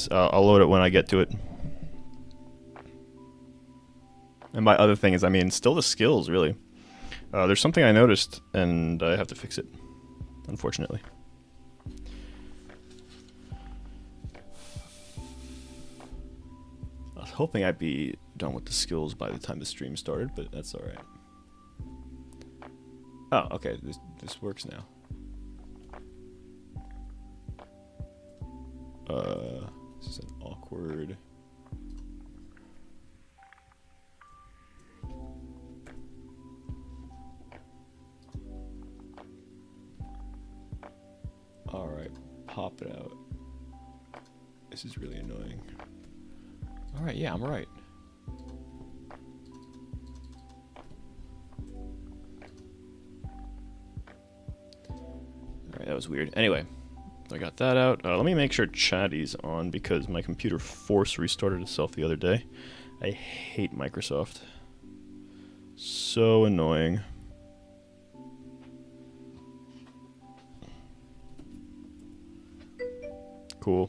things. I'll load it when I get to it. And my other thing is, I mean, still the skills, really. There's something I noticed, and I have to fix it, unfortunately. I was hoping I'd be done with the skills by the time the stream started, but that's alright. Oh, okay, this works now. This is an awkward... Alright, pop it out. This is really annoying. Alright, yeah, I'm right. Alright, that was weird. Anyway, I got that out. Let me make sure Chatty's on because my computer force restarted itself the other day. I hate Microsoft. So annoying. Cool.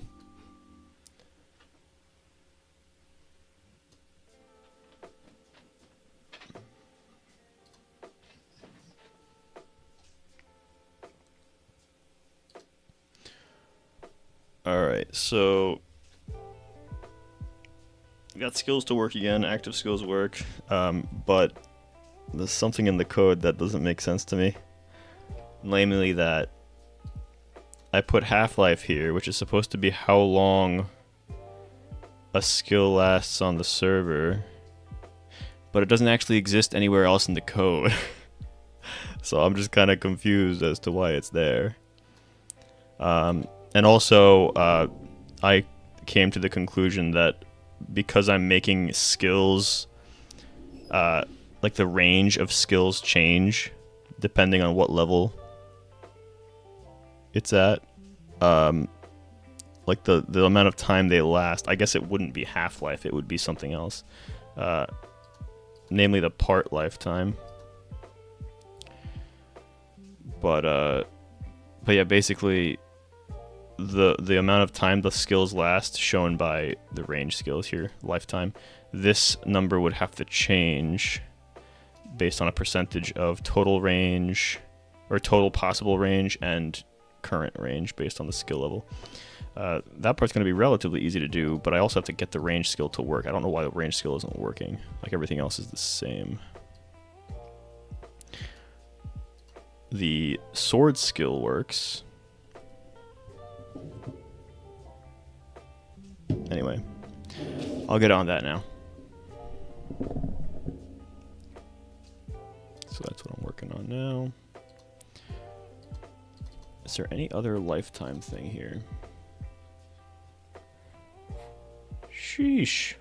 Alright, so got skills to work again, active skills work, but there's something in the code that doesn't make sense to me. Namely that I put half-life here, which is supposed to be how long a skill lasts on the server, but it doesn't actually exist anywhere else in the code. So I'm just kind of confused as to why it's there. And also, I came to the conclusion that because I'm making skills, like the range of skills change depending on what level it's at, like the amount of time they last, I guess it wouldn't be half-life, it would be something else, namely the part lifetime. But yeah, basically the amount of time the skills last shown by the range skills here, lifetime, this number would have to change based on a percentage of total range or total possible range and current range based on the skill level. That part's going to be relatively easy to do, but I also have to get the range skill to work. I don't know why the range skill isn't working. Like everything else is the same. The sword skill works. Anyway, I'll get on that now. So that's what I'm working on now. Is there any other lifetime thing here? Sheesh.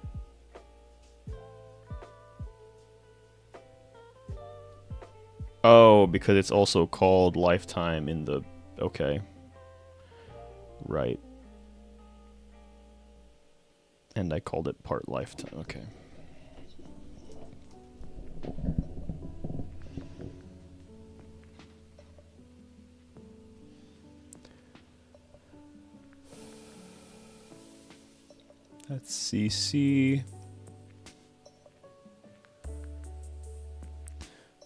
Oh, because it's also called lifetime in the... Okay. Right. And I called it part lifetime. Okay. That's CC.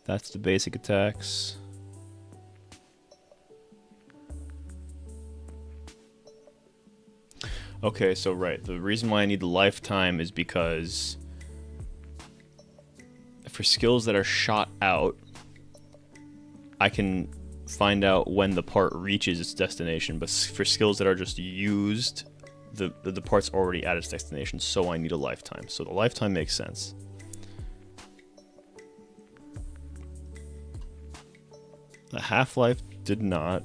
That's the basic attacks. Okay, so right, the reason why I need the lifetime is because for skills that are shot out, I can find out when the part reaches its destination, but for skills that are just used, the part's already at its destination, so I need a lifetime. So the lifetime makes sense. The half-life did not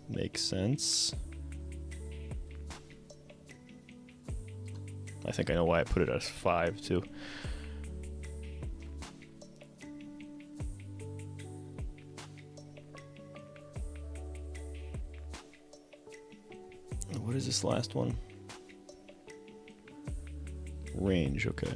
make sense. I think I know why I put it as 5 too. What is this last one? Range, okay.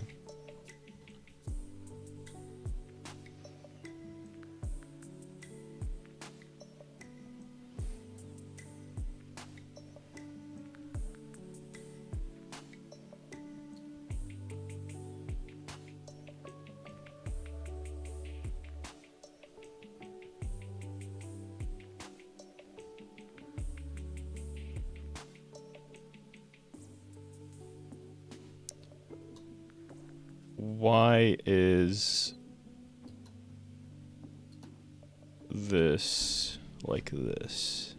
why is this like this?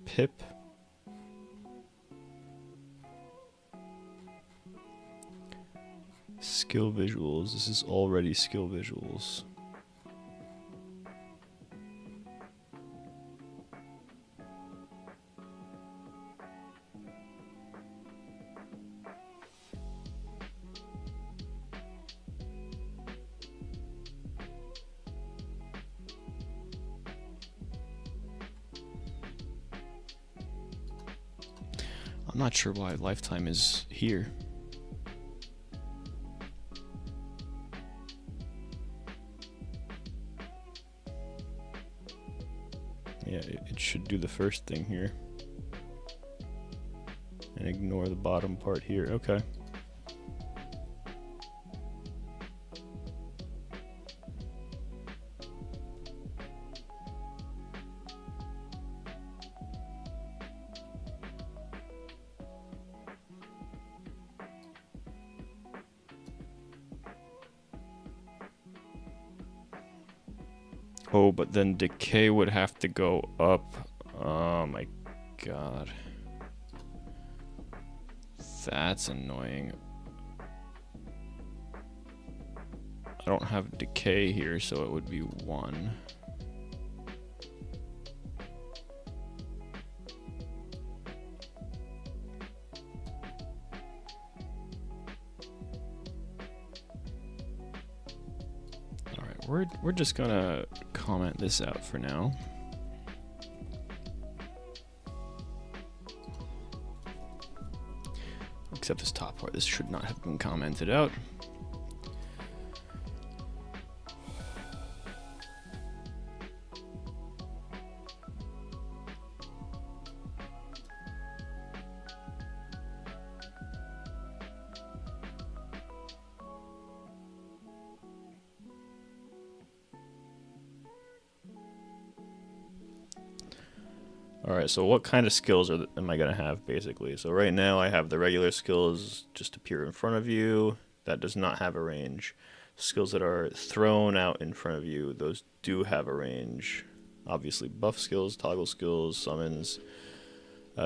Pip. Skill visuals. This is already skill visuals. I'm not sure why lifetime is here. Yeah, it should do the first thing here. And ignore the bottom part here. Okay. Oh, but then decay would have to go up. Oh my god. That's annoying. I don't have decay here, so it would be 1. We're just gonna comment this out for now. Except this top part, this should not have been commented out. Alright, so what kind of skills am I going to have, basically? So right now I have the regular skills just appear in front of you. That does not have a range. Skills that are thrown out in front of you, those do have a range. Obviously buff skills, toggle skills, summons.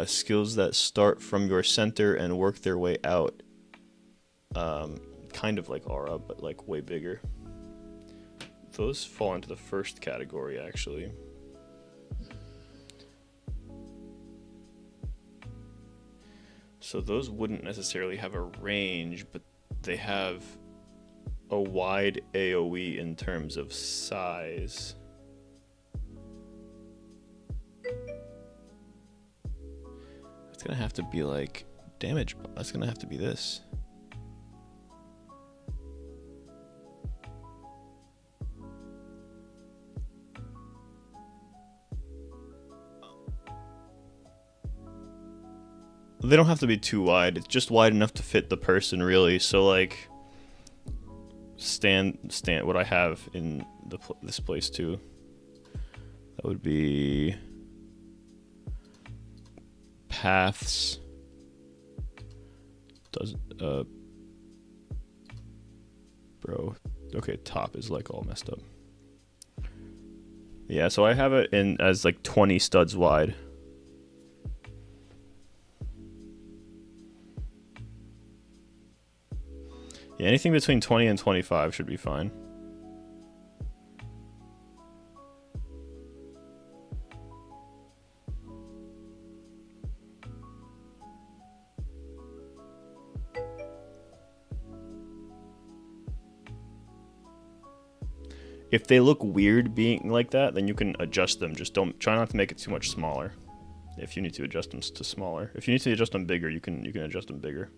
Skills that start from your center and work their way out. Kind of like aura, but like way bigger. Those fall into the first category, actually. So those wouldn't necessarily have a range, but they have a wide AoE in terms of size. That's gonna have to be like damage. That's gonna have to be this. They don't have to be too wide. It's just wide enough to fit the person, really. So like, stand what I have in this place too. That would be paths. Bro. Okay, top is like all messed up. Yeah, so I have it in as like 20 studs wide. Yeah, anything between 20 and 25 should be fine. If they look weird being like that, then you can adjust them. Just try not to make it too much smaller. If you need to adjust them to smaller. If you need to adjust them bigger, you can adjust them bigger.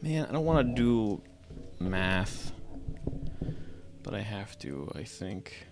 Man, I don't want to do math, but I have to, I think.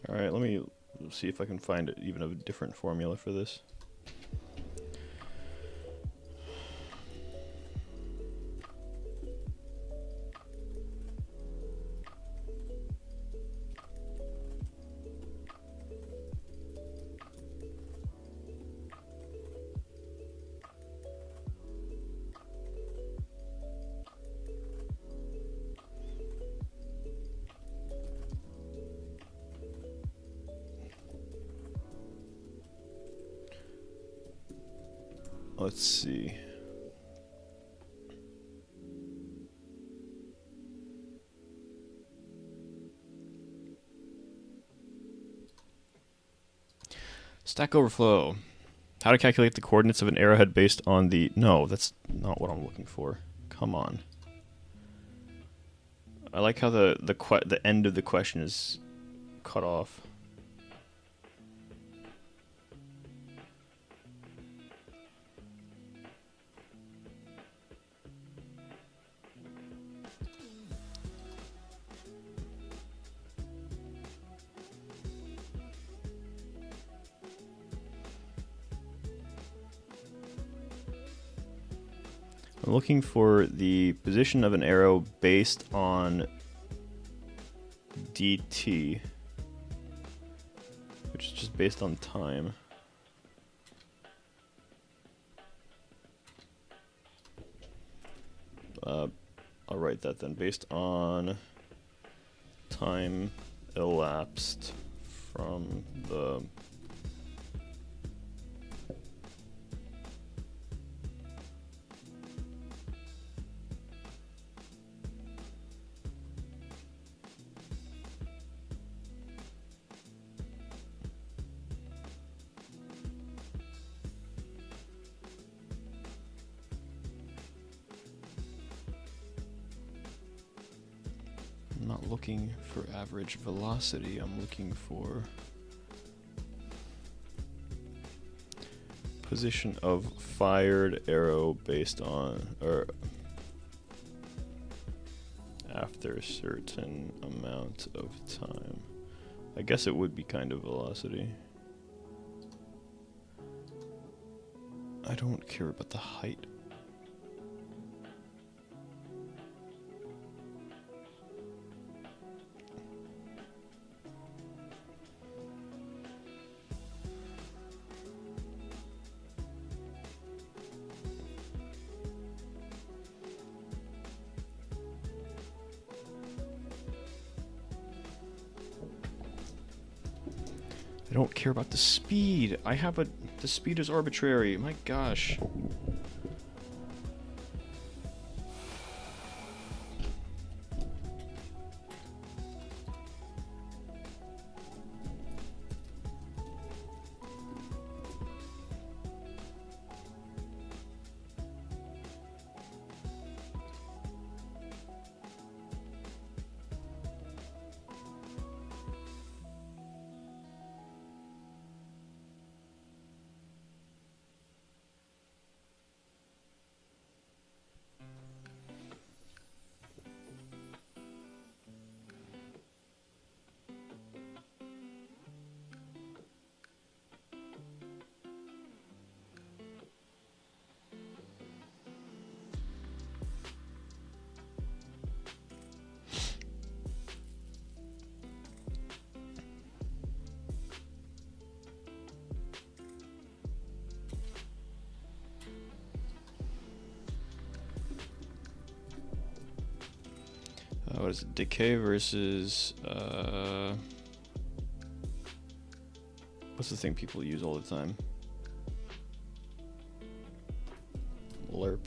Alright, let me see if I can find even a different formula for this. Let's see. Stack Overflow. How to calculate the coordinates of an arrowhead based on the... No, that's not what I'm looking for. Come on. I like how the end of the question is cut off. I'm looking for the position of an arrow based on dt, which is just based on time. I'll write that then. Based on time elapsed from the I'm not looking for average velocity, I'm looking for position of fired arrow based on, or after a certain amount of time. I guess it would be kind of velocity. I don't care about the height. I don't care about the speed. The speed is arbitrary. My gosh. What is it? Decay versus what's the thing people use all the time? LERP.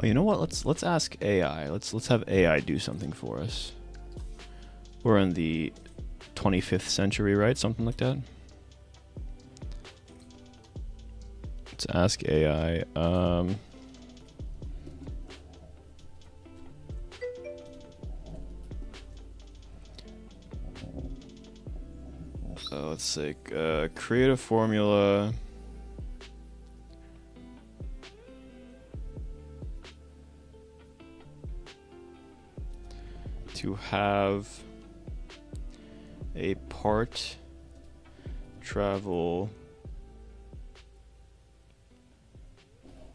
Oh, you know what? Let's ask AI. Let's have AI do something for us. We're in the 25th century, right? Something like that. Let's ask AI. Let's say create a formula. To have a part travel.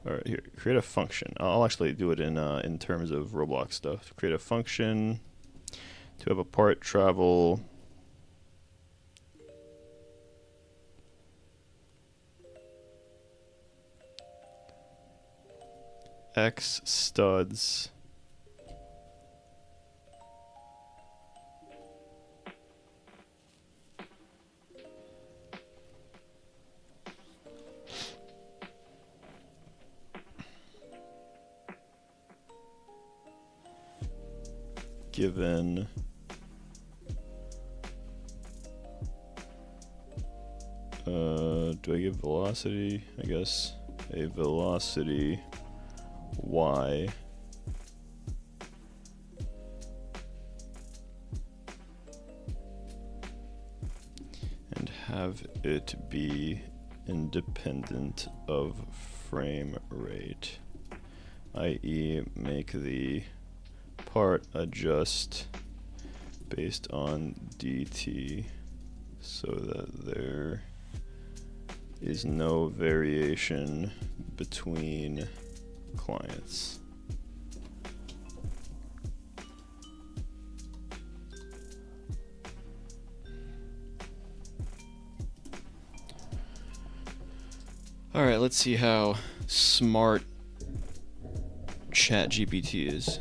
All right, here, create a function. I'll actually do it in terms of Roblox stuff. Create a function to have a part travel X studs given do I give velocity? I guess a velocity y and have it be independent of frame rate, i.e. make the part adjust based on dt so that there is no variation between clients. All right, let's see how smart ChatGPT is.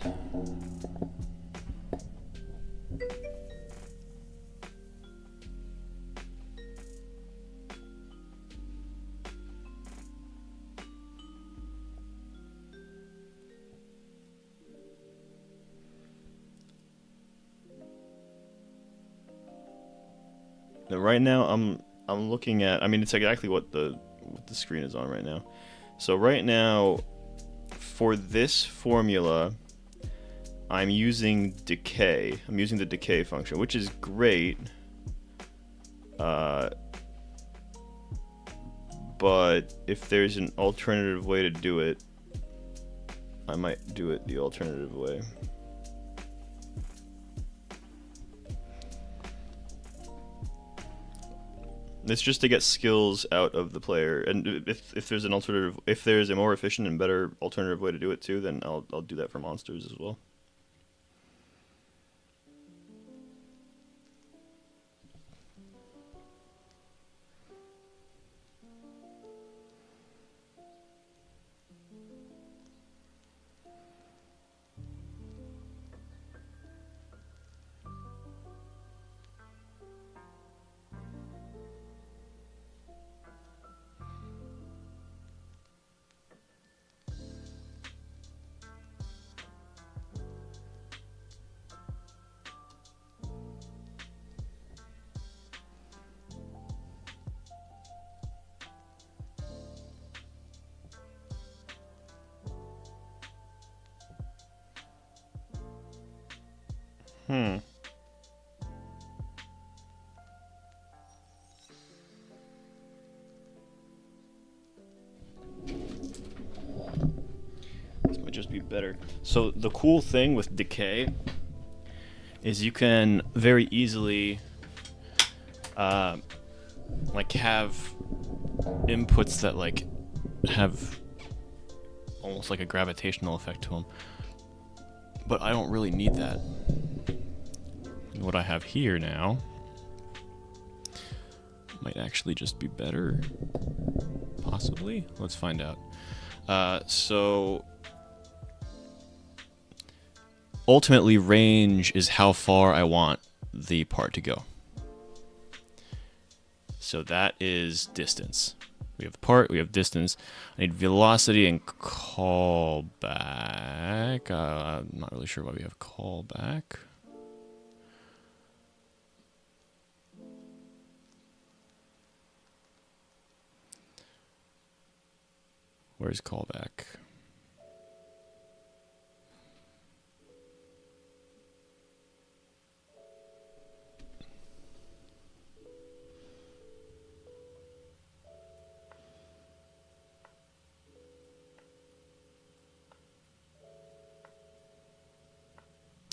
Right now, I'm looking at. I mean, it's exactly what the screen is on right now. So right now, for this formula, I'm using decay. I'm using the decay function, which is great. But if there's an alternative way to do it, I might do it the alternative way. It's just to get skills out of the player, and if there's an alternative, if there's a more efficient and better alternative way to do it too, then I'll do that for monsters as well. This might just be better. So the cool thing with decay is you can very easily like have inputs that like have almost like a gravitational effect to them, but I don't really need that. What I have here now might actually just be better, possibly. Let's find out. So ultimately, range is how far I want the part to go. So that is distance. We have part, we have distance. I need velocity and callback. I'm not really sure why we have callback. Where's callback?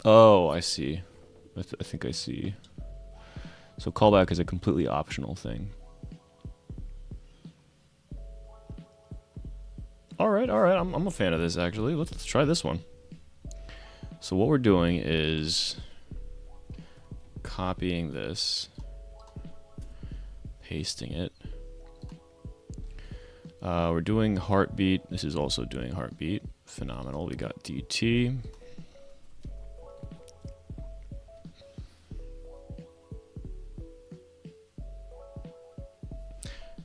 Oh, I see. I think I see. So callback is a completely optional thing. All right. I'm a fan of this, actually. Let's try this one. So what we're doing is copying this, pasting it. We're doing heartbeat. This is also doing heartbeat. Phenomenal. We got DT.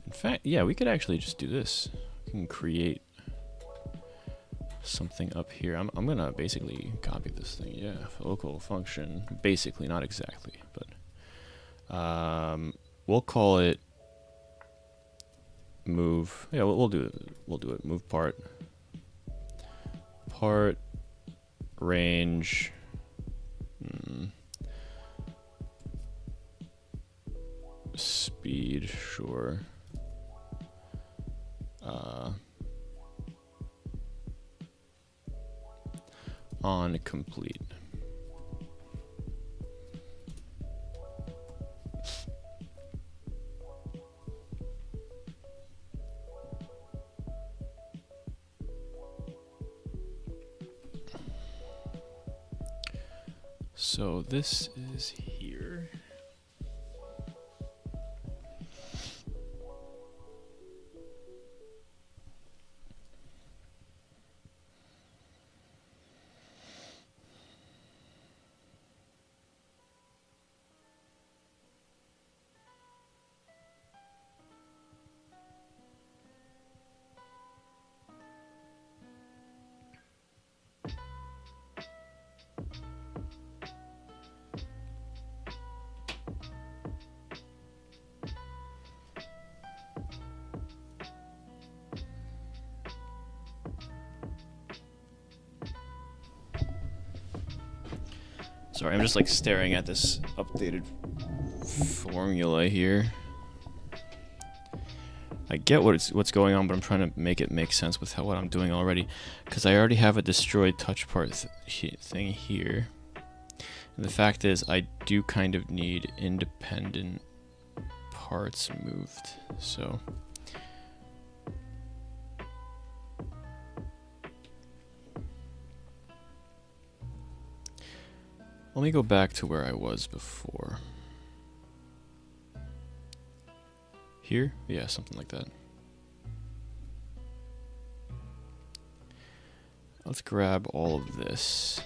In fact, yeah, we could actually just do this. We can create something up here. I'm gonna basically copy this thing. Yeah, local function. Basically, not exactly, but we'll call it move. Yeah, we'll do it. We'll do it. Move part. Part range. Speed, sure. On complete. So this is here. Sorry, I'm just like staring at this updated formula here. I get what's going on, but I'm trying to make it make sense with what I'm doing already, because I already have a destroyed touch part thing here. And the fact is, I do kind of need independent parts moved, so. Let me go back to where I was before. Here? Yeah, something like that. Let's grab all of this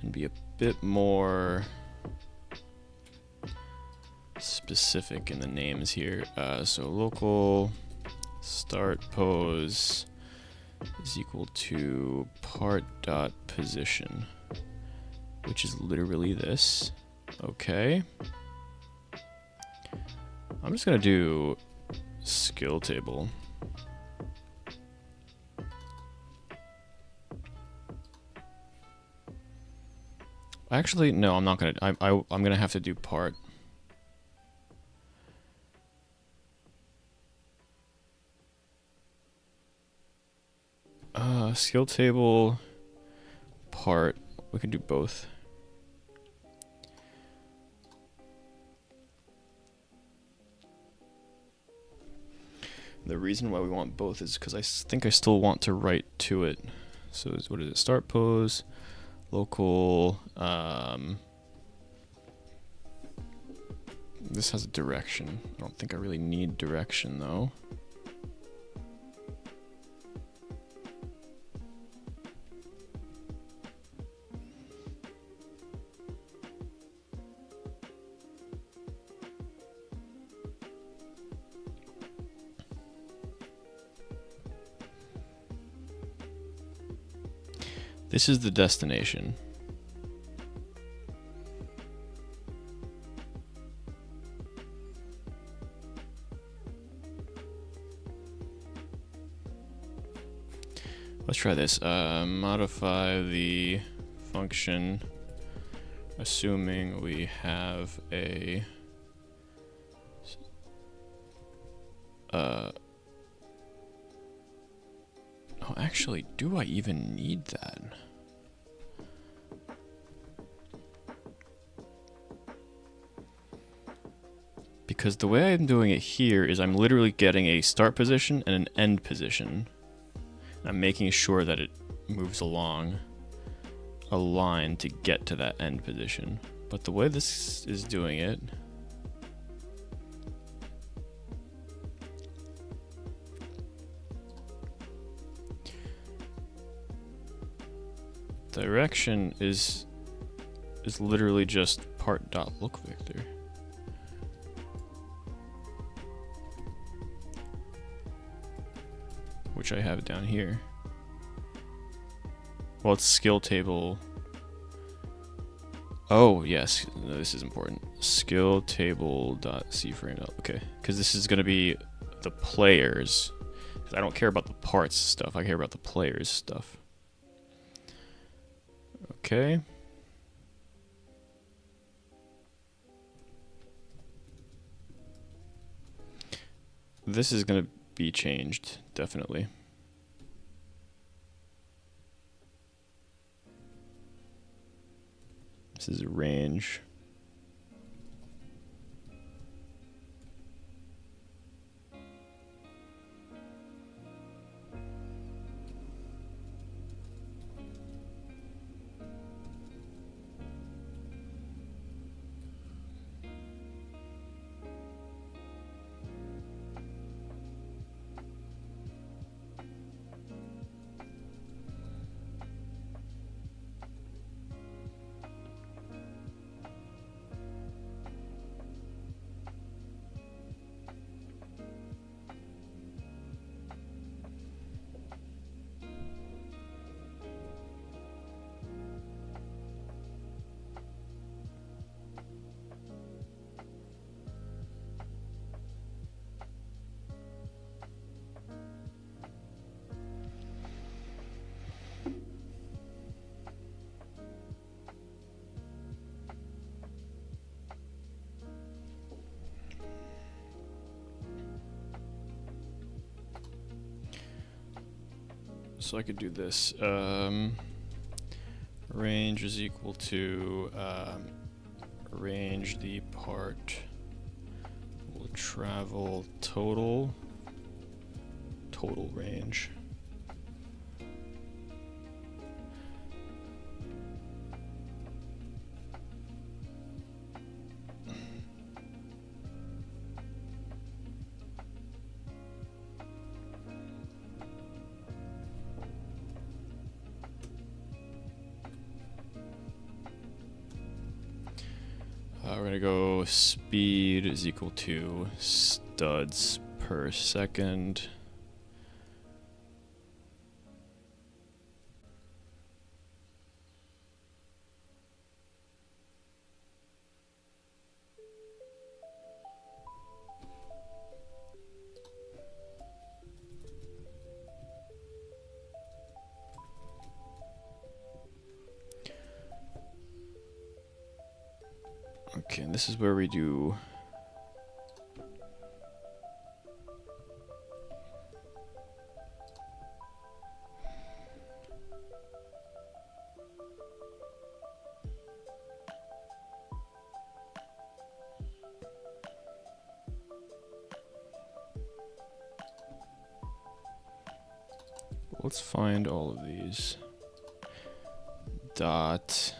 and be a bit more specific in the names here. So local start pose is equal to part dot position, which is literally this. Okay. I'm just gonna do skill table. Actually, no, I'm not gonna. I'm gonna have to do part. Skill table, part. We can do both. The reason why we want both is because I think I still want to write to it. So what is it? Start pose, local. This has a direction. I don't think I really need direction though. This is the destination. Let's try this. Modify the function, assuming we have a oh, actually, do I even need that? Because the way I'm doing it here is I'm literally getting a start position and an end position. I'm making sure that it moves along a line to get to that end position. But the way this is doing it, direction is literally just part dot look vector. Which I have down here. Well, it's skill table. Oh, yes, no, this is important. Skill table dot cframe. Okay, because this is going to be the players. I don't care about the parts stuff. I care about the players stuff. Okay. This is going to be changed, definitely. This is a range. So I could do this. Range is equal to range the part will travel total range. We're gonna go speed is equal to studs per second. Okay, and this is where we do... Let's find all of these. Dot.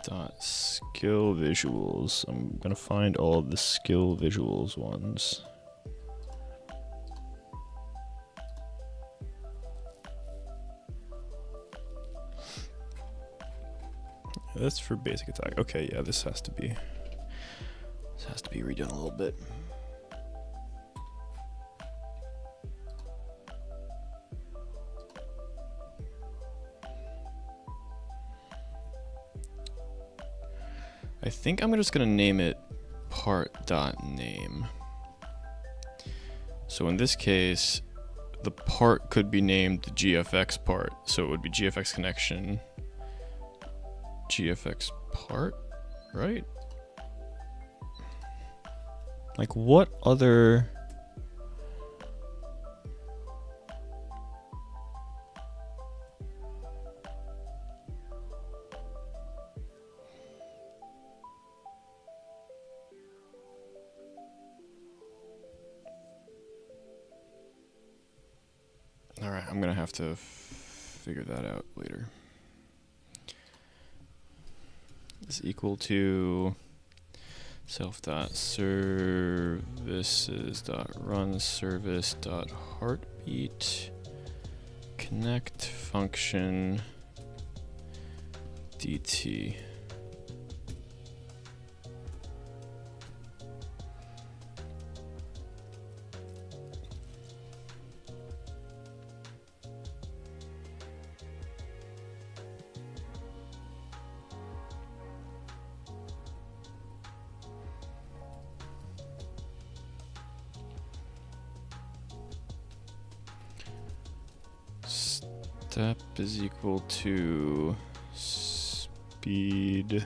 Dot skill visuals. I'm gonna find all of the skill visuals ones. That's for basic attack. Okay, yeah, this has to be redone a little bit. I think I'm just gonna name it part.name. So in this case, the part could be named the GFX part. So it would be GFX connection, GFX part, right? Like what other... Alright, I'm gonna have to figure that out later. Is equal to self.services.run service.heartbeat connect function dt. Step is equal to speed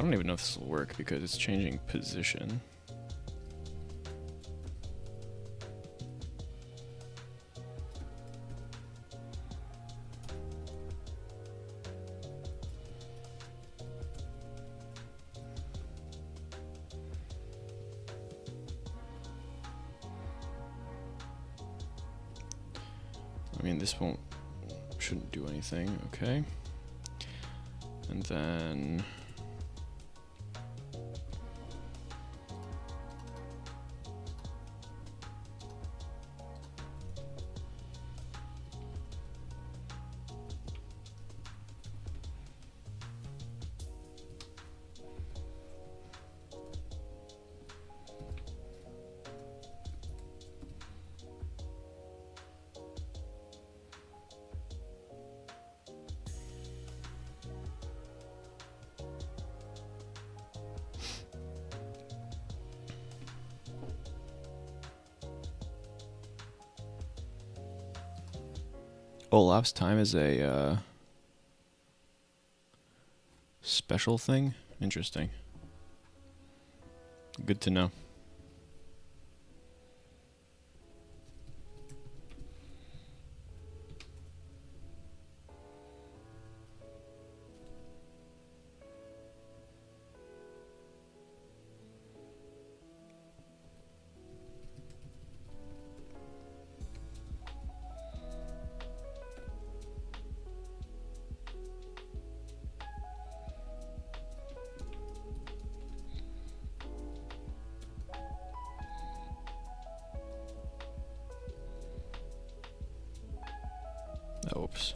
I don't even know if this will work because it's changing position. I mean, this shouldn't do anything, okay. And then elapsed time is a special thing. Interesting. Good to know. Oops.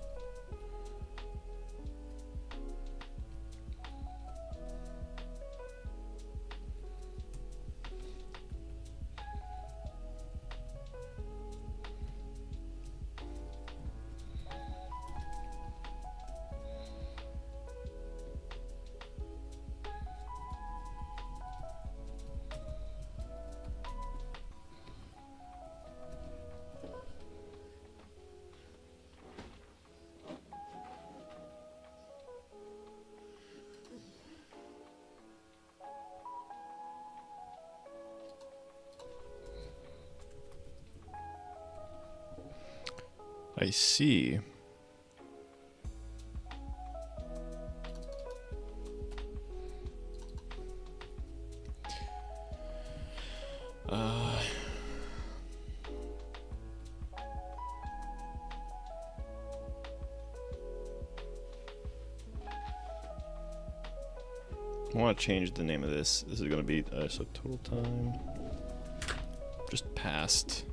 I see. I want to change the name of this. This is going to be so total time. Just past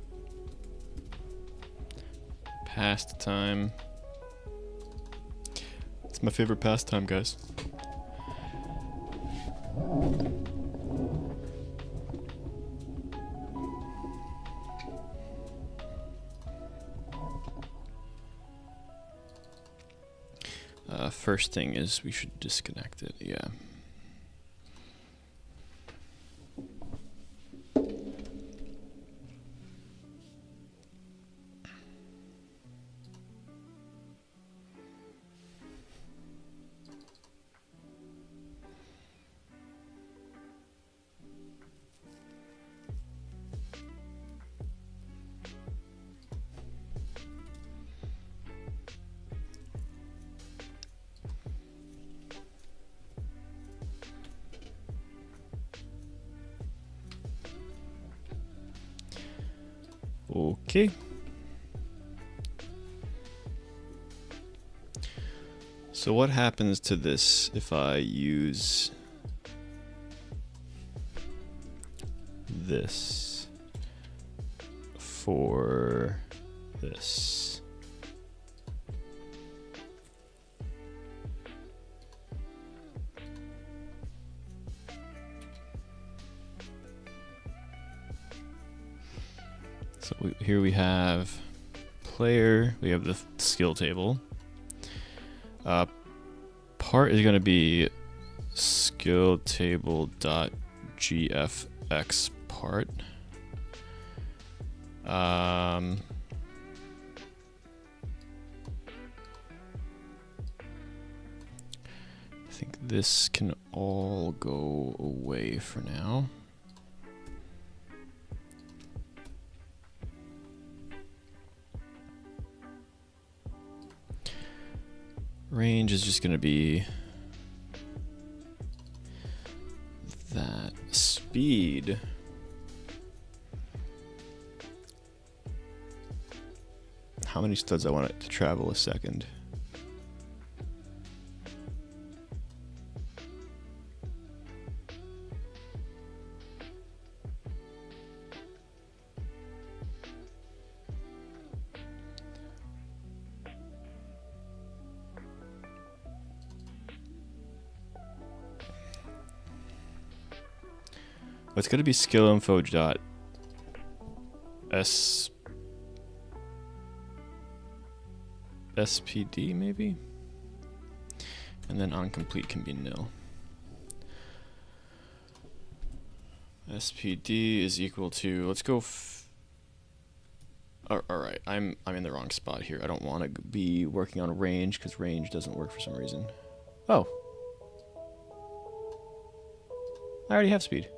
time. It's my favorite pastime, guys. First thing is we should disconnect it. Yeah. Okay. So what happens to this if I use this for this? So here we have player, we have the skill table. Part is going to be skill table dot gfx part. I think this can all go away for now. Range is just going to be that. Speed. How many studs I want it to travel a second? It's going to be skill info dot SPD maybe, and then on-complete can be nil. SPD is equal to, let's go. All right, I'm in the wrong spot here. I don't want to be working on range because range doesn't work for some reason. Oh, I already have speed.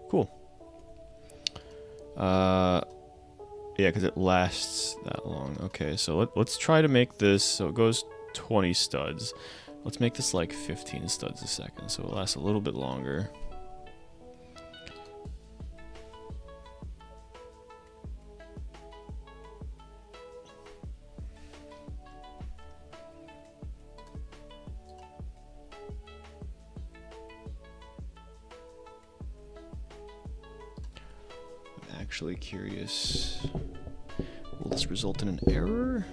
Cool. Yeah, because it lasts that long. Okay, so let's try to make this so it goes 20 studs. Let's make this like 15 studs a second, so it lasts a little bit longer. Actually curious, will this result in an error?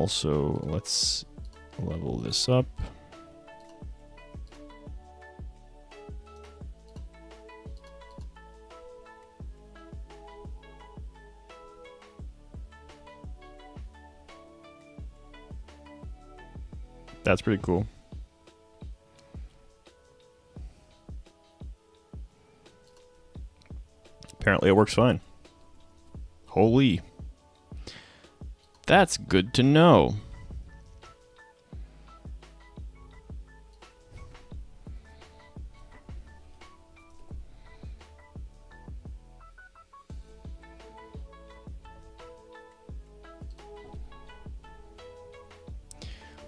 also, let's level this up. That's pretty cool. Apparently it works fine. Holy. That's good to know.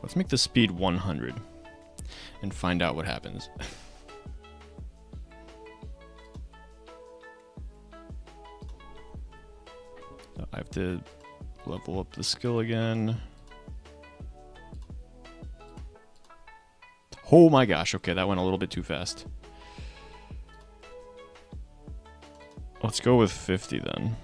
Let's make the speed 100 and find out what happens. I have to level up the skill again. Oh my gosh, okay, that went a little bit too fast. Let's go with 50 then.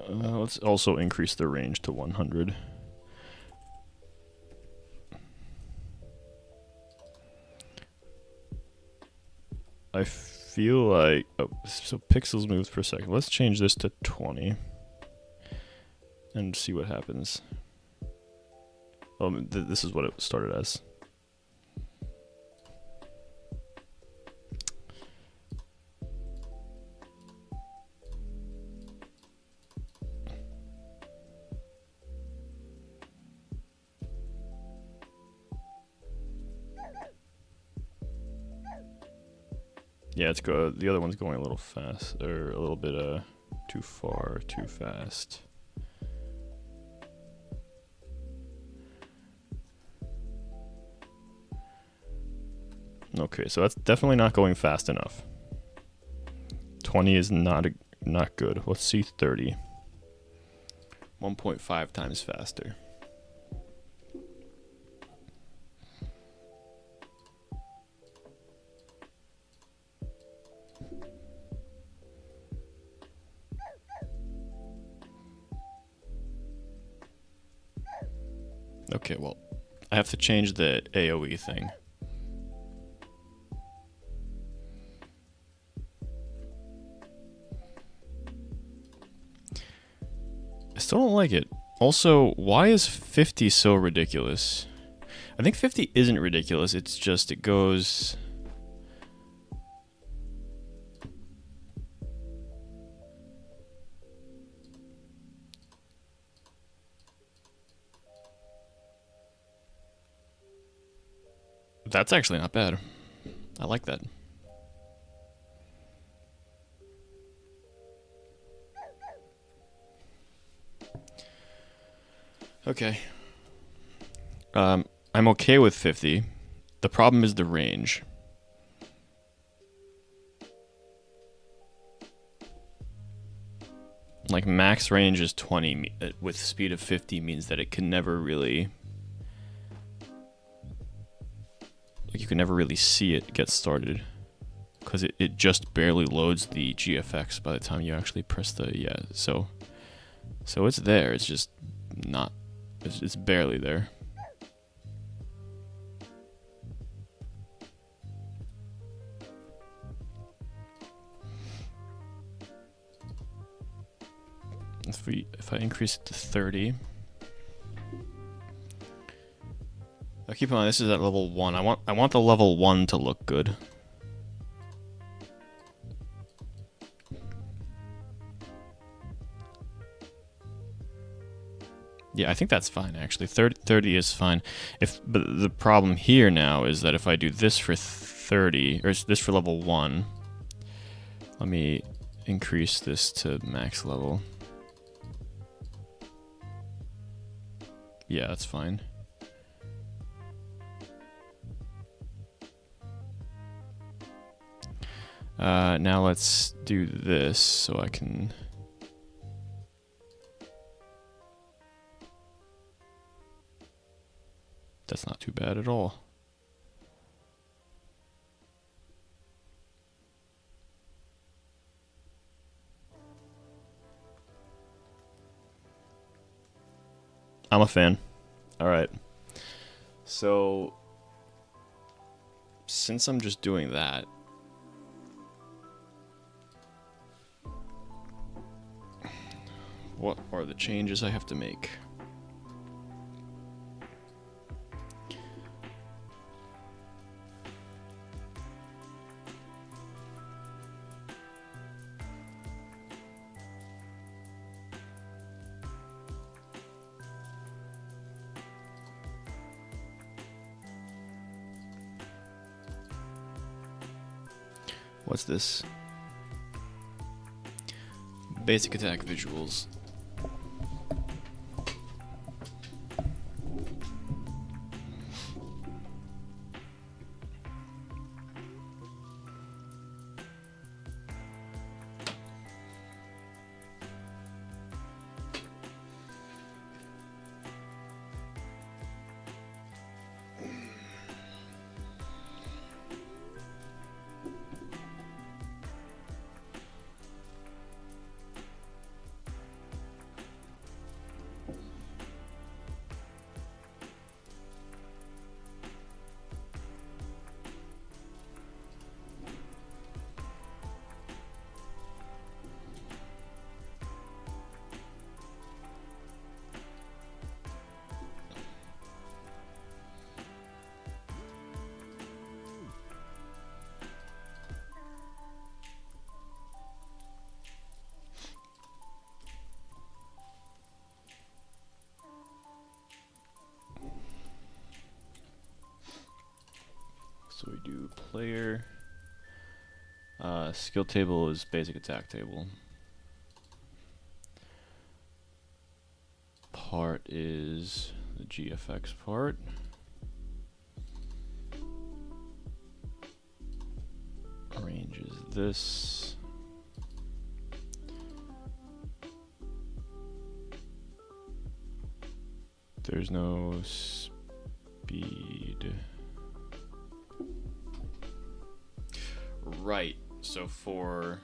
Let's also increase the range to 100. I feel like... Oh, so pixels moves per second. Let's change this to 20. And see what happens. Oh, this is what it started as. Yeah, it's go. The other one's going a little fast, or a little bit too far, too fast. Okay, so that's definitely not going fast enough. 20 is not good. Let's see 30. 1.5 times faster. Okay, well, I have to change the AoE thing. I still don't like it. Also, why is 50 so ridiculous? I think 50 isn't ridiculous, it's just it goes... That's actually not bad. I like that. Okay. I'm okay with 50. The problem is the range. Like max range is 20 with speed of 50 means that it can never really... You can never really see it get started because it just barely loads the GFX by the time you actually press the so it's there, it's just not, it's barely there. If I increase it to 30. Now keep in mind, this is at level 1. I want the level 1 to look good. Yeah, I think that's fine actually. 30 is fine. But the problem here now is that if I do this for 30, or this for level 1, let me increase this to max level. Yeah, that's fine. Now let's do this so I can... That's not too bad at all. I'm a fan. All right. So, since I'm just doing that, what are the changes I have to make? What's this? Basic attack visuals. So we do player, skill table is basic attack table. Part is the GFX part. Range is this. There's no speed. Right, so for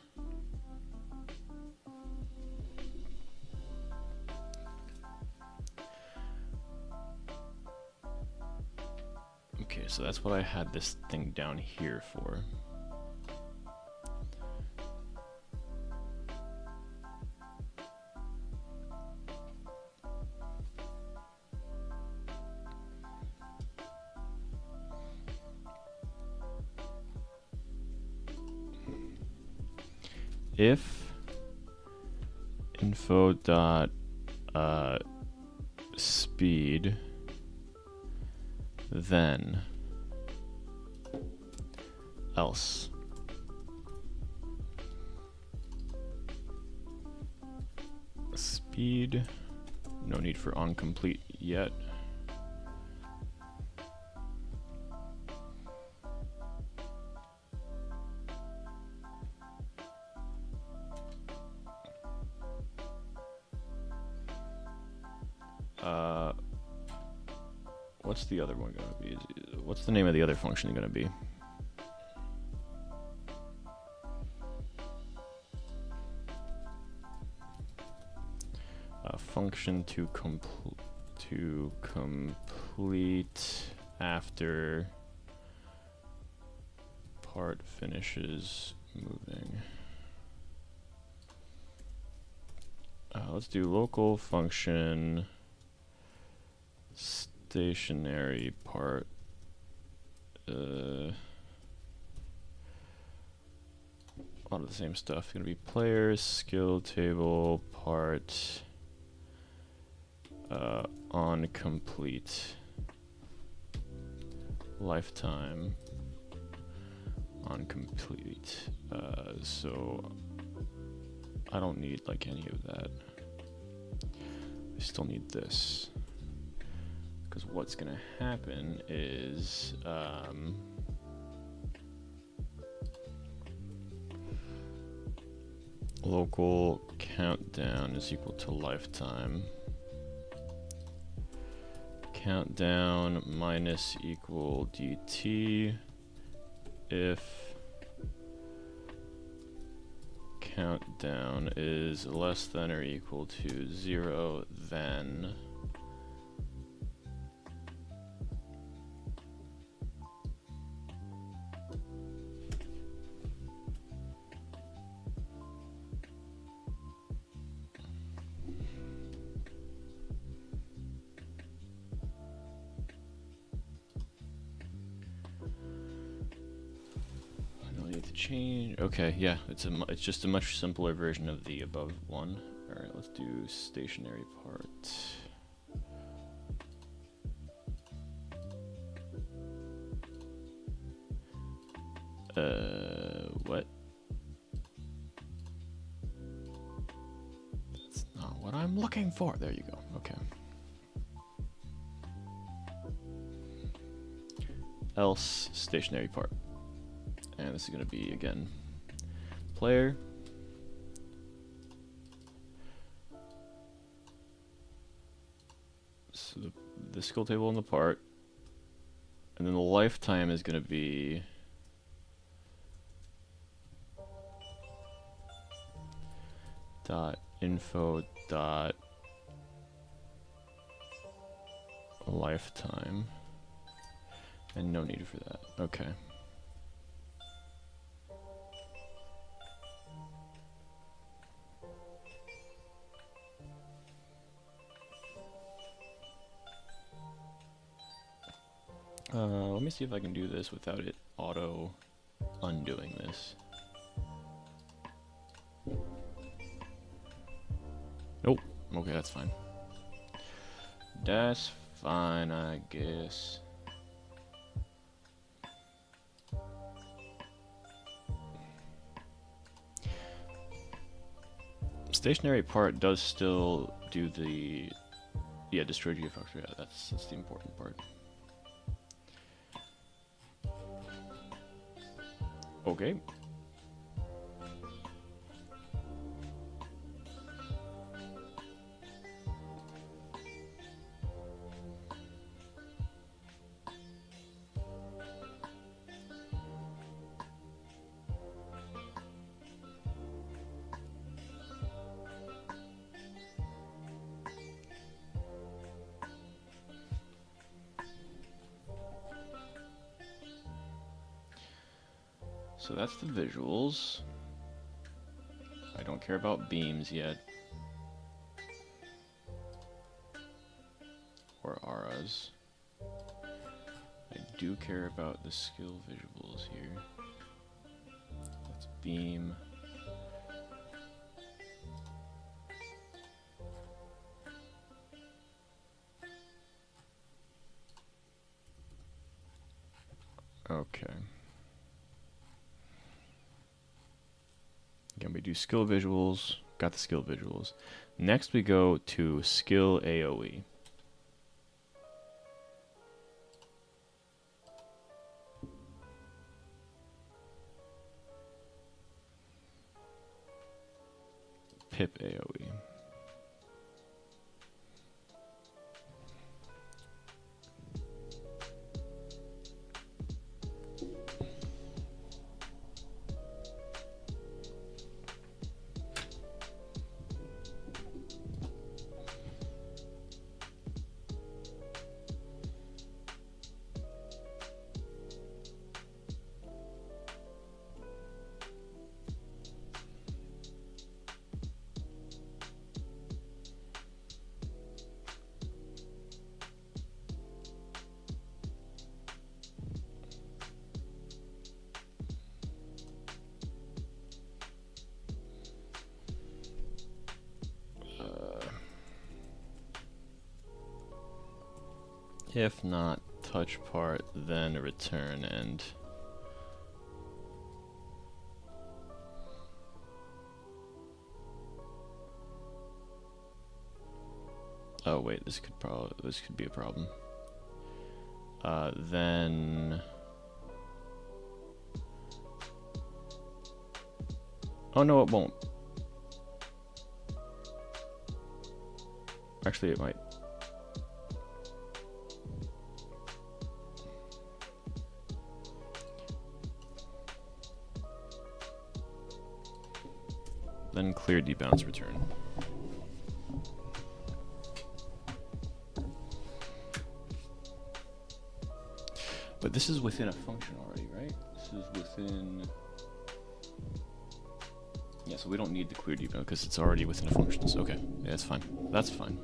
okay, so that's what I had this thing down here for. If info dot speed, then else. Speed, no need for onComplete yet. What's the other one gonna be? What's the name of the other function gonna be? Function to complete after part finishes moving. Let's do local function stationary part. A lot of the same stuff. It's gonna be players, skill table, part, on complete, lifetime, on complete. So I don't need like any of that. I still need this. Because what's gonna happen is local countdown is equal to lifetime. Countdown minus equal dt if countdown is less than or equal to 0, then change. Okay, yeah, it's just a much simpler version of the above one. All right, let's do stationary part. What? That's not what I'm looking for. There you go. Okay. Else stationary part. And this is going to be, again, player. So the skill table in the part. And then the lifetime is going to be .info .lifetime. And no need for that. Okay. Let me see if I can do this without it auto undoing this. Nope. Okay, that's fine. That's fine, I guess. Stationary part does still do the destroy geofactor. Yeah, that's the important part. Okay. So that's the visuals. I don't care about beams yet. Or auras. I do care about the skill visuals here. That's beam. Okay. Again, we do skill visuals. Got the skill visuals. Next we go to skill AoE. Pip AoE. If not touch part, then return end. Oh wait, this could be a problem. Then. Oh no, it won't. Actually, it might. Then clear debounce return. But this is within a function already, right? This is within... Yeah, so we don't need the clear debounce because it's already within a function. So okay, yeah, that's fine. That's fine.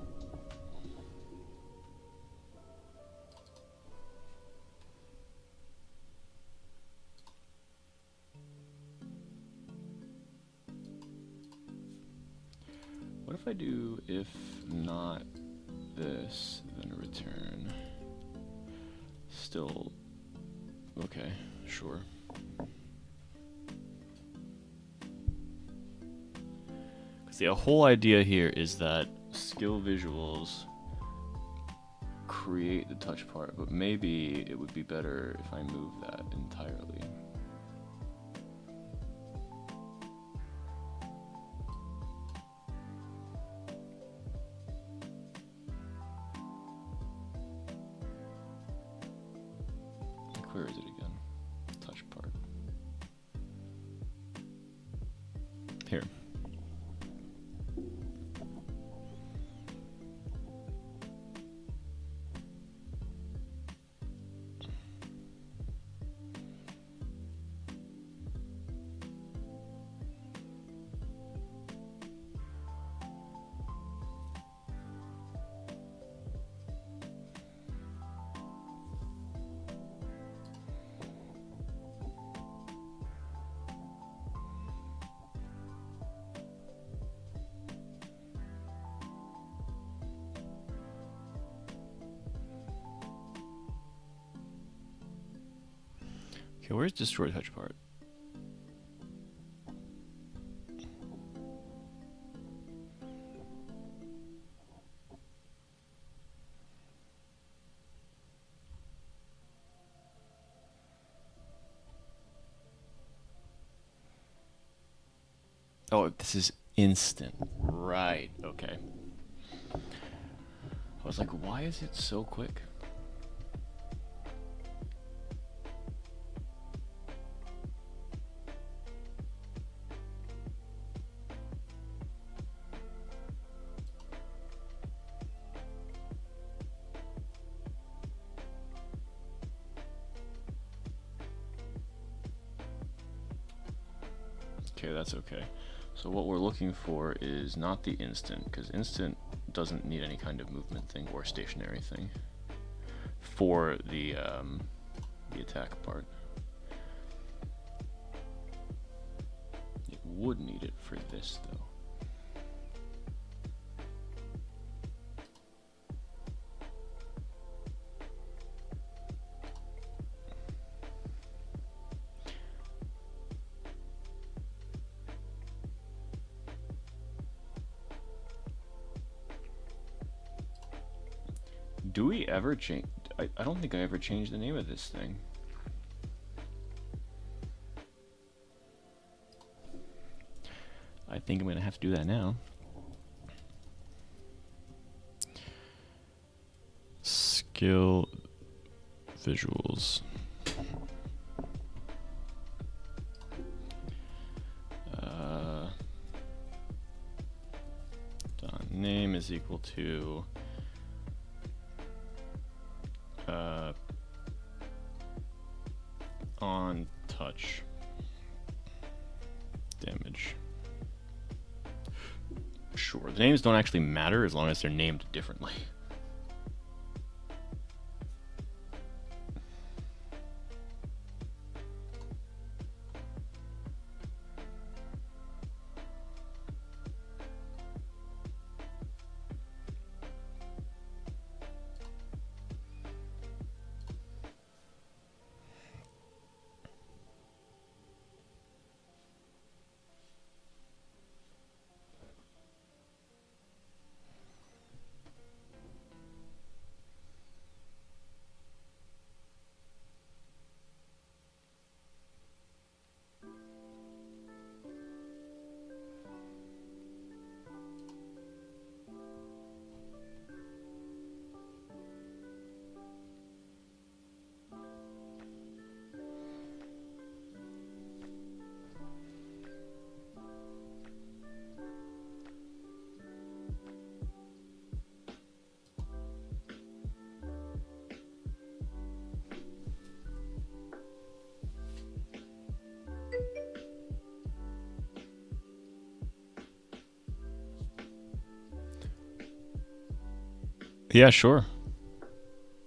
What if I do if not this, then return? Still, okay, sure. Because the whole idea here is that skill visuals create the touch part, but maybe it would be better if I move that entirely. Where is it again? Touch part. Here. Okay, where's destroy touch part? Oh, this is instant. Right, okay. I was like, why is it so quick? Okay, that's okay. So what we're looking for is not the instant, because instant doesn't need any kind of movement thing or stationary thing for the attack part. It would need it for this though. Do we ever change? I don't think I ever changed the name of this thing. I think I'm gonna have to do that now. Skill visuals. Name is equal to on touch damage. Sure, the names don't actually matter as long as they're named differently. Yeah, sure.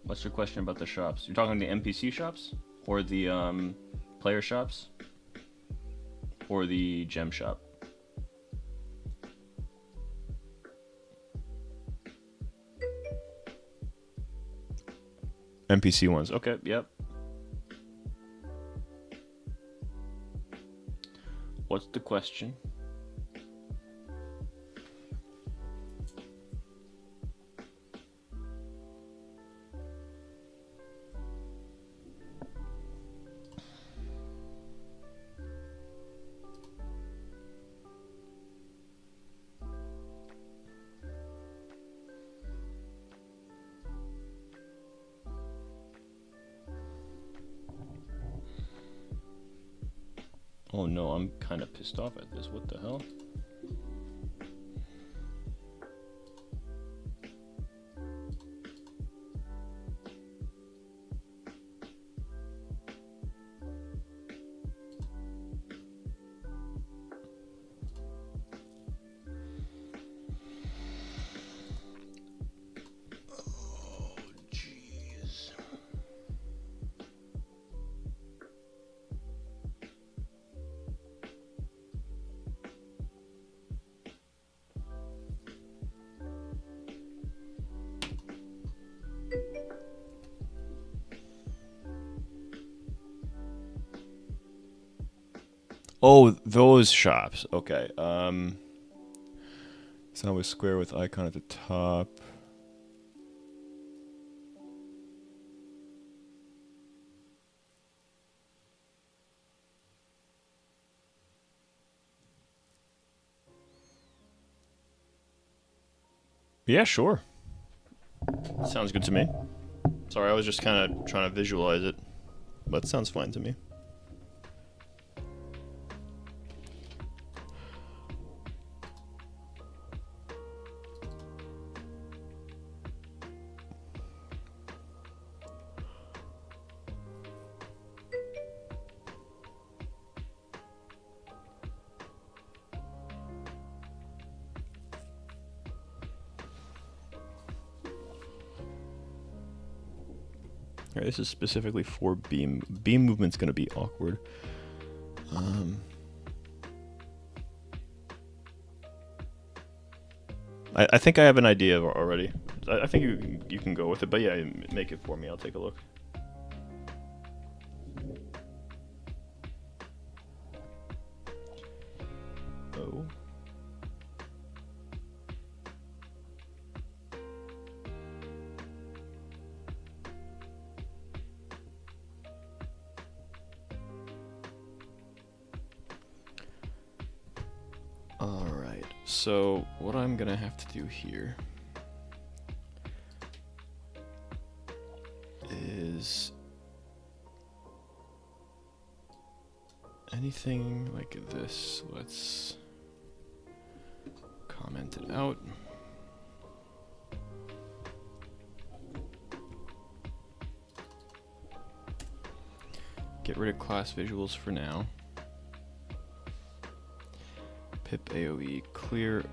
What's your question about the shops? You're talking the NPC shops? Or the player shops? Or the gem shop? NPC ones. Okay, yep. What's the question? Oh no, I'm kind of pissed off at this. What the hell? Oh, those shops. Okay. It's always square with icon at the top. Yeah, sure. Sounds good to me. Sorry, I was just kind of trying to visualize it, but it sounds fine to me. Alright, this is specifically for beam. Beam movement's gonna be awkward. I think I have an idea already. I think you can go with it, but yeah, make it for me. I'll take a look. Oh. Alright, so what I'm gonna have to do here is anything like this. Let's comment it out. Get rid of class visuals for now. Pip AOE clear.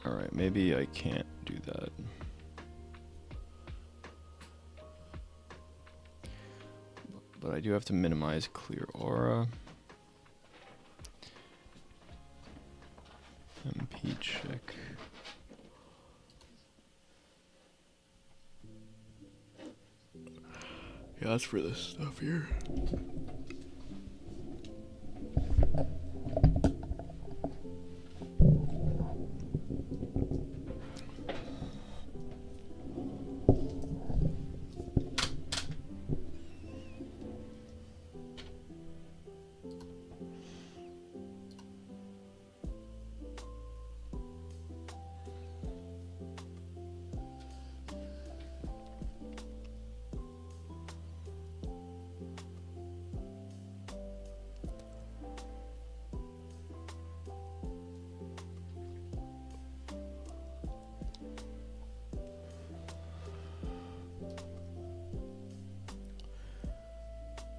Alright, maybe I can't do that. But I do have to minimize clear aura. MP check. Yeah, that's for this stuff here.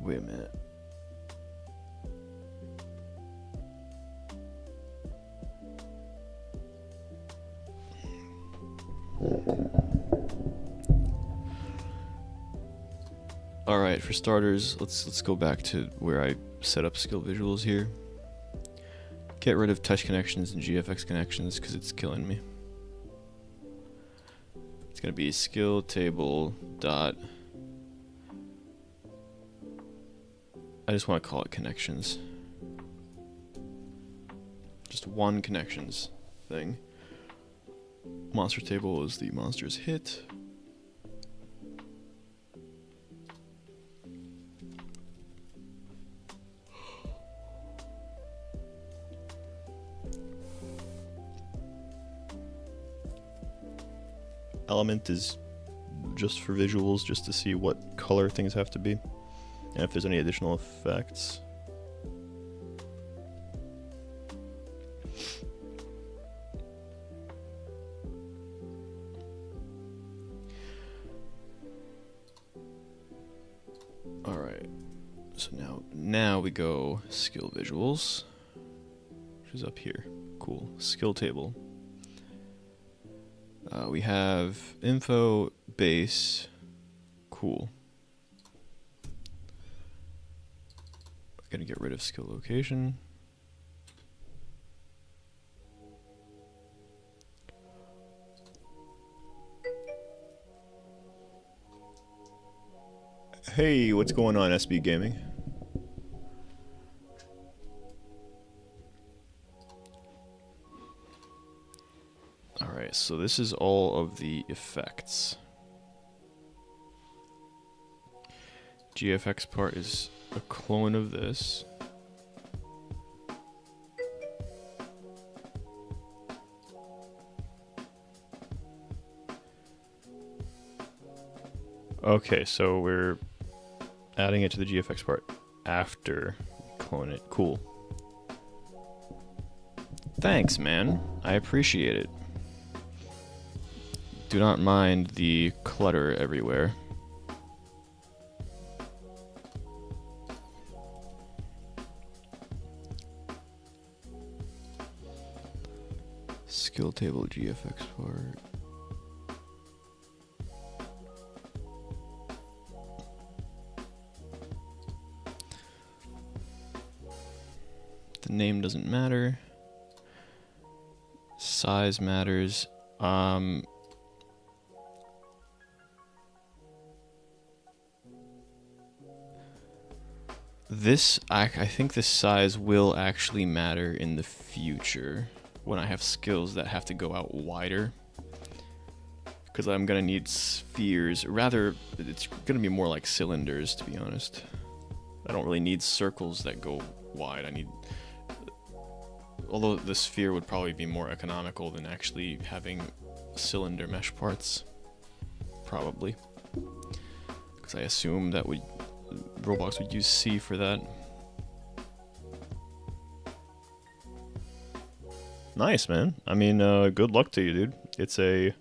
Wait a minute. Alright, for starters, let's go back to where I set up skill visuals here. Get rid of touch connections and GFX connections because it's killing me. It's gonna be skill table dot. I just want to call it connections. Just one connections thing. Monster table is the monsters hit. Element is just for visuals, just to see what color things have to be, and if there's any additional effects. Alright, so now we go skill visuals, which is up here. Cool. Skill table. We have info, base, cool. I'm gonna get rid of skill location. Hey, what's going on, SB Gaming? Alright, so this is all of the effects. GFX part is a clone of this. Okay, so we're adding it to the GFX part after we clone it. Cool. Thanks, man. I appreciate it. Do not mind the clutter everywhere. Skill table GFX part. The name doesn't matter. Size matters. I think this size will actually matter in the future when I have skills that have to go out wider. Because I'm going to need spheres. Rather, it's going to be more like cylinders, to be honest. I don't really need circles that go wide. I need... Although the sphere would probably be more economical than actually having cylinder mesh parts. Probably. Because I assume that Roblox would use C for that. Nice, man. I mean, good luck to you, dude. It's a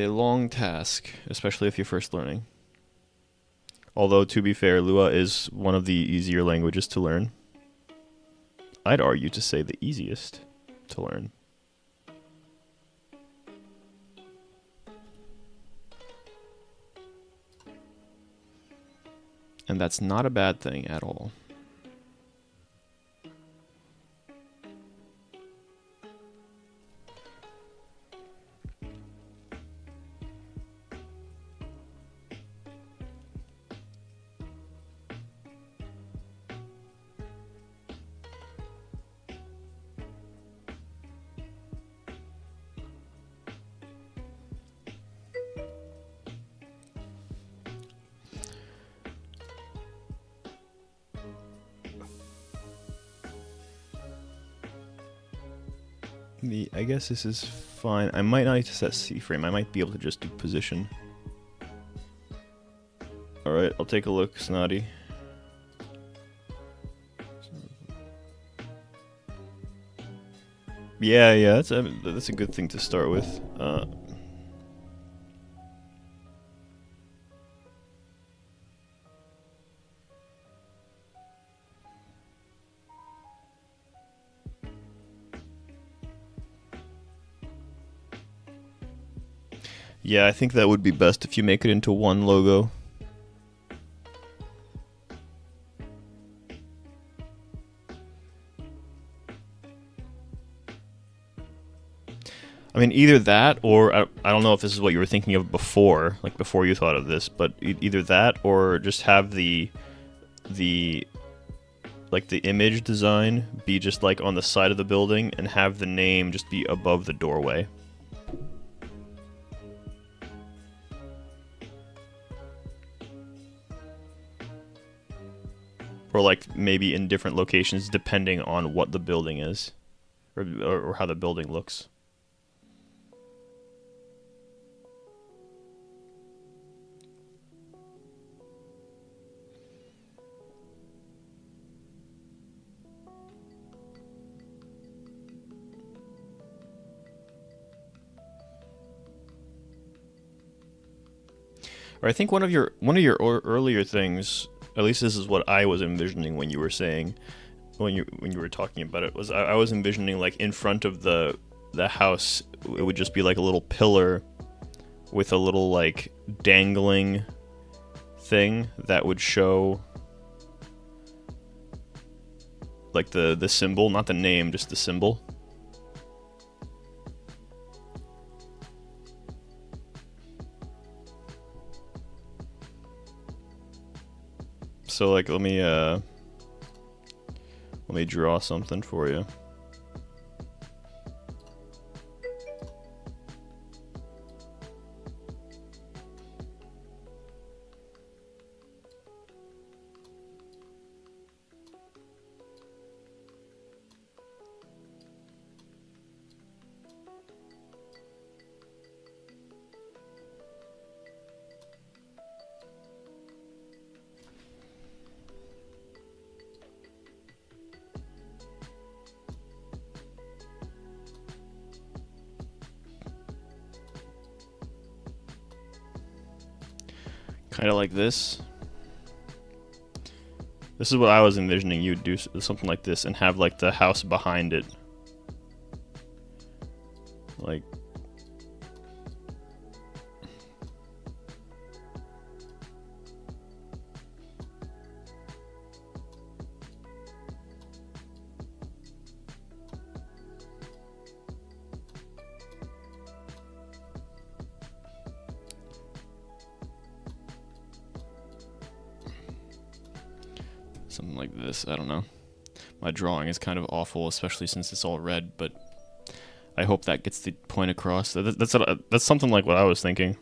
long task, especially if you're first learning. Although, to be fair, Lua is one of the easier languages to learn. I'd argue to say the easiest to learn. And that's not a bad thing at all. I guess this is fine. I might not need to set C-frame. I might be able to just do position. Alright, I'll take a look, Snotty. Yeah, that's a good thing to start with. Yeah, I think that would be best if you make it into one logo. mean, either that, or I don't know if this is what you were thinking of before, like before you thought of this, but either that, or just have the like the image design be just like on the side of the building, and have the name just be above the doorway. Or like maybe in different locations depending on what the building is, or how the building looks. Or I think one of your earlier things, at least this is what I was envisioning when you were saying, when you were talking about it, was I was envisioning like in front of the house, it would just be like a little pillar with a little like dangling thing that would show like the symbol, not the name, just the symbol. So like let me draw something for you. Kind of like this. This is what I was envisioning. You would do something like this and have like the house behind it. Like something like this. I don't know. My drawing is kind of awful, especially since it's all red, but I hope that gets the point across. That's something like what I was thinking.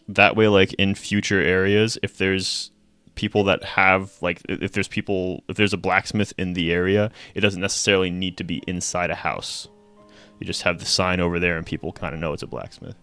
That way, like in future areas, if there's people that have like, if there's a blacksmith in the area, it doesn't necessarily need to be inside a house. You just have the sign over there and people kind of know it's a blacksmith.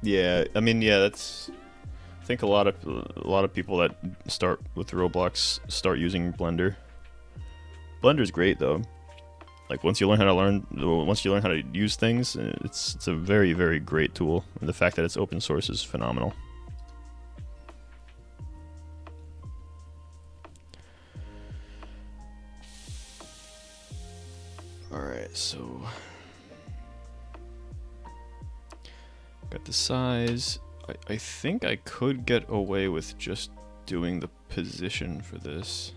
Yeah, I mean, yeah, that's. I think a lot of people that start with Roblox start using Blender. Blender's great though. Like once you learn how to use things, it's a very, very great tool. And the fact that it's open source is phenomenal. All right, so got the size. I think I could get away with just doing the position for this.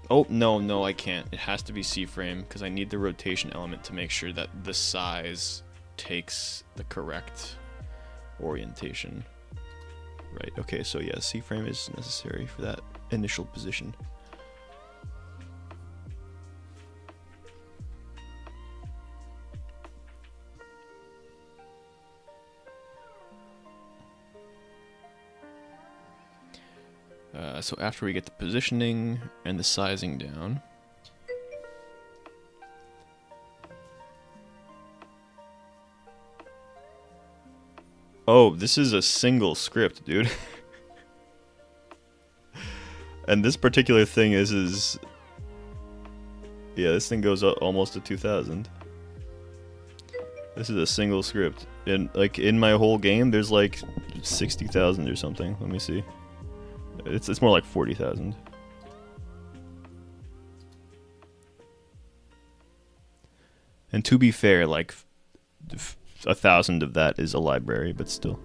Oh, no, I can't. It has to be C-frame because I need the rotation element to make sure that the size takes the correct orientation. Right, okay, so yeah, C-frame is necessary for that initial position. So after we get the positioning and the sizing down, oh, this is a single script, dude. And this particular thing is yeah, this thing goes up almost to 2,000. This is a single script. And like in my whole game, there's like 60,000 or something. Let me see. It's more like 40,000. And to be fair, like 1,000 of that is a library, but still.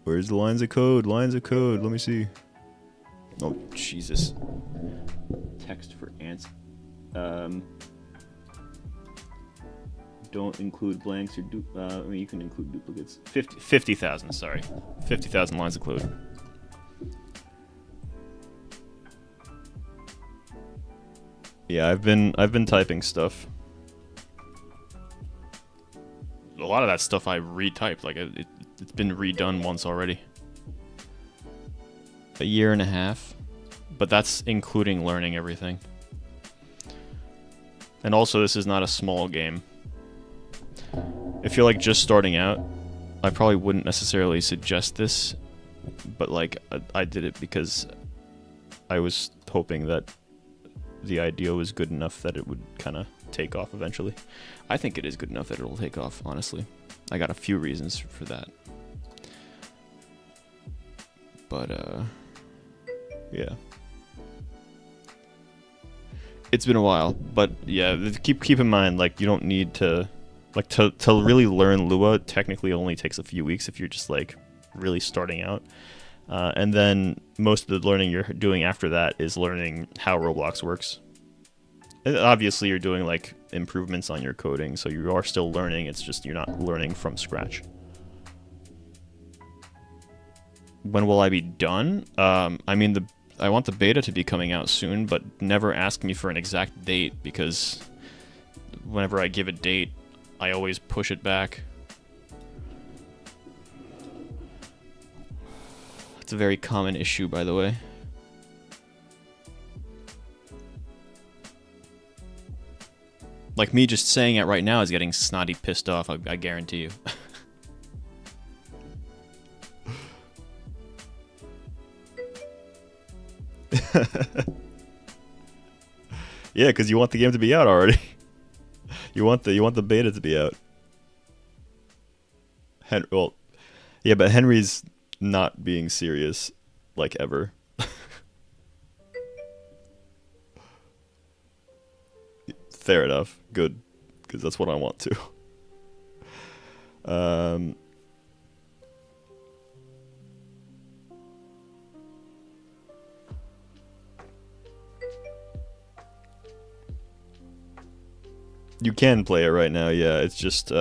Where's the lines of code? Lines of code. Let me see. Oh, Jesus. Text for ants. Don't include blanks or I mean, you can include duplicates. 50,000, sorry. 50,000 lines of code. Yeah, I've been typing stuff. A lot of that stuff I retyped. Like it's been redone once already. A year and a half, but that's including learning everything. And also, this is not a small game. If you're like just starting out, I probably wouldn't necessarily suggest this, but like I did it because I was hoping that the idea was good enough that it would kind of take off eventually. I think it is good enough that it'll take off, honestly. I got a few reasons for that. But, yeah. It's been a while, but yeah, keep in mind, like, you don't need to, like, to really learn Lua technically only takes a few weeks if you're just, like, really starting out. And then most of the learning you're doing after that is learning how Roblox works. And obviously, you're doing like improvements on your coding, so you are still learning. It's just you're not learning from scratch. When will I be done? I mean, I want the beta to be coming out soon, but never ask me for an exact date because whenever I give a date, I always push it back. It's a very common issue, by the way. Like, me just saying it right now is getting snotty pissed off, I guarantee you. Yeah, because you want the game to be out already. You want the beta to be out. Well, yeah, but Henry's not being serious, like, ever. Fair enough. Good. Because that's what I want to. You can play it right now, yeah. It's just,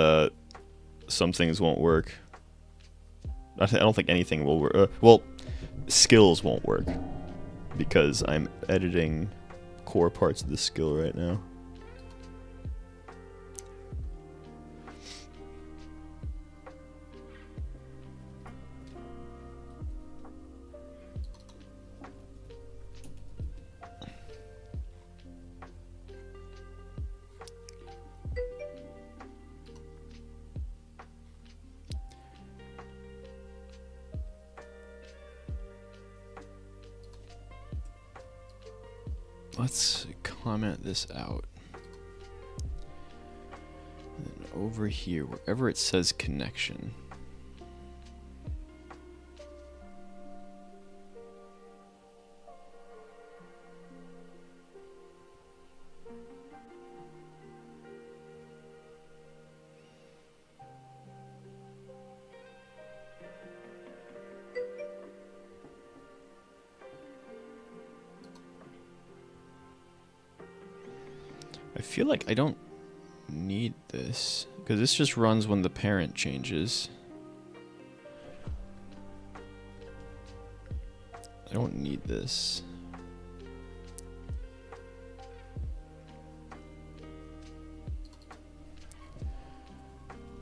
some things won't work. I don't think anything will work. Well, skills won't work. Because I'm editing core parts of the skill right now. Let's comment this out. And then over here, wherever it says connection. I feel like I don't need this, because this just runs when the parent changes. I don't need this.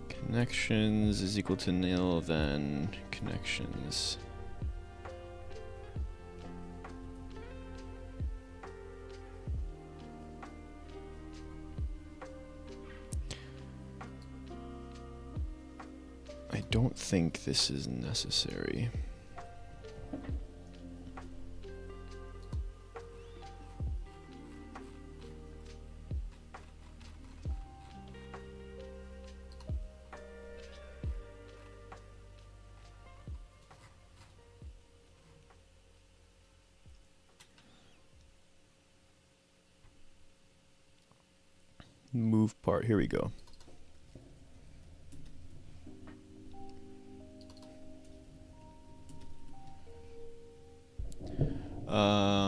Connections is equal to nil, then connections. I don't think this is necessary. Move part. Here we go.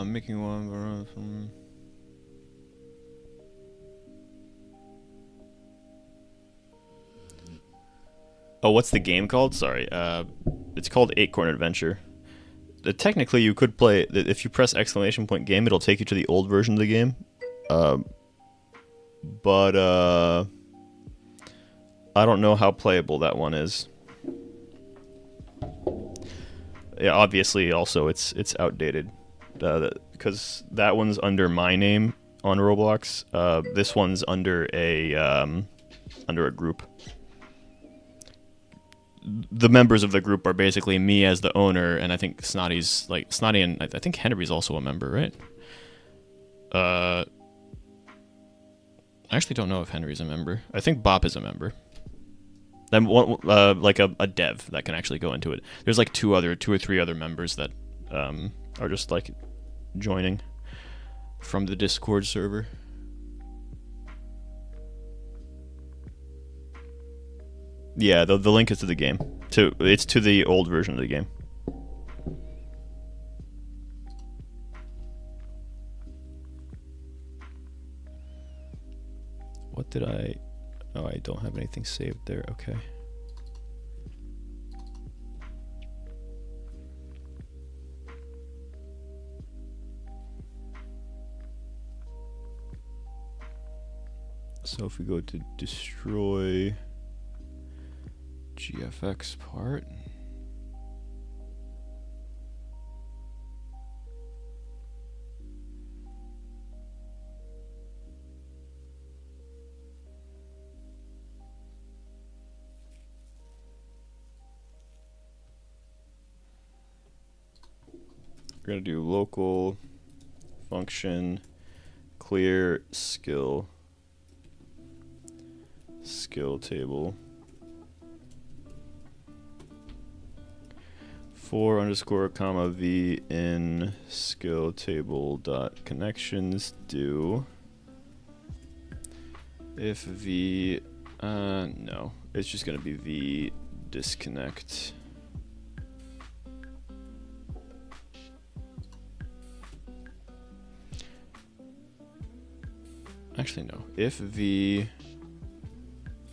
Making one from. Oh, what's the game called? Sorry. It's called Acorn Adventure. Technically, you could play if you press !game. It'll take you to the old version of the game. But I don't know how playable that one is. Yeah, obviously, also it's outdated because that one's under my name on Roblox. This one's under a group. The members of the group are basically me as the owner, and I think Snotty's like Snotty, and I think Henry's also a member, right? I actually don't know if Henry's a member. I think Bop is a member. Then one, like a dev that can actually go into it. There's like two or three other members that are just like joining from the Discord server. Yeah, the link is to the game. It's to the old version of the game. What did I... Oh, I don't have anything saved there. Okay. So if we go to destroy GFX part, we're going to do local function clear skill table _v in skill table dot connections do if v no, it's just going to be v disconnect. Actually, no. If v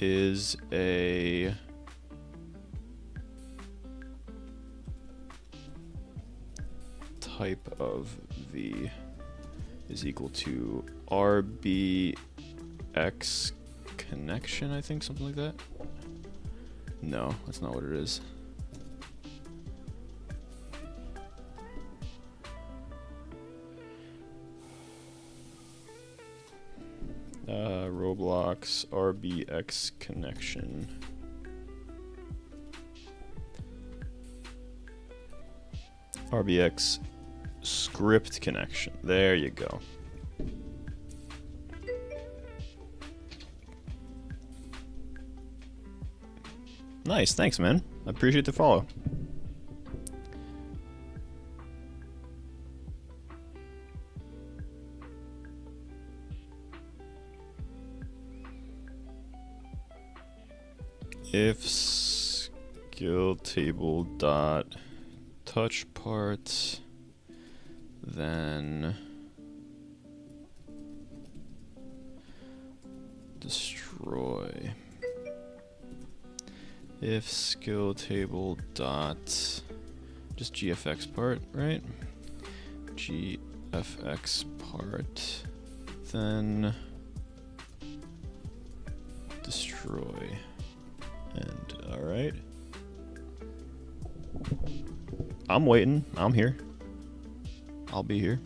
is a type of v is equal to rbx connection, I think, something like that. No, that's not what it is. Roblox RBX connection. RBX script connection. There you go. Nice, thanks, man. I appreciate the follow. If skill table dot touch part, then destroy. If skill table dot just GFX part, right? GFX part, then destroy. And alright. I'm waiting. I'm here. I'll be here.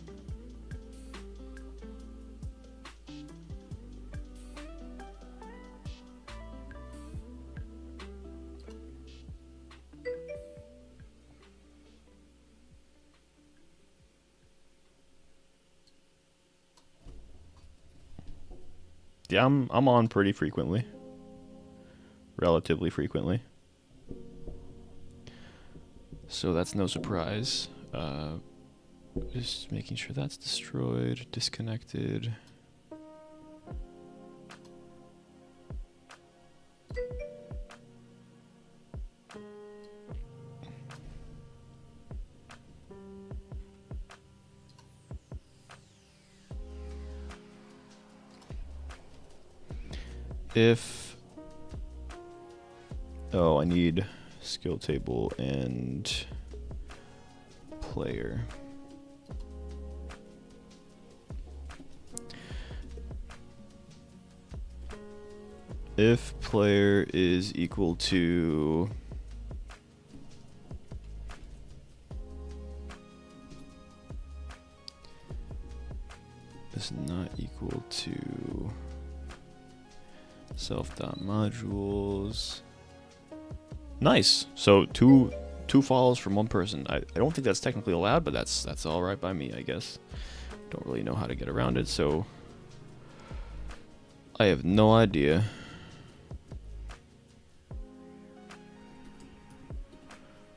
Yeah, I'm on pretty frequently. Relatively frequently. So that's no surprise. Just making sure that's destroyed, disconnected. if, oh, I need skill table and player. If player is equal to is not equal to self.modules. Nice. So two follows from one person. I don't think that's technically allowed, but that's all right by me, I guess. Don't really know how to get around it, so I have no idea.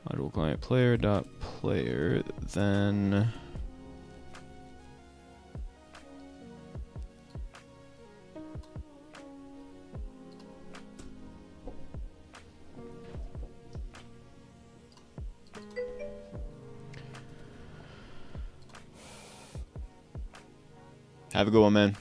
Module client player dot player, then have a good one, man.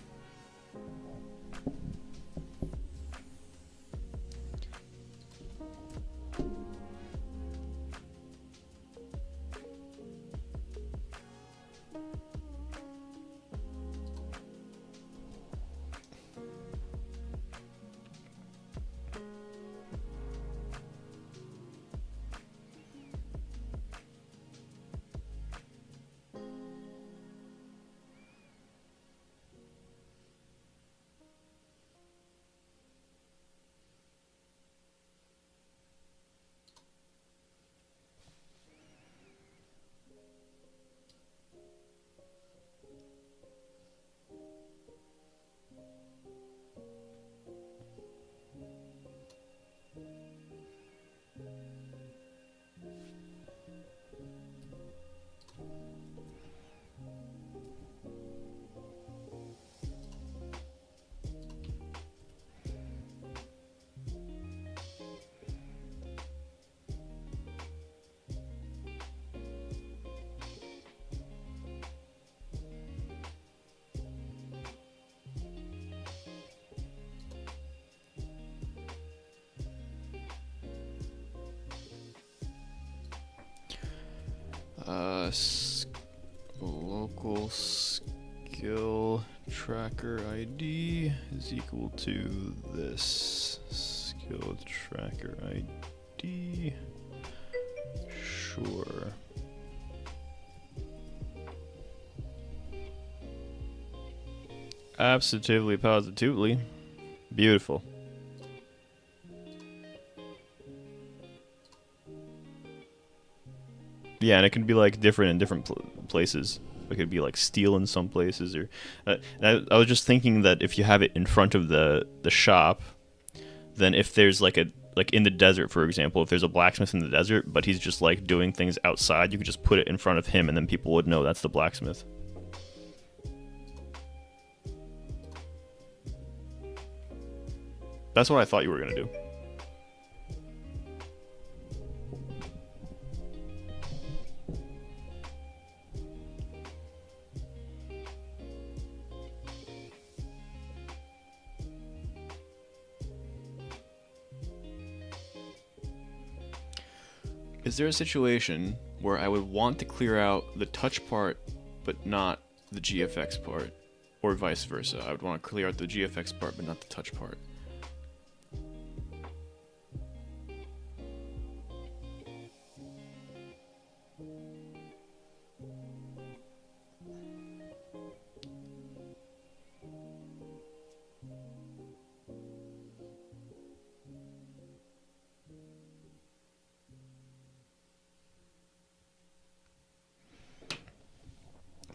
Local skill tracker ID is equal to this skill tracker ID. Sure. Absolutely, positively. Beautiful. Yeah, and it can be like different in different places. It could be like steel in some places, or I was just thinking that if you have it in front of the shop, then if there's like in the desert, for example, if there's a blacksmith in the desert, but he's just like doing things outside, you could just put it in front of him, and then people would know that's the blacksmith. That's what I thought you were gonna do. Is there a situation where I would want to clear out the touch part, but not the GFX part? Or vice versa, I would want to clear out the GFX part, but not the touch part.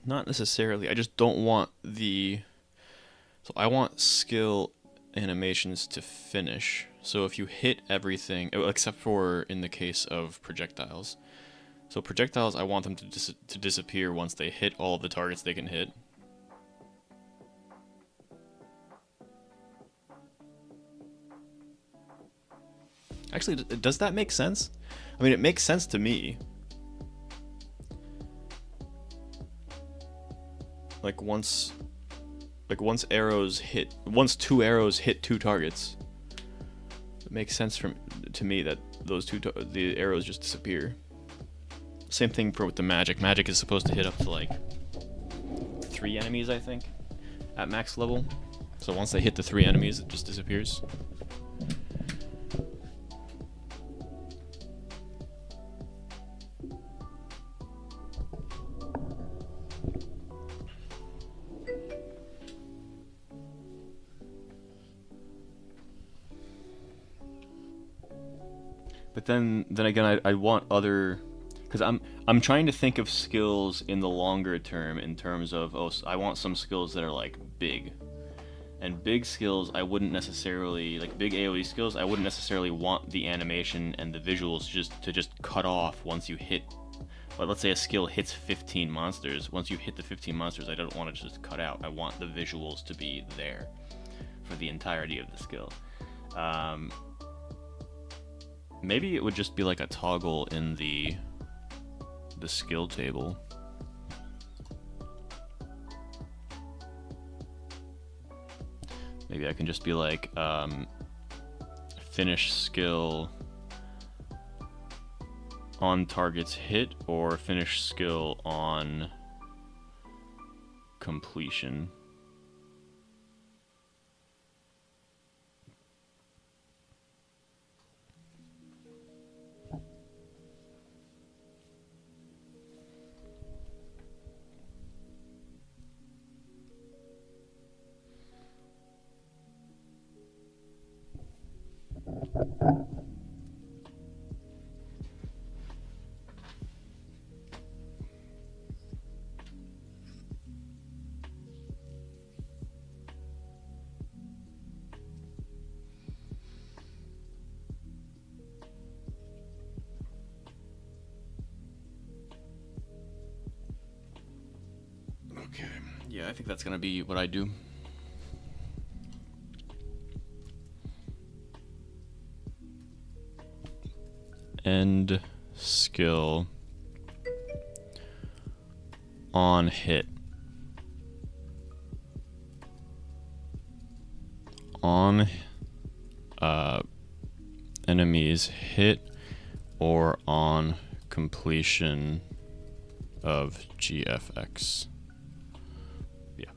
Not necessarily. I just don't want the... So I want skill animations to finish. So if you hit everything, except for in the case of projectiles. So projectiles, I want them to disappear once they hit all the targets they can hit. Actually, does that make sense? I mean, it makes sense to me. Like once Like once two arrows hit two targets, it makes sense to me that those the arrows just disappear. Same thing with the magic. Magic is supposed to hit up to like 3 enemies, I think, at max level. So once they hit the 3 enemies, it just disappears. But then again, I want other, because I'm trying to think of skills in the longer term in terms of, I want some skills that are like big, and big skills I wouldn't necessarily, like big AoE skills, I wouldn't necessarily want the animation and the visuals to just cut off once you hit. But let's say a skill hits 15 monsters. Once you hit the 15 monsters, I don't want it to just cut out. I want the visuals to be there for the entirety of the skill. Maybe it would just be like a toggle in the skill table. Maybe I can just be like, finish skill on targets hit, or finish skill on completion. Okay, yeah, I think that's gonna be what I do. End skill on hit. On enemies hit or on completion of GFX. Yeah.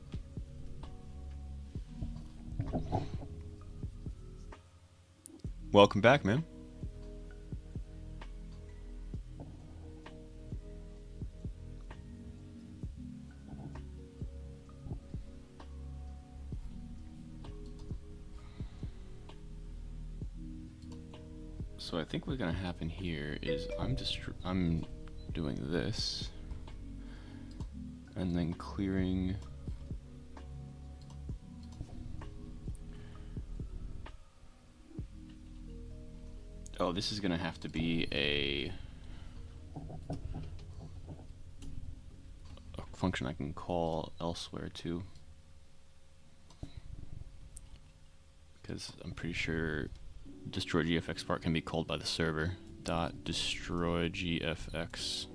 Welcome back, man. So I think what's gonna happen here is I'm doing this and then clearing this is gonna have to be a function I can call elsewhere too, because I'm pretty sure destroy GFX part can be called by the server. Destroy GFX.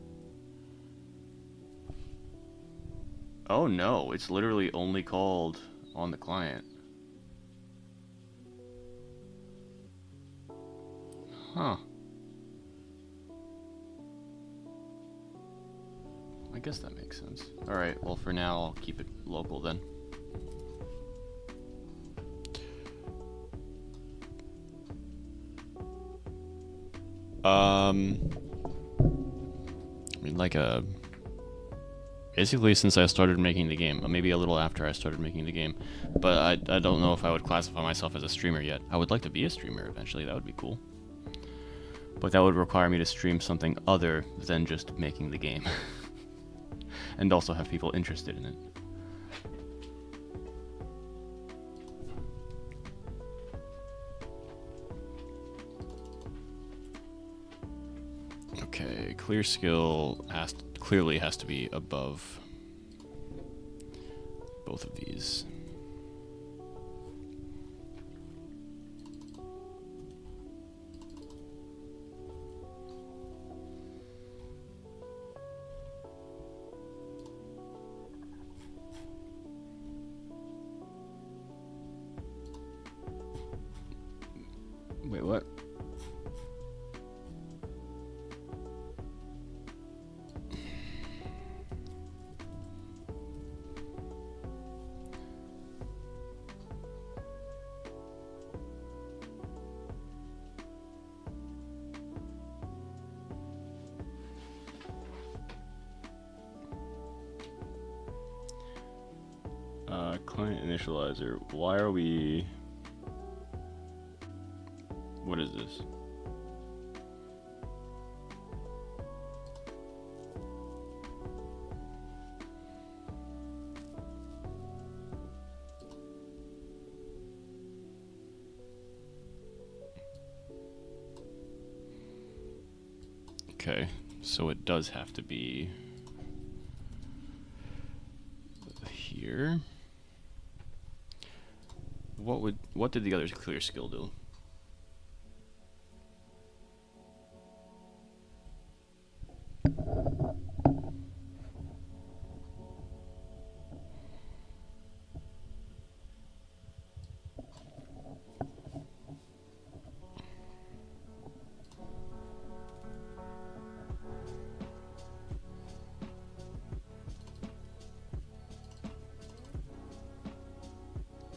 Oh no, it's literally only called on the client. Huh. I guess that makes sense. Alright, well for now I'll keep it local then. I mean, like basically since I started making the game, maybe a little after I started making the game, but I don't know if I would classify myself as a streamer yet. I would like to be a streamer eventually, that would be cool. But that would require me to stream something other than just making the game. And also have people interested in it. Okay, clear skill clearly has to be above both of these. Wait, what? Client initializer. Why are we... What is this? Okay, so it does have to be here. What did the other clear skill do?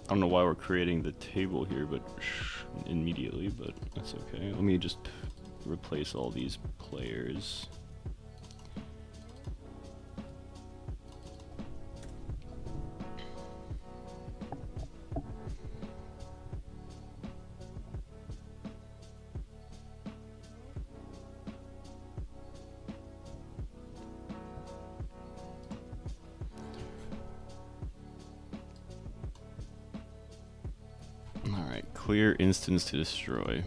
I don't know why we're creating the table here, but immediately, but that's okay. Let me just replace all these players. Alright, clear instance to destroy.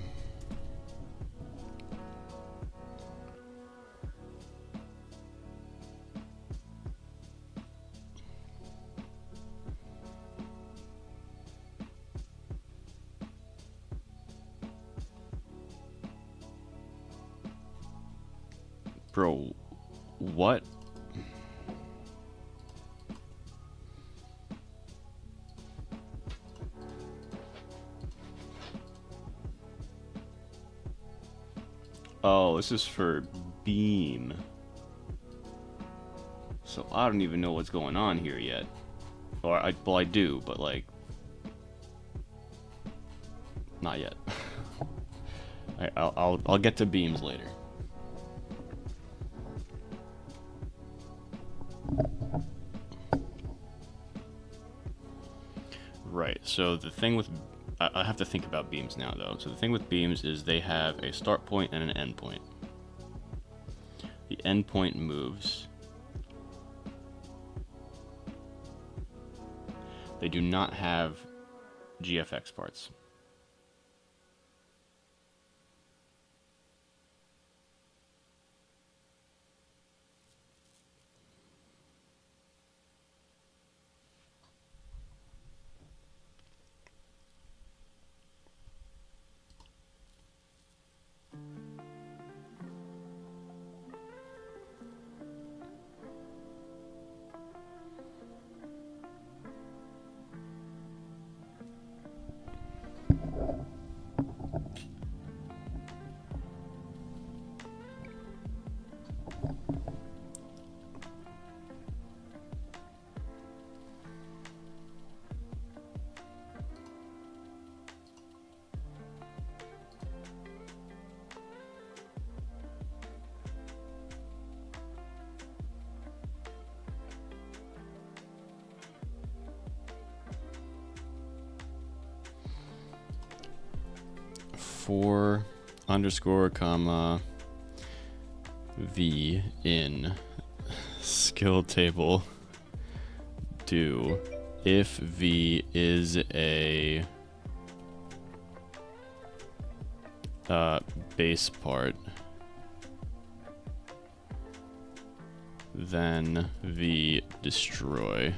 Bro, what? Oh, this is for beam. So I don't even know what's going on here yet. Or well, I do, but like, not yet. I'll get to beams later. Right. So the thing with I have to think about beams now, though. So the thing with beams is they have a start point and an end point. The end point moves. They do not have GFX parts. For underscore comma v in skill table do if v is a base part, then v destroy.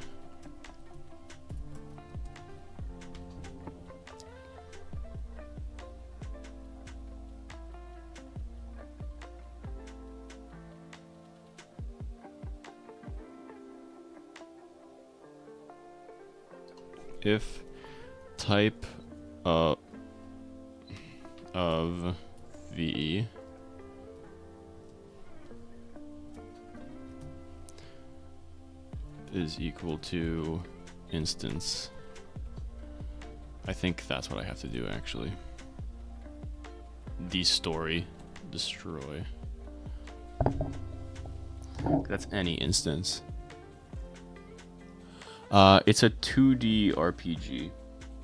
If type of v is equal to instance. I think that's what I have to do, actually. Destroy. That's any instance. It's a 2D RPG,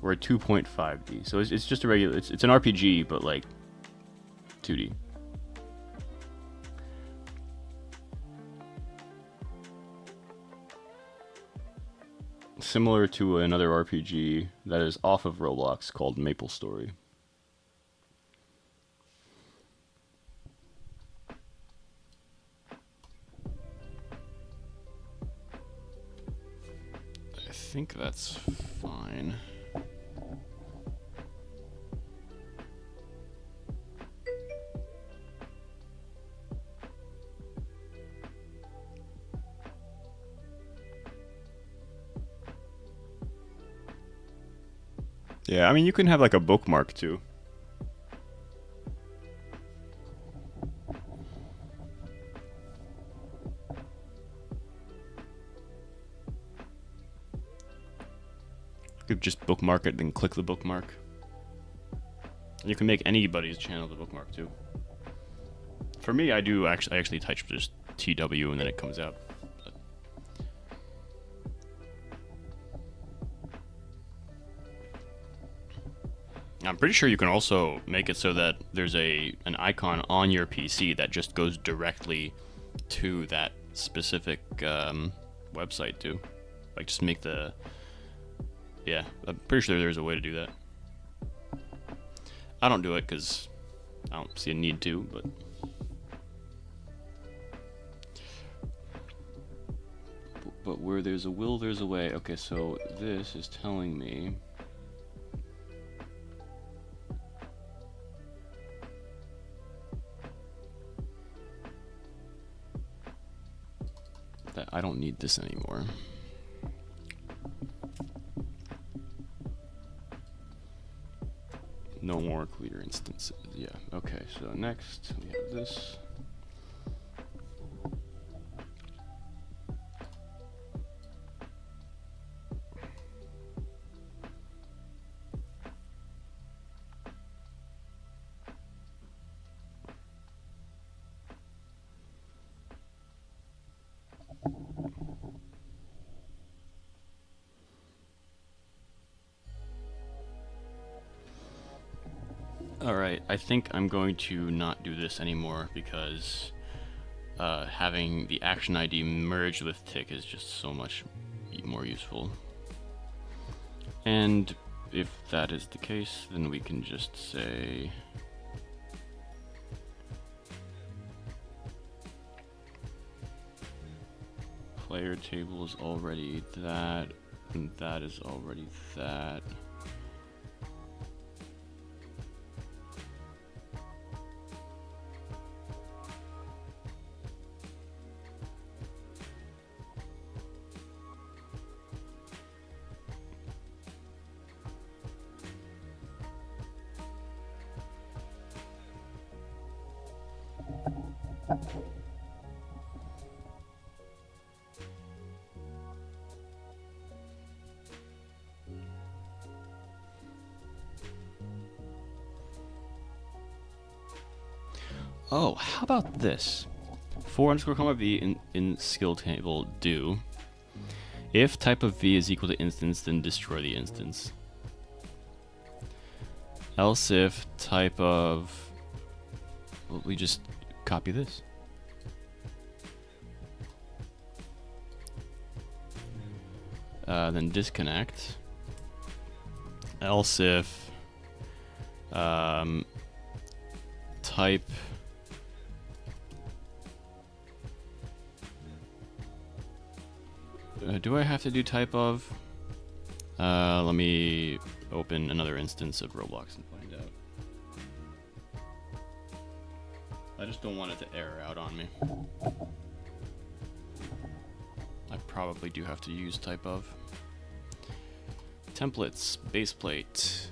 or a 2.5D. So it's just a regular. It's an RPG, but like 2D. Similar to another RPG that is off of Roblox called MapleStory. I think that's fine. Yeah, I mean, you can have like a bookmark too. You could just bookmark it, then click the bookmark. You can make anybody's channel the bookmark too. For me, I actually type just TW and then it comes out. I'm pretty sure you can also make it so that there's an icon on your PC that just goes directly to that specific website too. Like just make the... Yeah, I'm pretty sure there's a way to do that. I don't do it because I don't see a need to, but where there's a will, there's a way. Okay, so this is telling me... that I don't need this anymore. No more clear instances. Yeah, okay, so next we have this. Alright, I think I'm going to not do this anymore because having the action ID merged with tick is just so much more useful. And if that is the case, then we can just say player table is already that, and that is already that. Oh, how about this? For underscore comma v in skill table do. If type of v is equal to instance, then destroy the instance. Else if type of... Well, we just copy this. Then disconnect. Else if type... do I have to do type of? Let me open another instance of Roblox and find out. I just don't want it to error out on me. I probably do have to use type of. Templates, baseplate.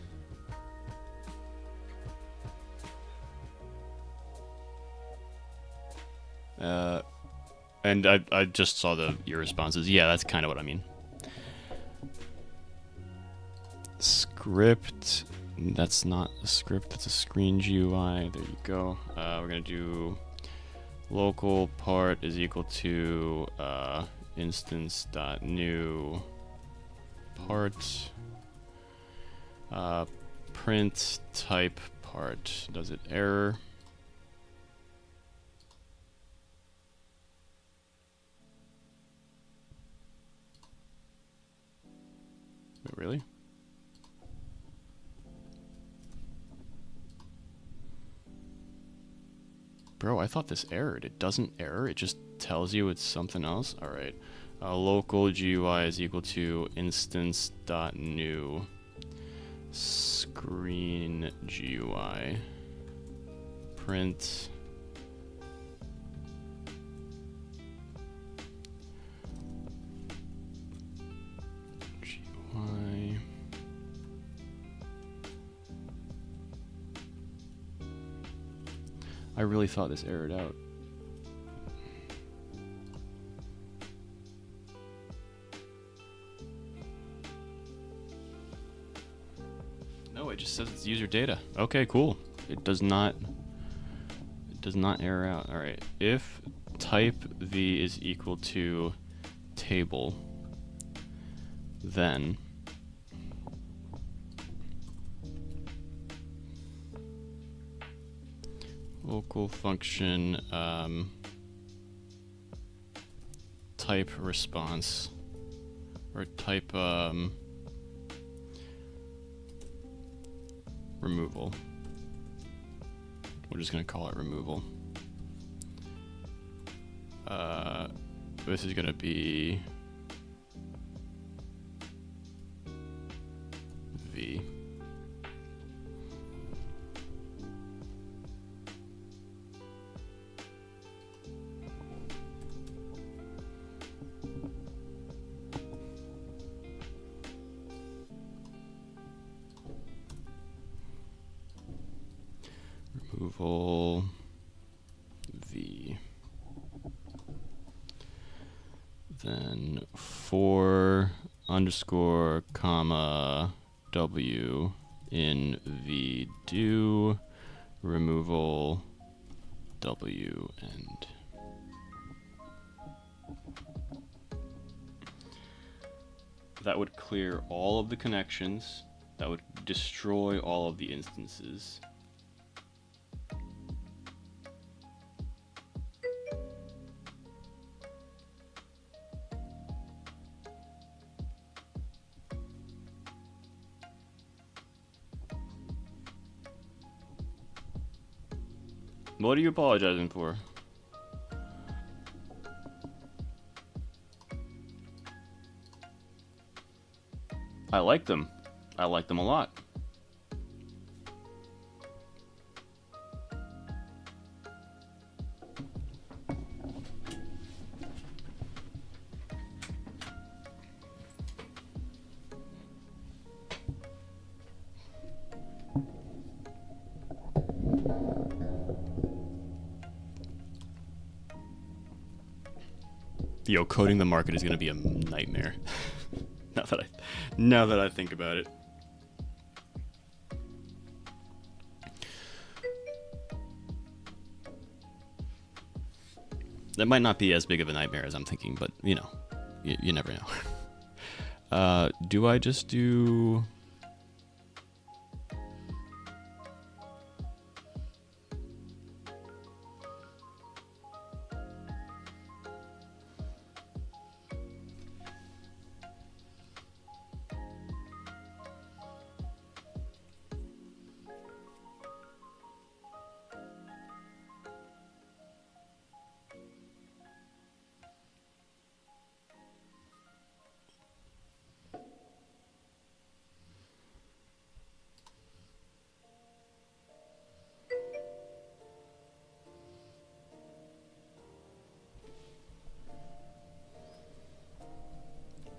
And I just saw your responses. Yeah, that's kind of what I mean. Script. That's not a script. That's a screen GUI. There you go. We're gonna do local part is equal to instance.new part. Print type part. Does it error? Wait, really? Bro, I thought this errored. It doesn't error. It just tells you it's something else. All right. Local GUI is equal to instance.new screen GUI. Print GUI. I really thought this errored out. No, it just says it's user data. Okay, cool. It does not error out. All right. If type v is equal to table, then local function type response or type removal. We're just gonna call it removal. This is gonna be v. Removal v. Then for underscore comma w in v do removal w end. That would clear all of the connections. That would destroy all of the instances. What are you apologizing for? I like them. I like them a lot. Yo, coding the market is going to be a nightmare. now that I think about it. That might not be as big of a nightmare as I'm thinking, but you know, you never know. Do I just do...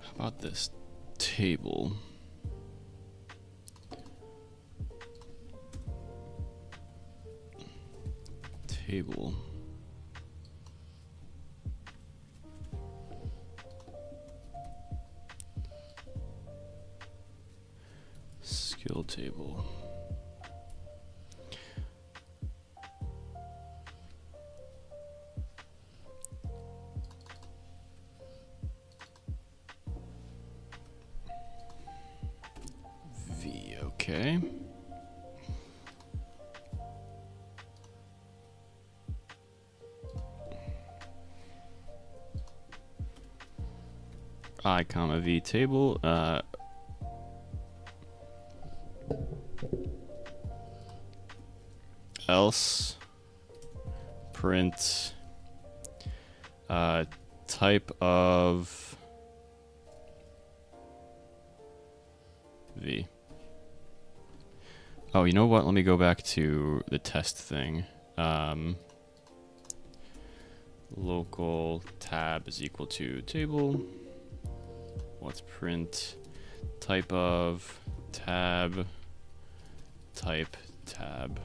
How about this table? Table. build table. V, okay. I comma V table, else print type of V. Oh, you know what? Let me go back to the test thing. Local tab is equal to table. Let's print type of tab type tab.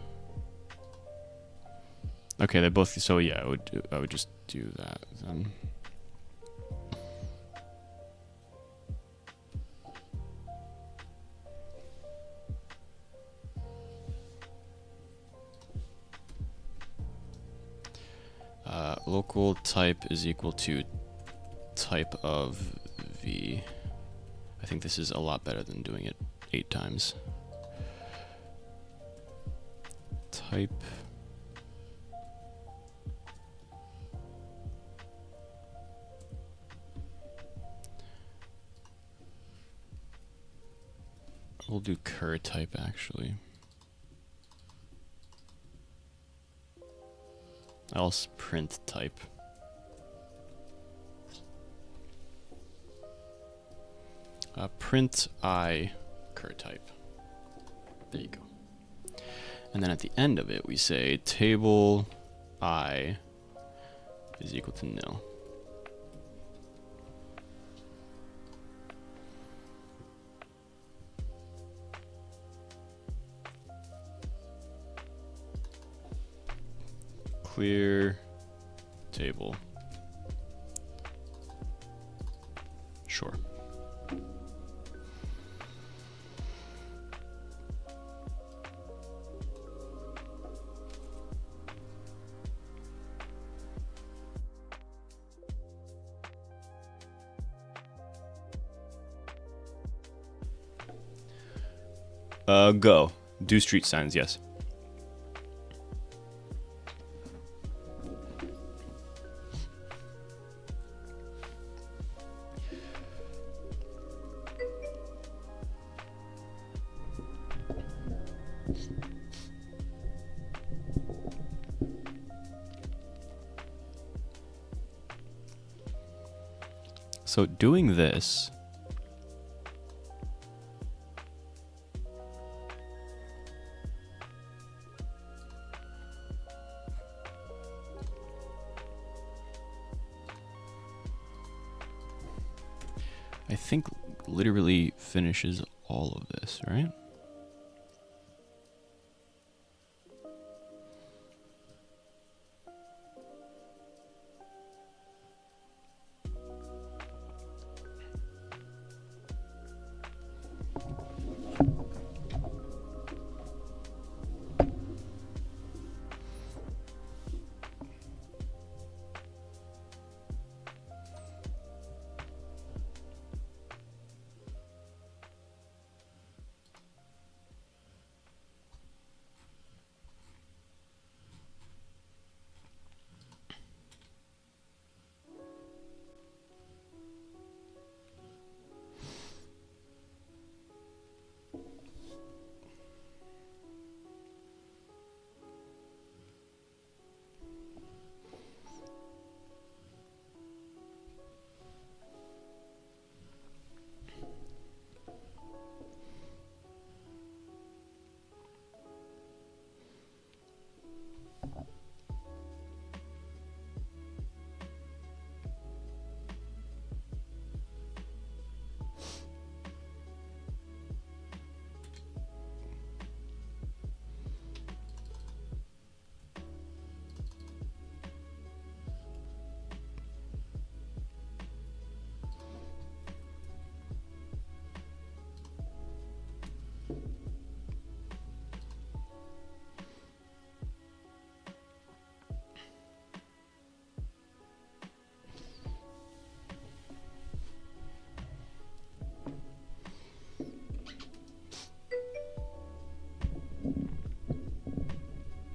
Okay, they both. So yeah, I would just do that then. Local type is equal to type of V. I think this is a lot better than doing it 8 times. Type. We'll do cur type actually. Else print type. Print I cur type. There you go. And then at the end of it, we say table I is equal to nil. Clear table. Sure. Go. Do street signs, yes. So doing this, I think literally finishes all of this, right?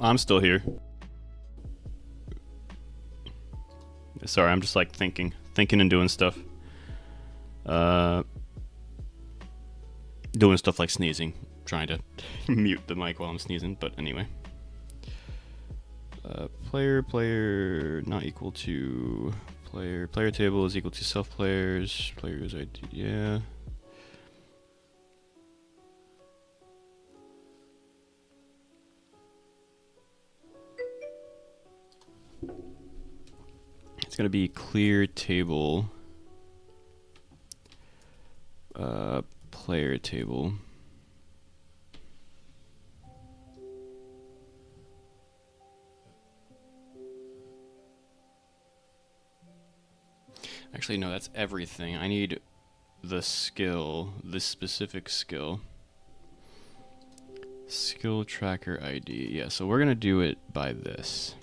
I'm still here. Sorry, I'm just like thinking and doing stuff. Doing stuff like sneezing, trying to mute the mic while I'm sneezing, but anyway. Player not equal to player table is equal to self players ID, yeah. It's gonna be clear table player table. Actually, no, that's everything. I need the skill, this specific skill. Skill tracker ID. Yeah, so we're gonna do it by this.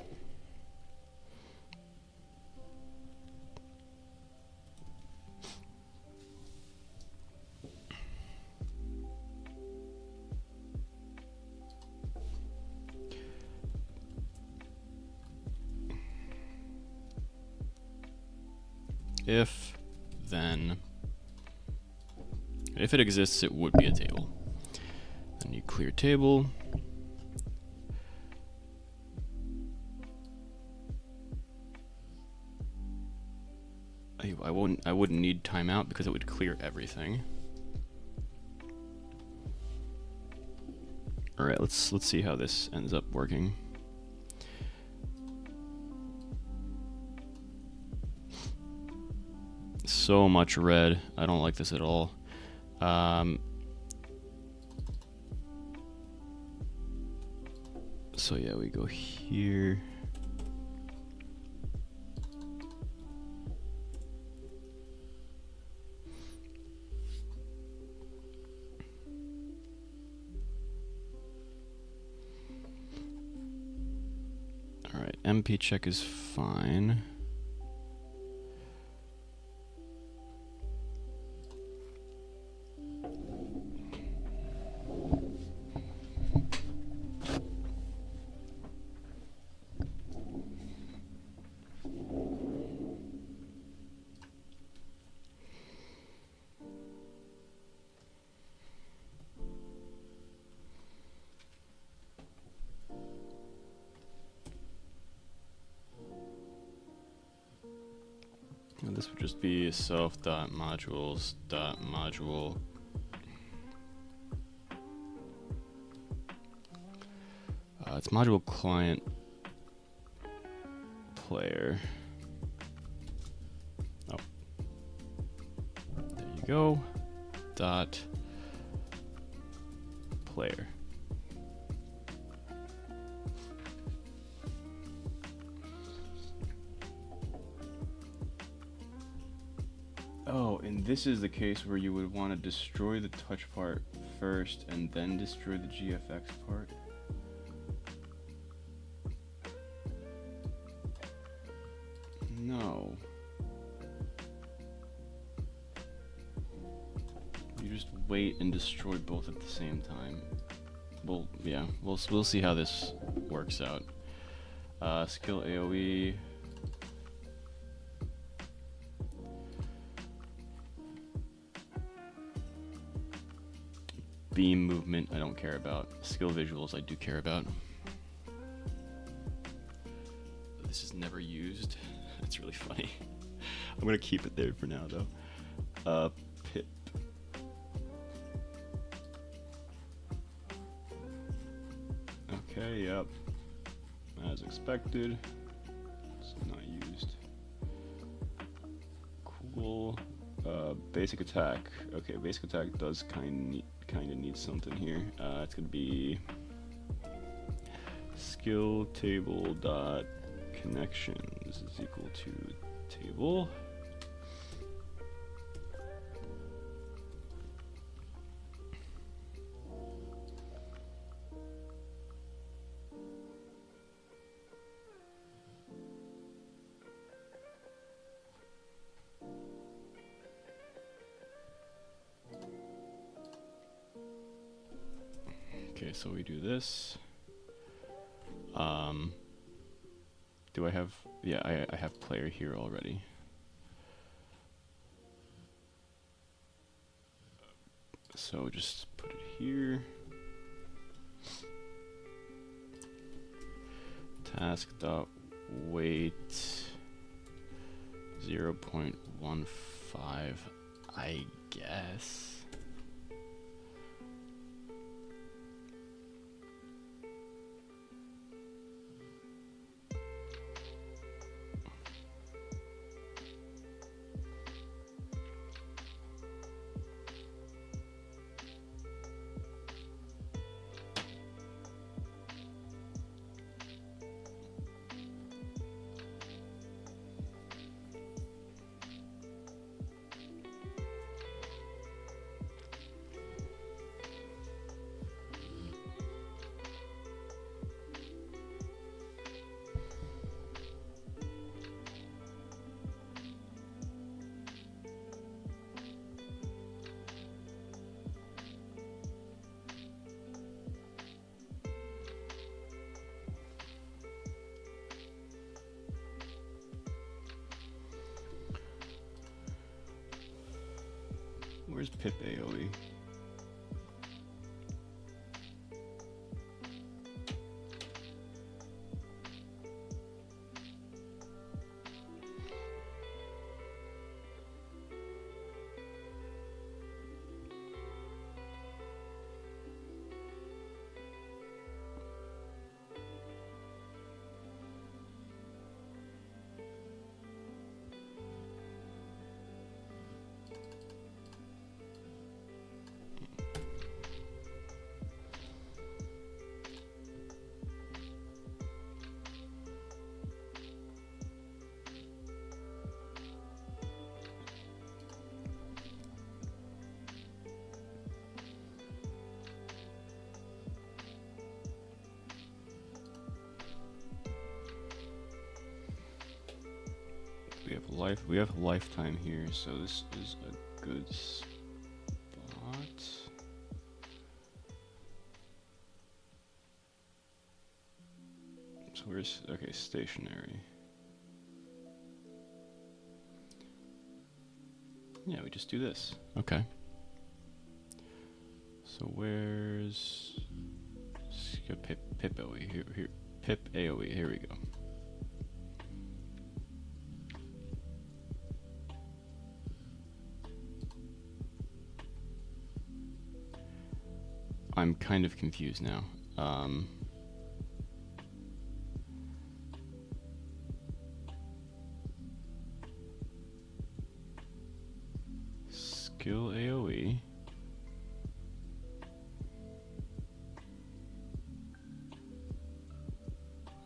If, then, if it exists, it would be a table. Then you clear table. I wouldn't need timeout because it would clear everything. All right, let's see how this ends up working. So much red. I don't like this at all. So yeah, we go here. All right, MP check is fine. And this would just be self.modules.module. It's module client player. Oh, there you go. Dot player. Oh, and this is the case where you would want to destroy the touch part first and then destroy the GFX part. No. You just wait and destroy both at the same time. Well, yeah, we'll see how this works out. Skill AoE. Beam movement, I don't care about. Skill visuals, I do care about. This is never used. That's really funny. I'm gonna keep it there for now, though. Pip. Okay, yep. As expected. It's not used. Cool. Basic attack. Okay, basic attack does kind of need something here. It's gonna be skill table dot connections is equal to table. Okay, so we do this. Do I have? Yeah, I have player here already. So just put it here. Task dot weight 0.15, I guess. Where's pip AoE? We have lifetime here, so this is a good spot. So where's, okay, stationary. Yeah, we just do this. Okay. So where's pip AoE here, pip AoE, here we go. I'm kind of confused now. Skill AoE.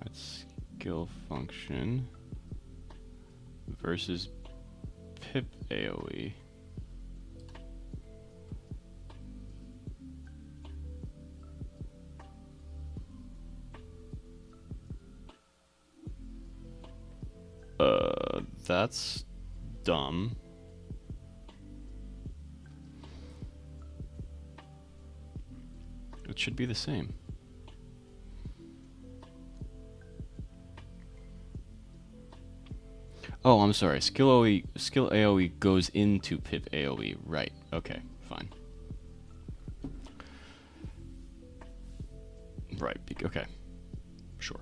That's skill function versus pip AoE. That's dumb. It should be the same. Oh, I'm sorry. Skill AoE goes into pip AoE. Right. Okay, fine. Right. Okay. Sure.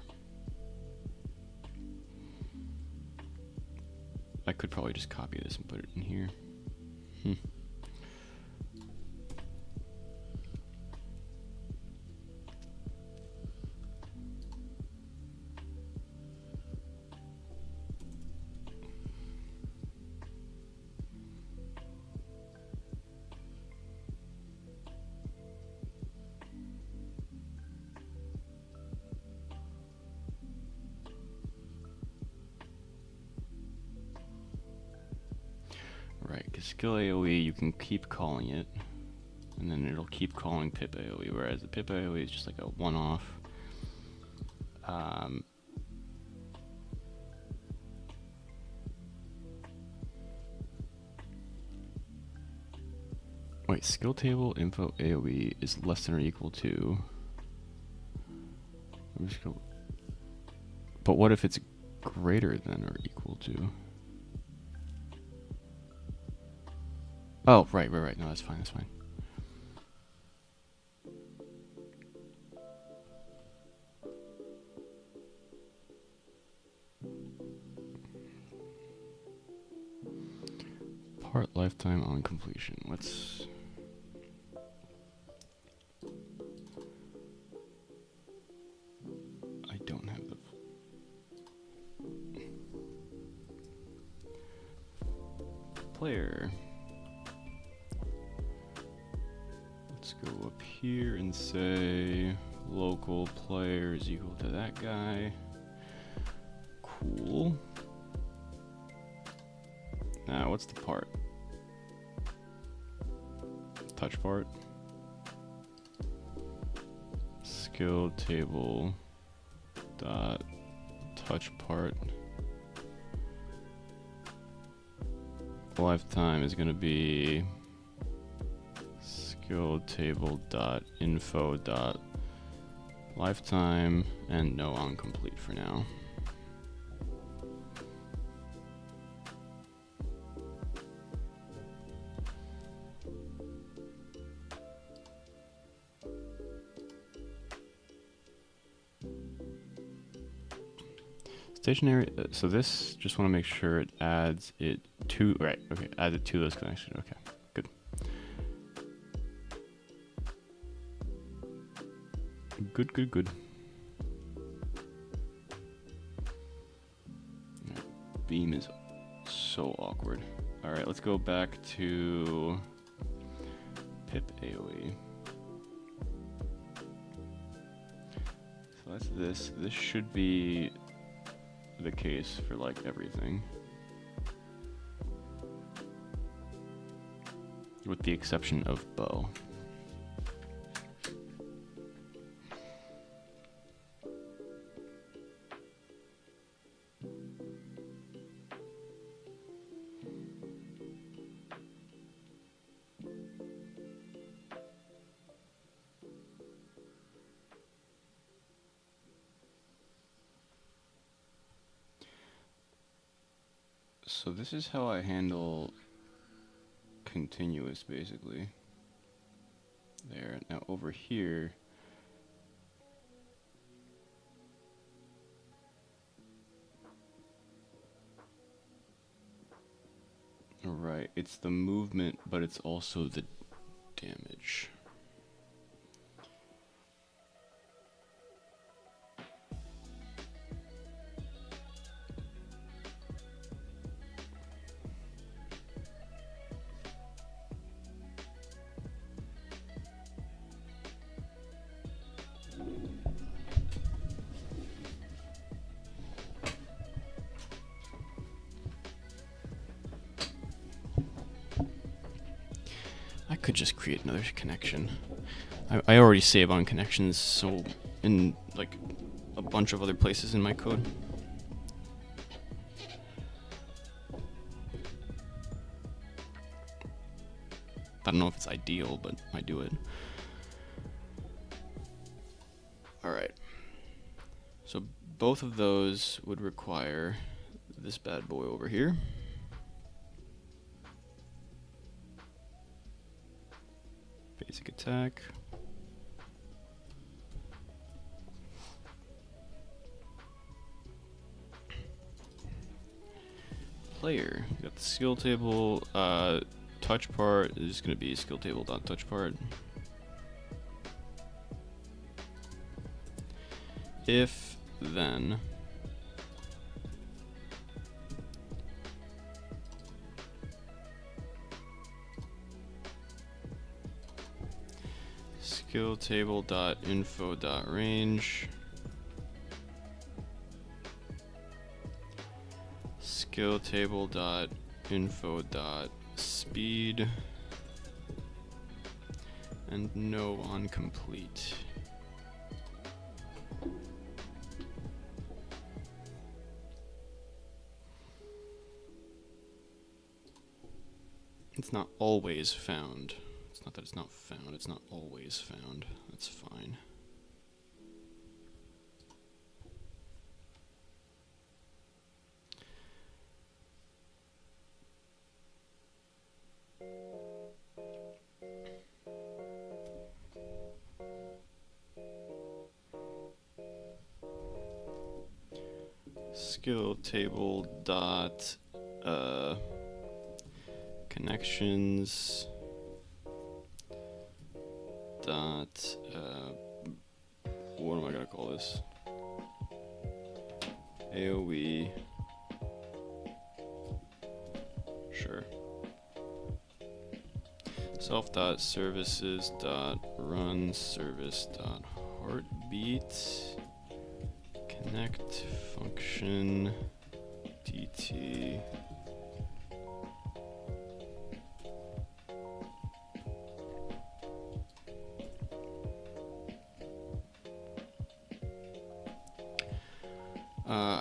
I could probably just copy this and put it in here. Right, because skill AoE, you can keep calling it, and then it'll keep calling pip AoE, whereas the pip AoE is just like a one-off. Wait, skill table info AoE is less than or equal to. Let me just go. But what if it's greater than or equal to? Oh, right. No, that's fine. Part lifetime on completion. Let's... I don't have the... player. Let's go up here and say local player is equal to that guy. Cool. Now, what's the part? Touch part. Skill table dot touch part. Lifetime is going to be skill table dot info dot lifetime and no on complete for now. Stationary, so this, just want to make sure it adds it to, right, okay, adds it to those connections, okay, good. Good. Beam is so awkward. All right, let's go back to pip AoE. So that's this. This should be the case for like everything, with the exception of bow. So this is how I handle continuous, basically. There. Now over here, right, it's the movement, but it's also the damage. I could just create another connection. I already save on connections, so in like a bunch of other places in my code. I don't know if it's ideal, but I do it. Alright. So both of those would require this bad boy over here. Basic attack. Player. We got the skill table. Touch part is going to be skill table dot touch part. If then skill table dot info dot range, skill table dot info dot speed, and no on complete. It's not always found. It's not that it's not found, it's not always found. That's fine. skill table dot connections dot what am I gonna call this? AOE. Sure. Self dot services dot run service dot heartbeat connect function dt.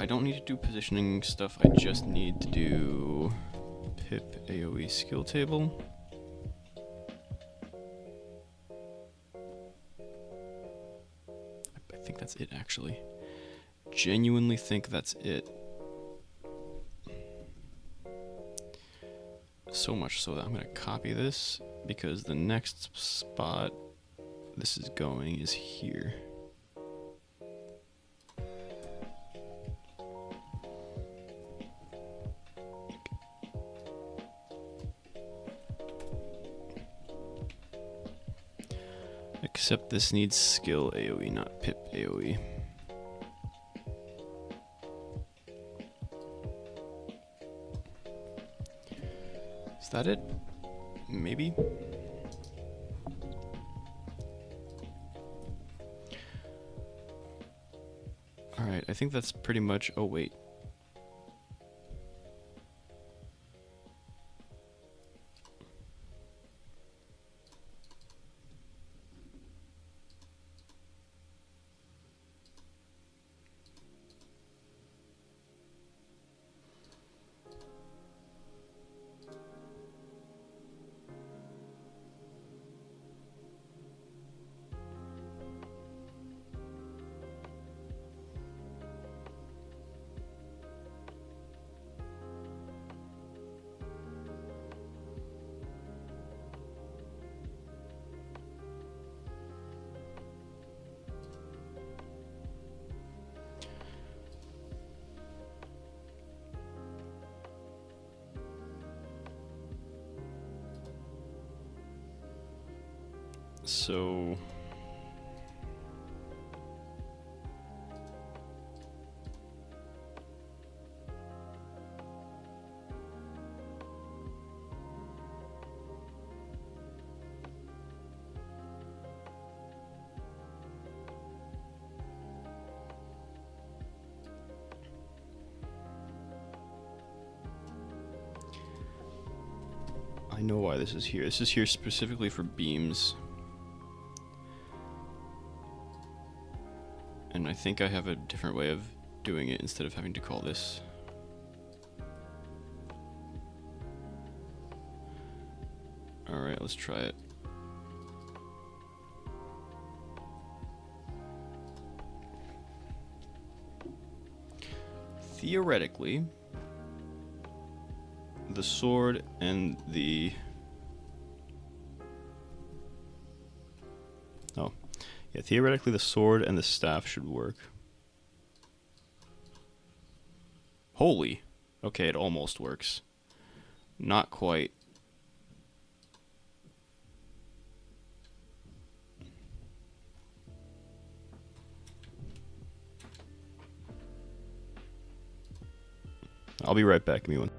I don't need to do positioning stuff, I just need to do pip AOE skill table. I think that's it, actually. Genuinely think that's it. So much so that I'm going to copy this, because the next spot this is going is here. Except this needs skill AOE, not pip AOE. Is that it? Maybe? Alright, I think that's pretty much... Oh, wait. So... I know why this is here. This is here specifically for beams. And I think I have a different way of doing it instead of having to call this. Alright, let's try it. Theoretically, the sword and the... Oh. Yeah, theoretically the sword and the staff should work. Holy! Okay, it almost works. Not quite. I'll be right back, give me one.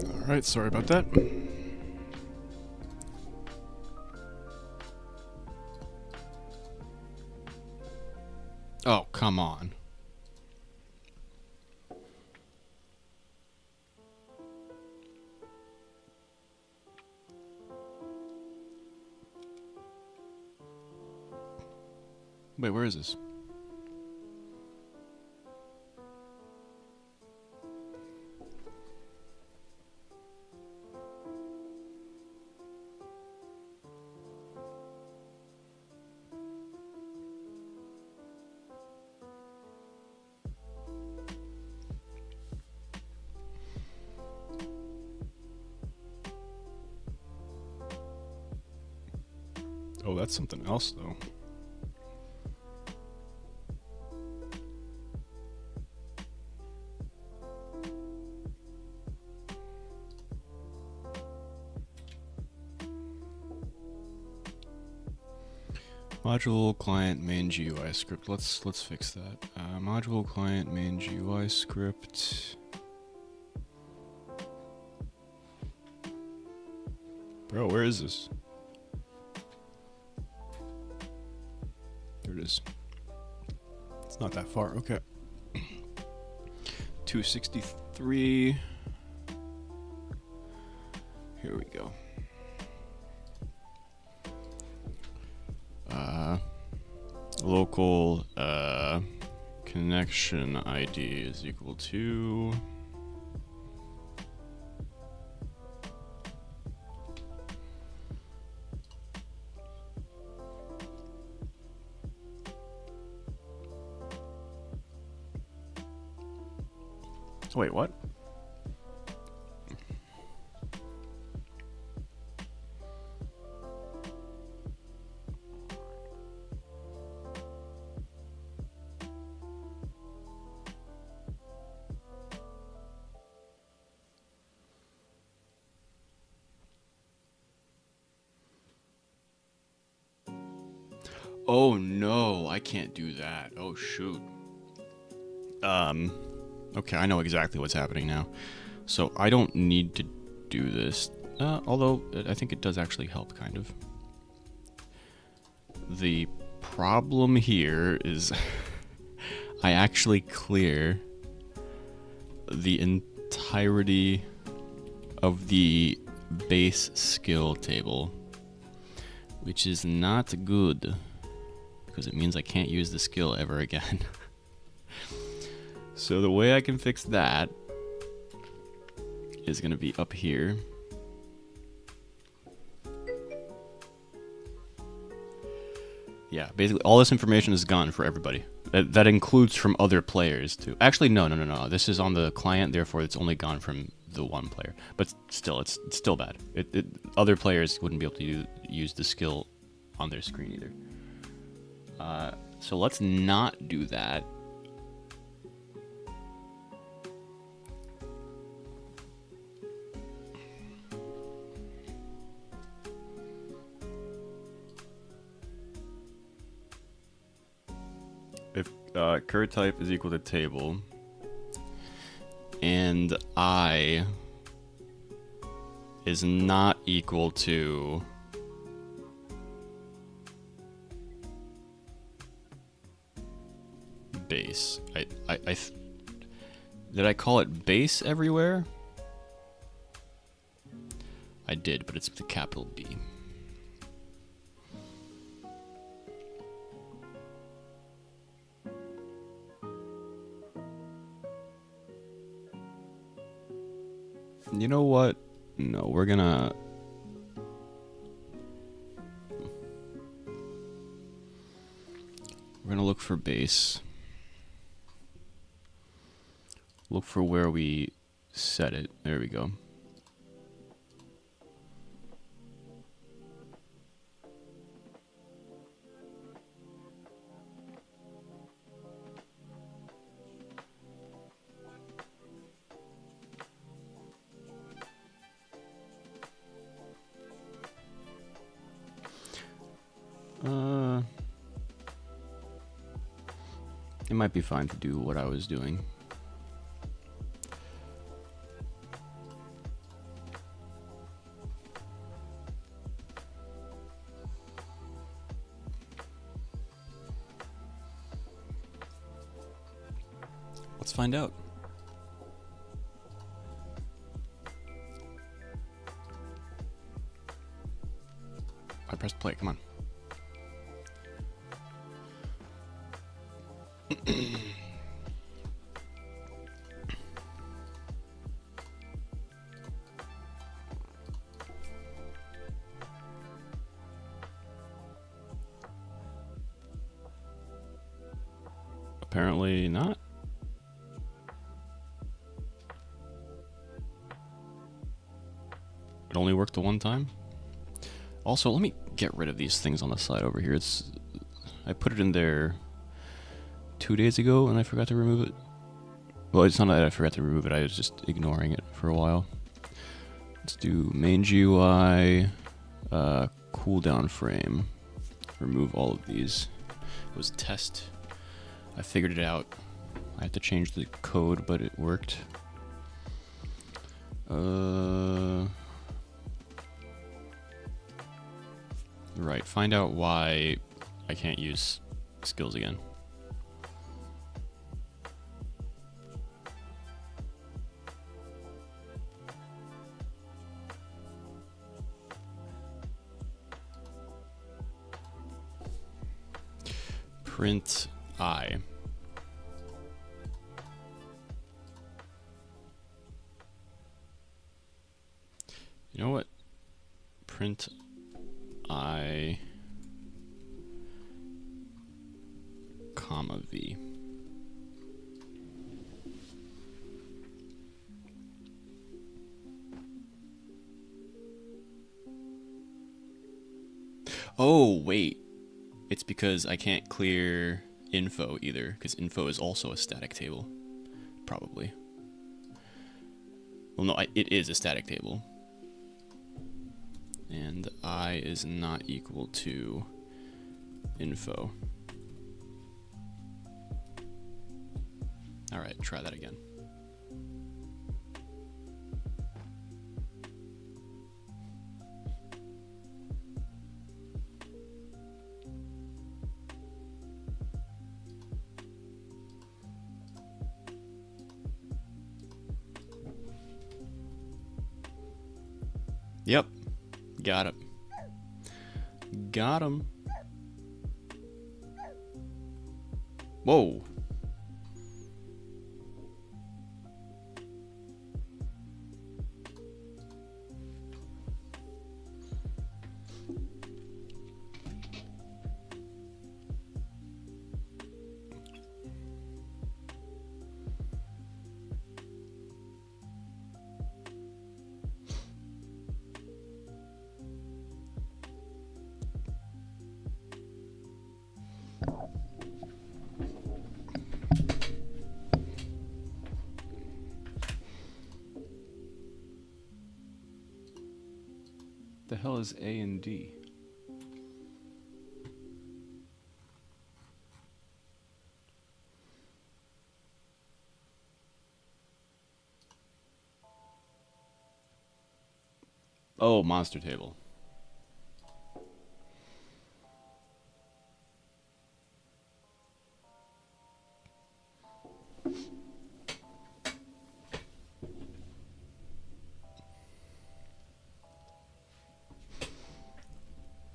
All right, sorry about that. Oh, come on. Wait, where is this? Oh, that's something else, though. Module client main GUI script. Let's fix that. Module client main GUI script. Bro, where is this? There it is. It's not that far. Okay. 263. Here we go. Local connection ID is equal to wait, what? Oh no, I can't do that. Oh shoot. Okay, I know exactly what's happening now. So I don't need to do this. Although I think it does actually help, kind of. The problem here is I actually clear the entirety of the base skill table, which is not good because it means I can't use the skill ever again. So the way I can fix that is going to be up here. Yeah, basically all this information is gone for everybody. That includes from other players too. Actually, no. This is on the client, therefore it's only gone from the one player. But still, it's still bad. Other players wouldn't be able to use the skill on their screen either. So let's not do that. If cur type is equal to table and I is not equal to base. Did I call it base everywhere? I did, but it's with a capital B. You know what? No, we're gonna look for base. Look for where we set it. There we go. It might be fine to do what I was doing. Let's find out. I pressed play, come on. Apparently not. It only worked the one time. Also, let me get rid of these things on the side over here. I put it in there 2 days ago and I forgot to remove it. Well, it's not that I forgot to remove it, I was just ignoring it for a while. Let's do main GUI, cooldown frame. Remove all of these. It was test. I figured it out. I had to change the code, but it worked. Right, find out why I can't use skills again. Print I. You know what? Print I, comma V. Oh, wait. It's because I can't clear info either, because info is also a static table. Probably. Well, no, it is a static table. And I is not equal to info. Alright, try that again. Yep. Got it. Got him. Whoa. The hell is A and D? Oh, monster table.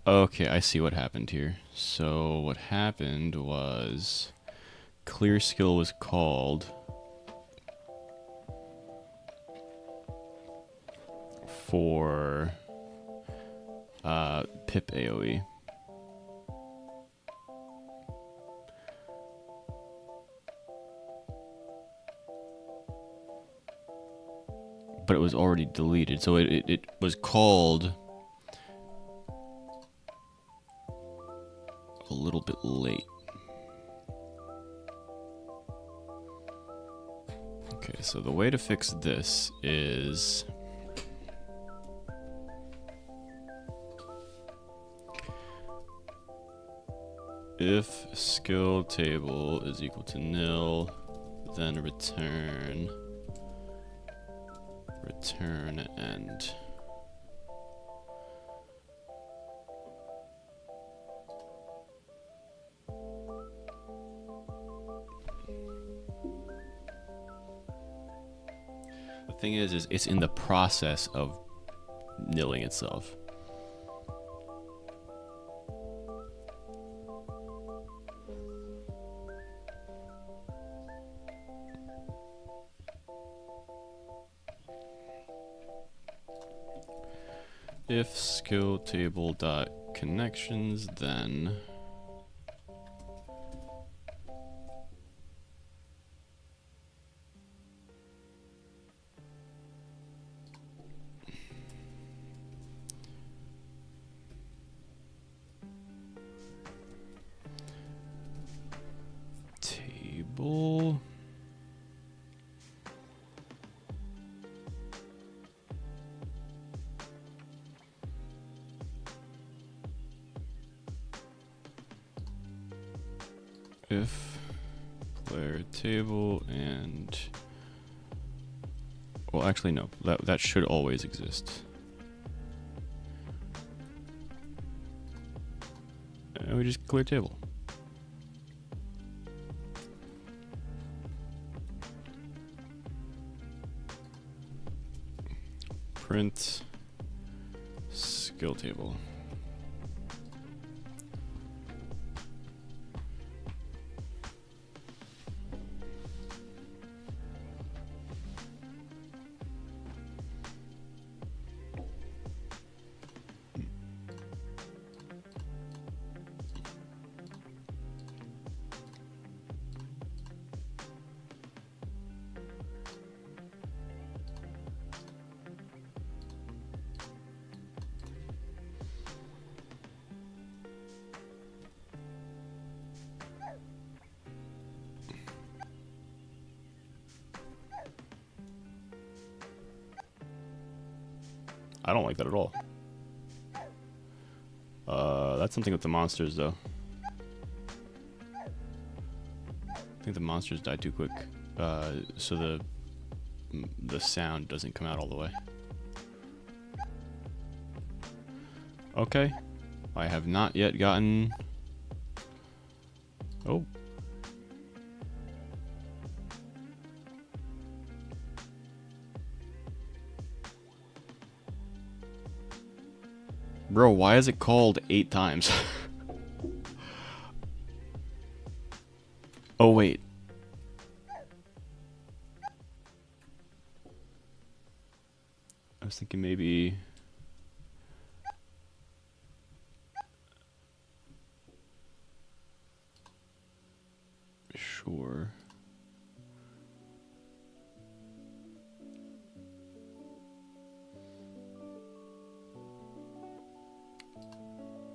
Okay, I see what happened here. So what happened was clear skill was called for pip AoE. But it was already deleted, so it was called a little bit late. Okay, so the way to fix this is if skill table is equal to nil, then return end. thing is it's in the process of nilling itself. If skill table dot connections, then table if player table and, well, actually no, that should always exist. And we just clear table. Print skill table. I don't like that at all. That's something with the monsters, though. I think the monsters die too quick, so the sound doesn't come out all the way. Okay, I have not yet gotten. Oh. Bro, why is it called 8 times? Oh, wait. I was thinking maybe... Sure.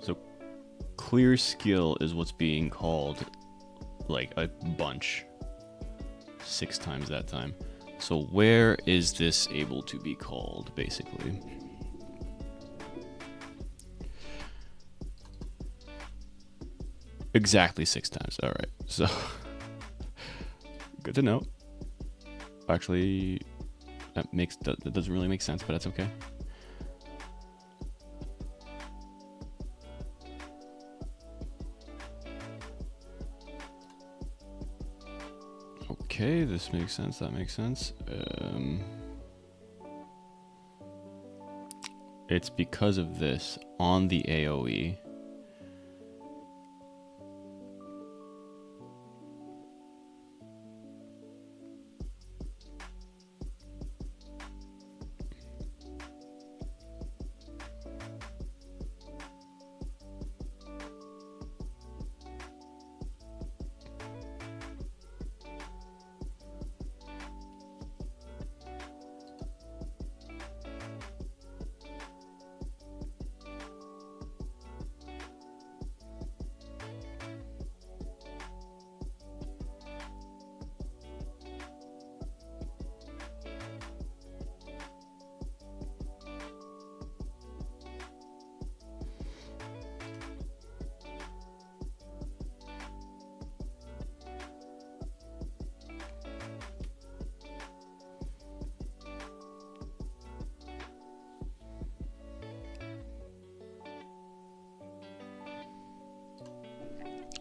So, clear skill is what's being called like a bunch. 6 times that time. So where is this able to be called, basically? Exactly 6 times. Alright, so... good to know. Actually, that doesn't really make sense, but that's okay. Okay, this makes sense, that makes sense. It's because of this on the AoE.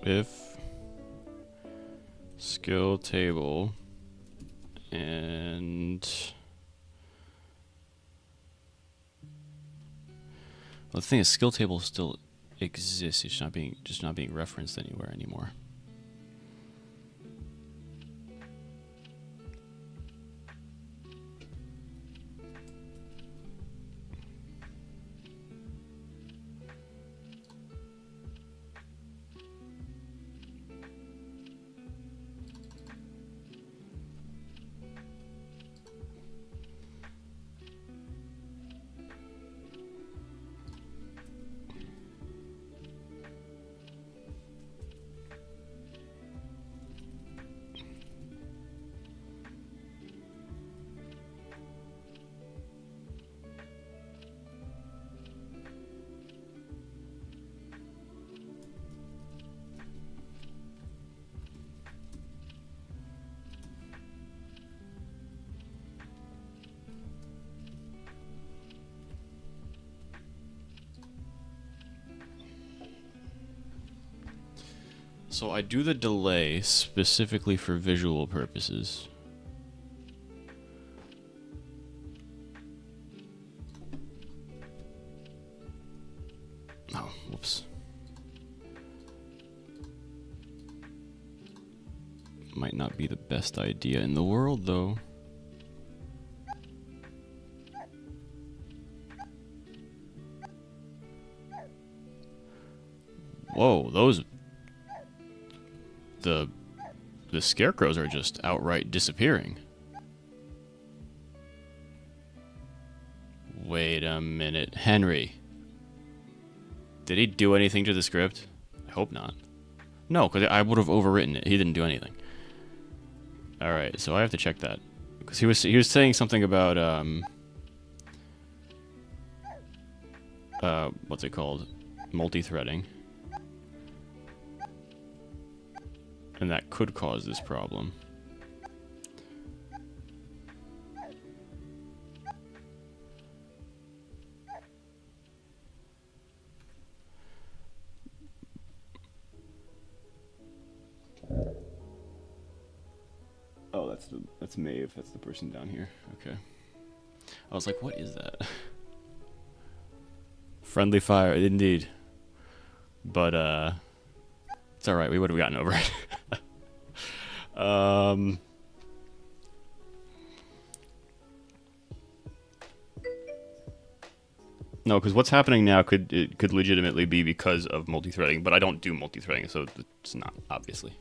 If skill table and The thing is, skill table still exists. It's just not being referenced anywhere anymore. So I do the delay specifically for visual purposes. Oh, whoops. Might not be the best idea in the world, though. Whoa, the scarecrows are just outright disappearing. Wait a minute. Henry. Did he do anything to the script? I hope not. No, because I would have overwritten it. He didn't do anything. Alright, so I have to check that. Because he was saying something about, what's it called? Multi-threading. And that could cause this problem. Oh, that's Maeve. That's the person down here. Okay. I was like, what is that? Friendly fire, indeed. But it's all right. We would have gotten over it. No, because what's happening now could legitimately be because of multi-threading, but I don't do multi-threading, so it's not, obviously.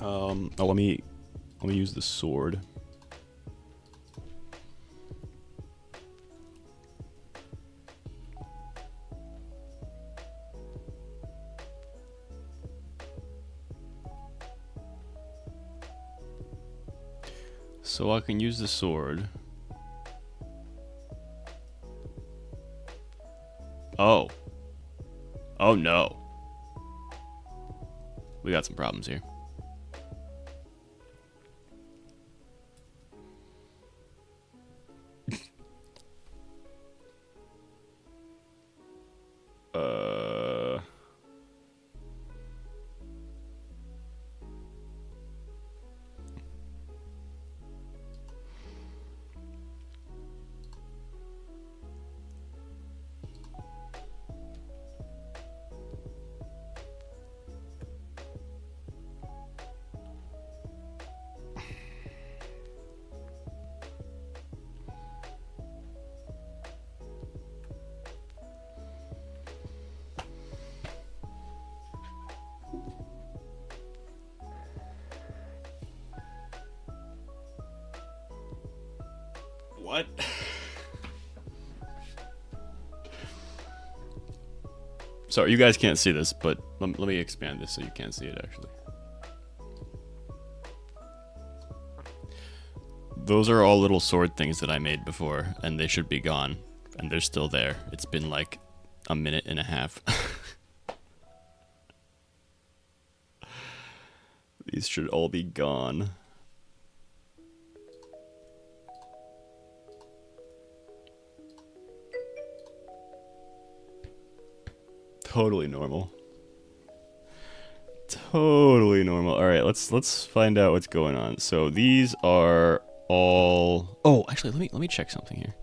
Oh, let me use the sword. So I can use the sword. Oh. Oh no. We got some problems here. What? Sorry, you guys can't see this, but let me expand this so you can see it actually. Those are all little sword things that I made before, and they should be gone. And they're still there. It's been like a minute and a half. These should all be gone. Totally normal. Totally normal. All right, let's find out what's going on. So these are all. Oh, actually, let me check something here.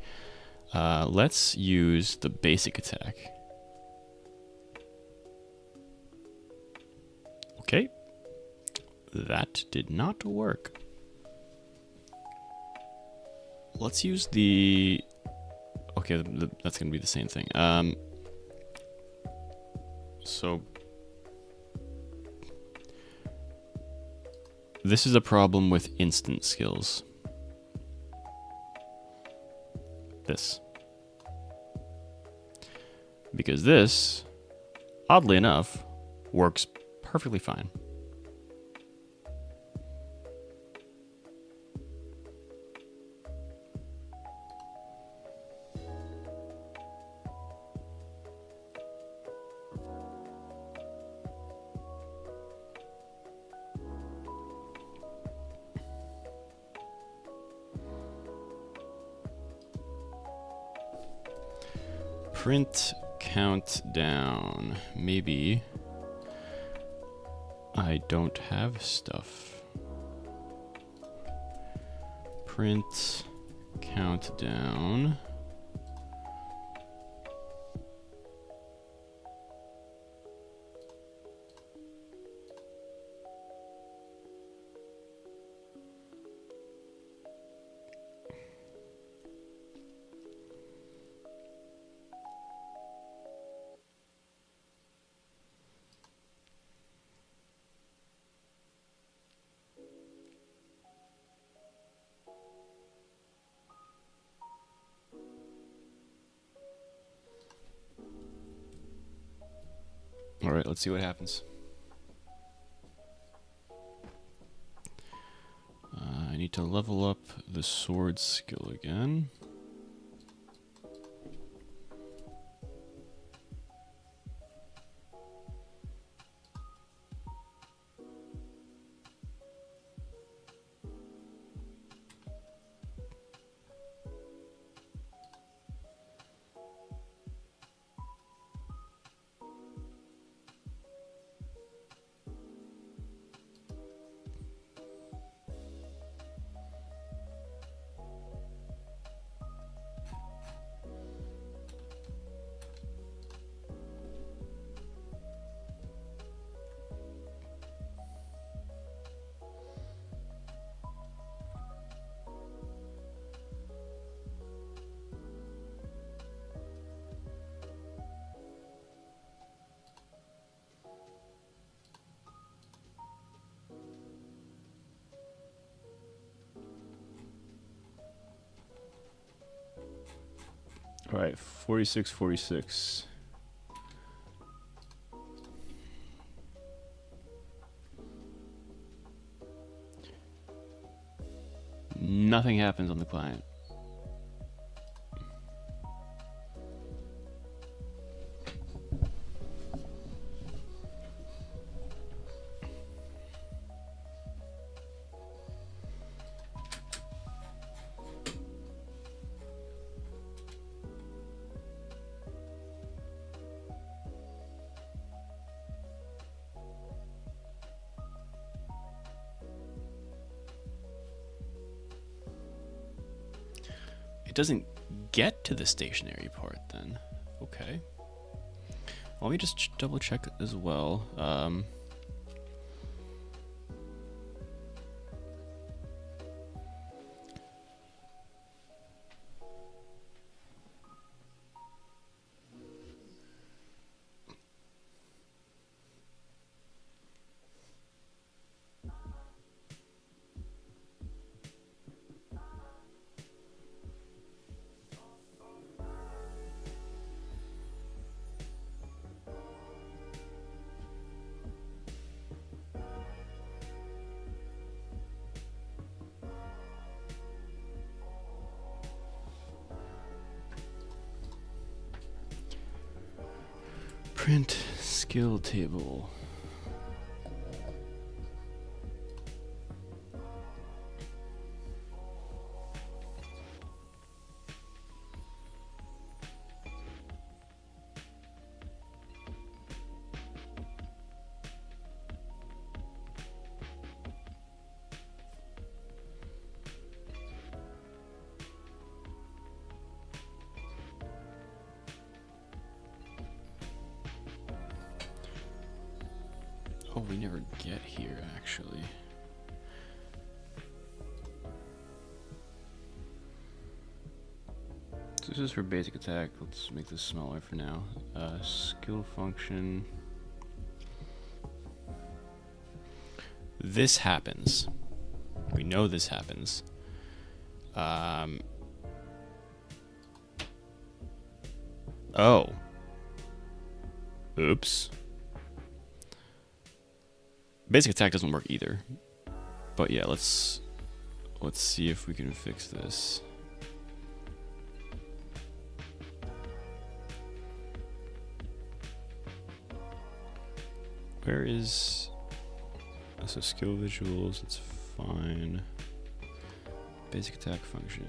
Let's use the basic attack. Okay, that did not work. Let's use the. Okay, that's gonna be the same thing. So this is a problem with instant skills. This. Because this, oddly enough, works perfectly fine. Print countdown. Maybe I don't have stuff. Print countdown. All right, let's see what happens. I need to level up the sword skill again. All right, 46, 46. Nothing happens on the client. It doesn't get to the stationary part then. Okay. Let me just double check as well. Print skill table. Oh, we never get here, actually. So this is for basic attack. Let's make this smaller for now. Skill function. This happens. We know this happens. Oh. Oops. Basic attack doesn't work either. But yeah, let's see if we can fix this. Where is... So skill visuals, it's fine. Basic attack function.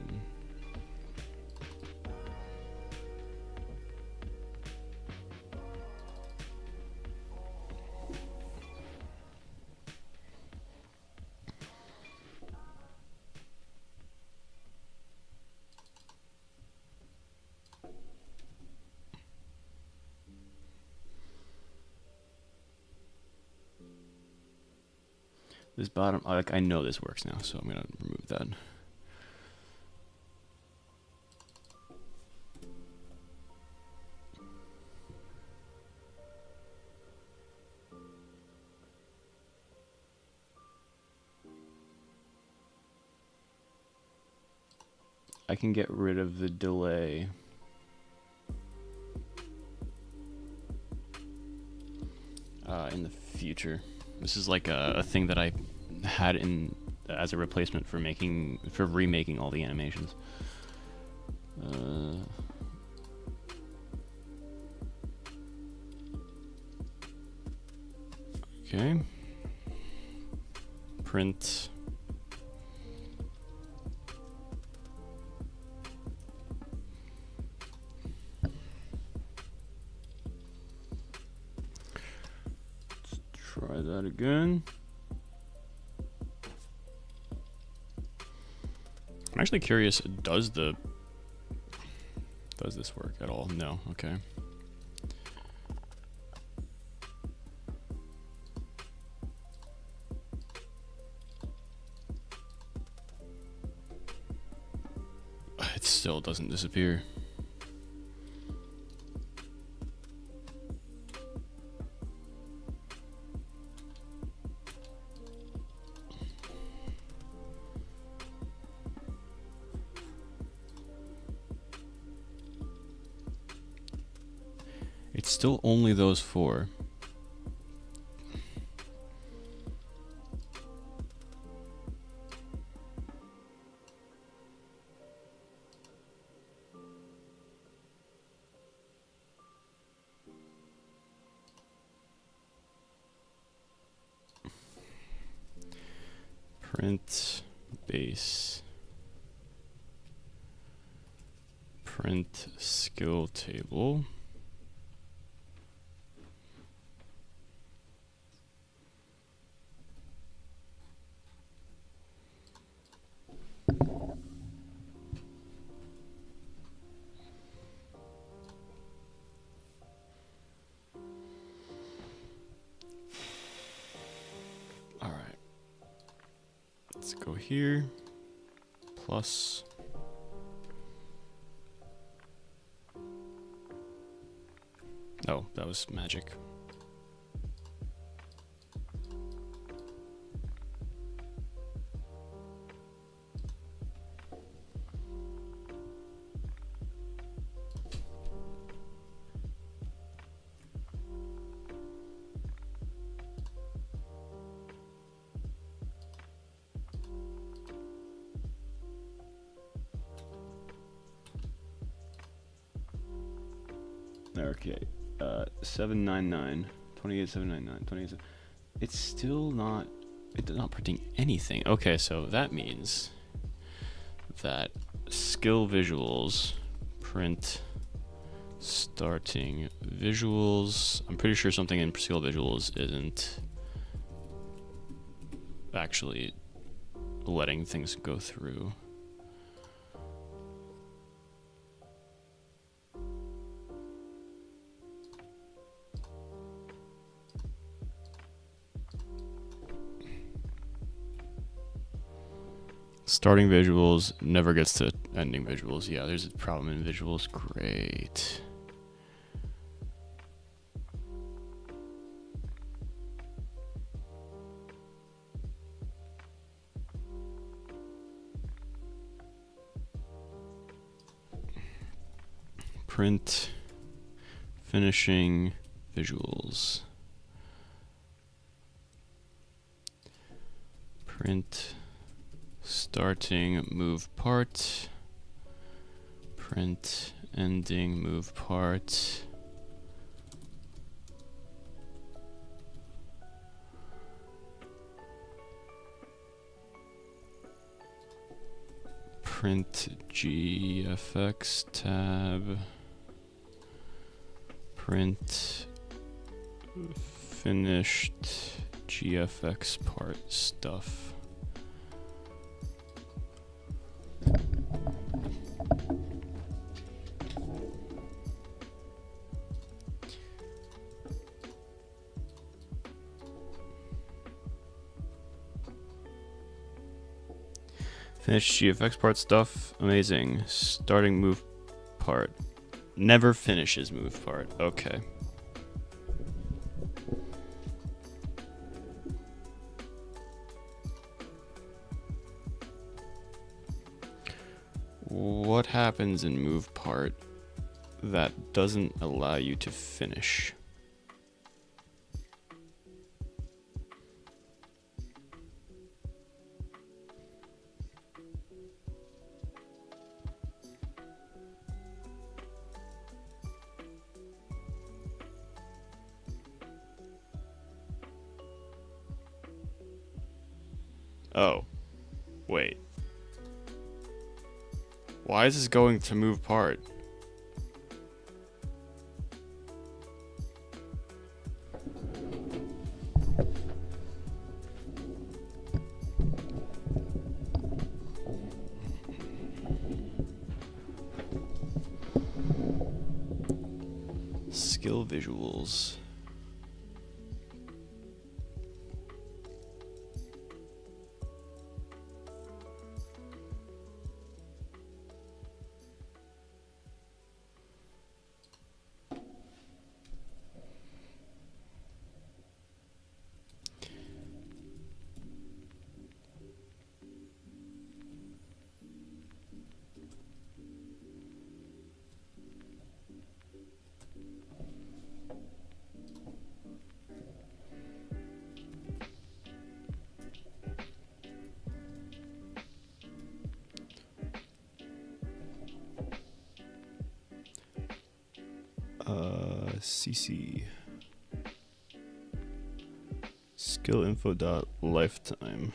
This bottom, like, I know this works now, so I'm gonna remove that. I can get rid of the delay. In the future. This is like a thing that I had in as a replacement for remaking all the animations. Okay. Print. Try that again. I'm actually curious, does this work at all? No, okay. It still doesn't disappear. It's still only those four. Print base. Print skill table. All right. Let's go here. Plus. Oh, that was magic. Okay, 799, 28799, 28. It's still not. It's not printing anything. Okay, so that means that skill visuals print starting visuals. I'm pretty sure something in skill visuals isn't actually letting things go through. Starting visuals never gets to ending visuals. Yeah, there's a problem in visuals. Great. Print, finishing, visuals. Print, starting, move part. Print, ending, move part. Print GFX tab. Print finished GFX part stuff. Finished GFX part stuff. Amazing. Starting move part. Never finishes move part. Okay. What happens in move part that doesn't allow you to finish? Oh, wait. Why is this going to move part? Skill visuals. CC skill info dot lifetime.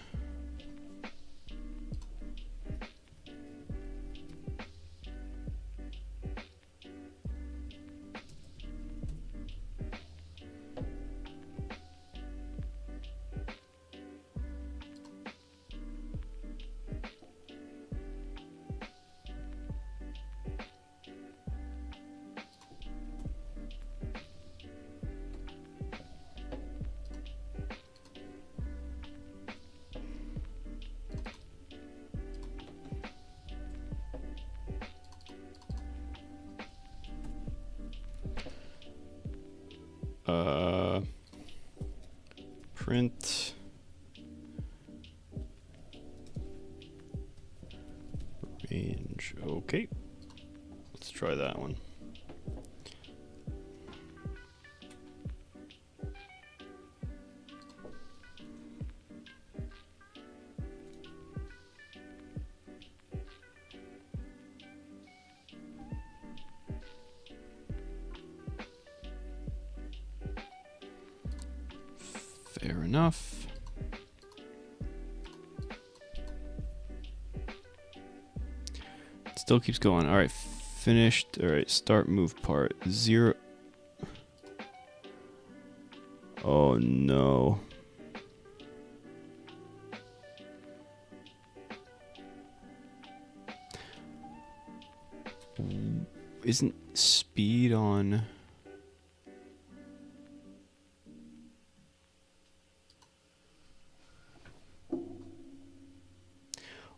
Print range. Okay, let's try that one. Fair enough. It still keeps going. All right, finished. All right, start move part 0. Oh no. Isn't speed on?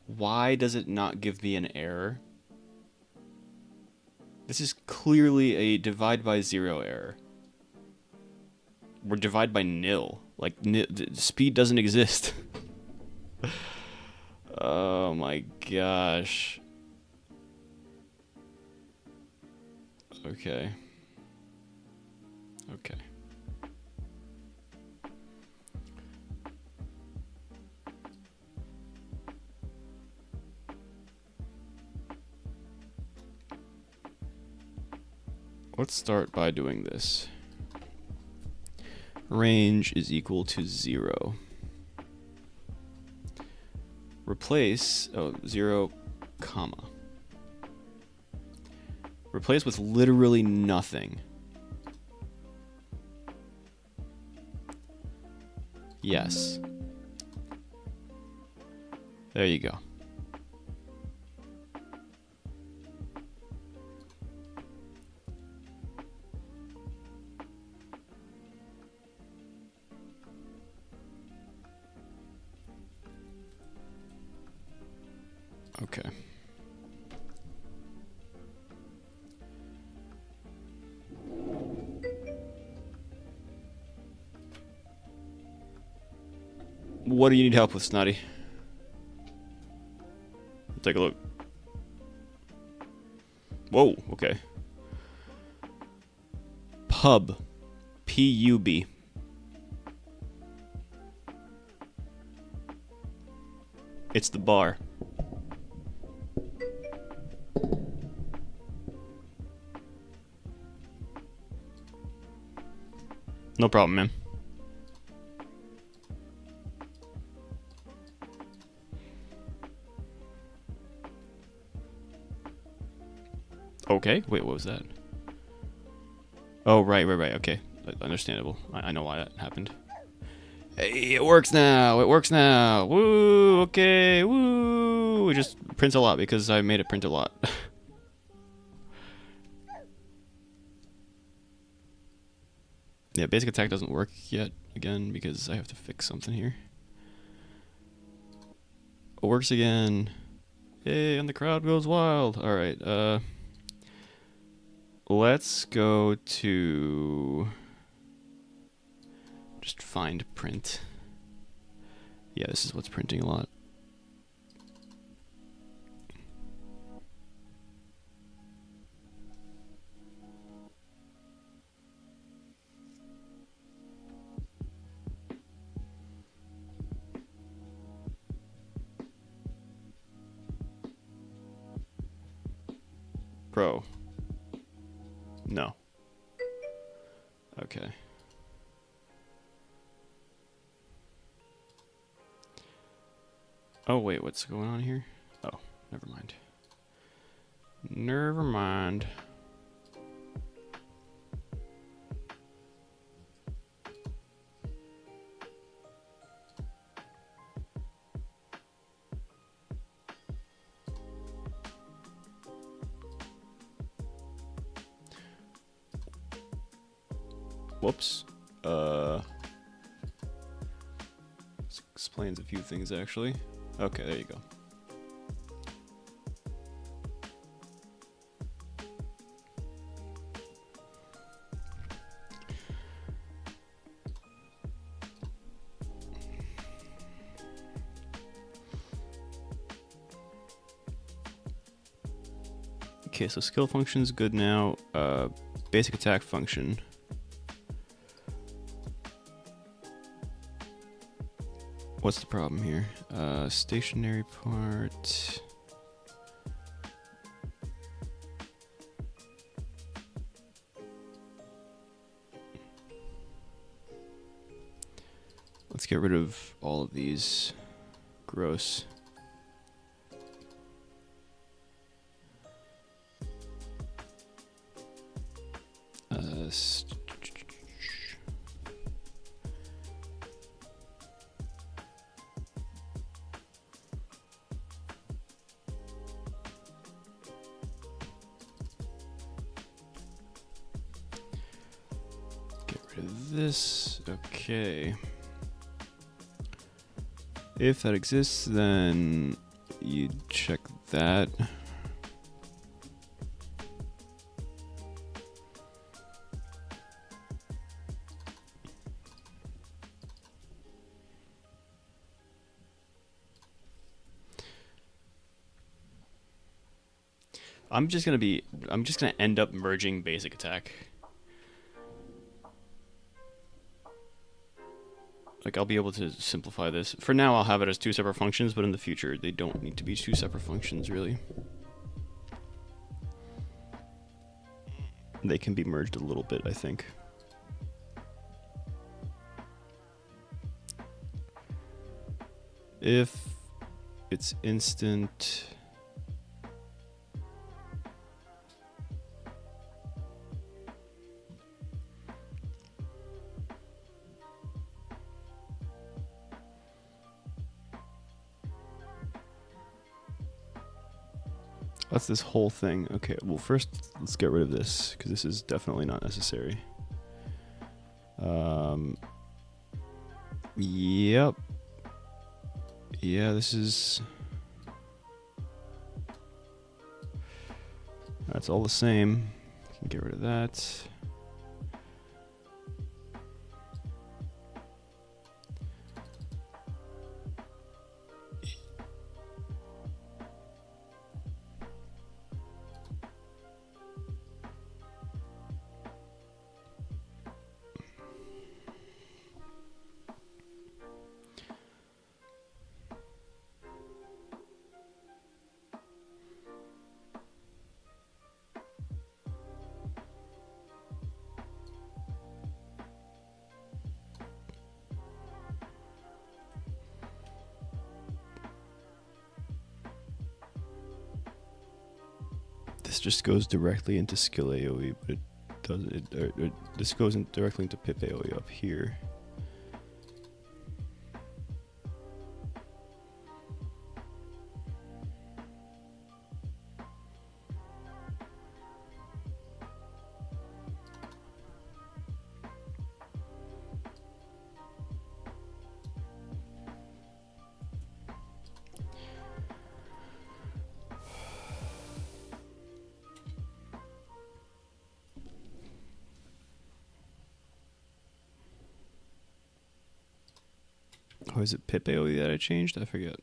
Why does it not give me an error? This is clearly a divide by 0 error. Or divide by nil. Like, speed doesn't exist. Oh my gosh. Okay. Okay. Let's start by doing this. Range is equal to 0. Replace, 0, comma. Replace with literally nothing. Yes. There you go. Okay. What do you need help with, Snotty? Take a look. Whoa, okay. Pub. P-U-B. It's the bar. No problem, man. Okay, wait, what was that? Oh, right, okay. Understandable. I know why that happened. Hey, it works now! It works now! Woo! Okay, woo! It just prints a lot because I made it print a lot. Yeah, basic attack doesn't work yet, again, because I have to fix something here. It works again. Yay, and the crowd goes wild. Alright, let's go to... just find print. Yeah, this is what's printing a lot. Pro. No. Okay. Oh, wait, what's going on here? Oh, never mind. Never mind. Whoops. This explains a few things, actually. Okay, there you go. Okay, so skill function is good now. Basic attack function. What's the problem here? Stationary part. Let's get rid of all of these. Gross. Get rid of this. Okay. If that exists, then you check that. I'm just gonna end up merging basic attack. Like, I'll be able to simplify this. For now, I'll have it as 2 separate functions, but in the future, they don't need to be 2 separate functions, really. They can be merged a little bit, I think. If it's instant... That's this whole thing. Okay, well first let's get rid of this, because this is definitely not necessary. Yep. Yeah, this is... That's all the same. Can get rid of that. This just goes directly into skill AoE, but it does this goes directly into pip AoE up here. Oh, is it pip AoE that I changed? I forget.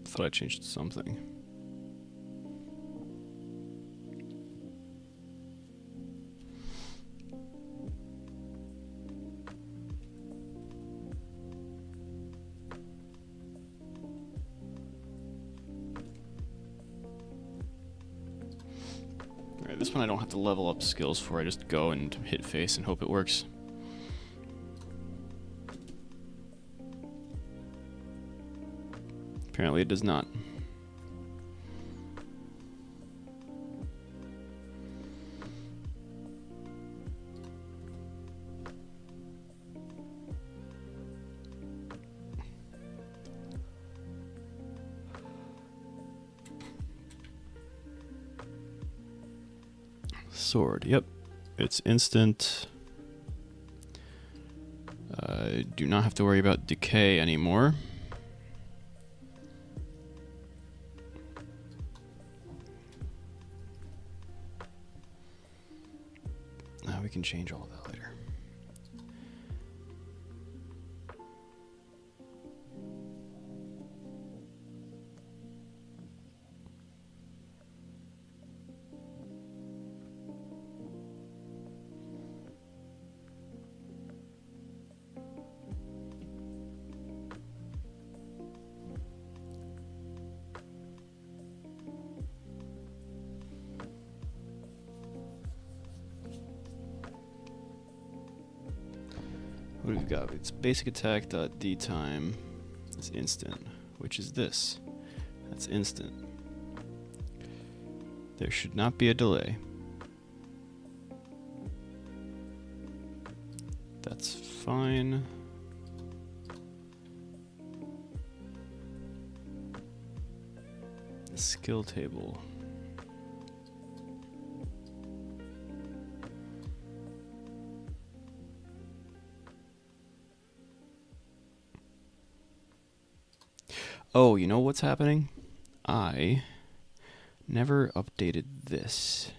Thought I changed something. Alright, this one I don't have to level up skills for. I just go and hit face and hope it works. Apparently it does not. Sword, yep. It's instant. Do not have to worry about decay anymore. We can change all of that later. What do we got? It's basic attack dot d time. It's instant, which is this. That's instant. There should not be a delay. That's fine. Skill table. Oh, you know what's happening? I never updated this.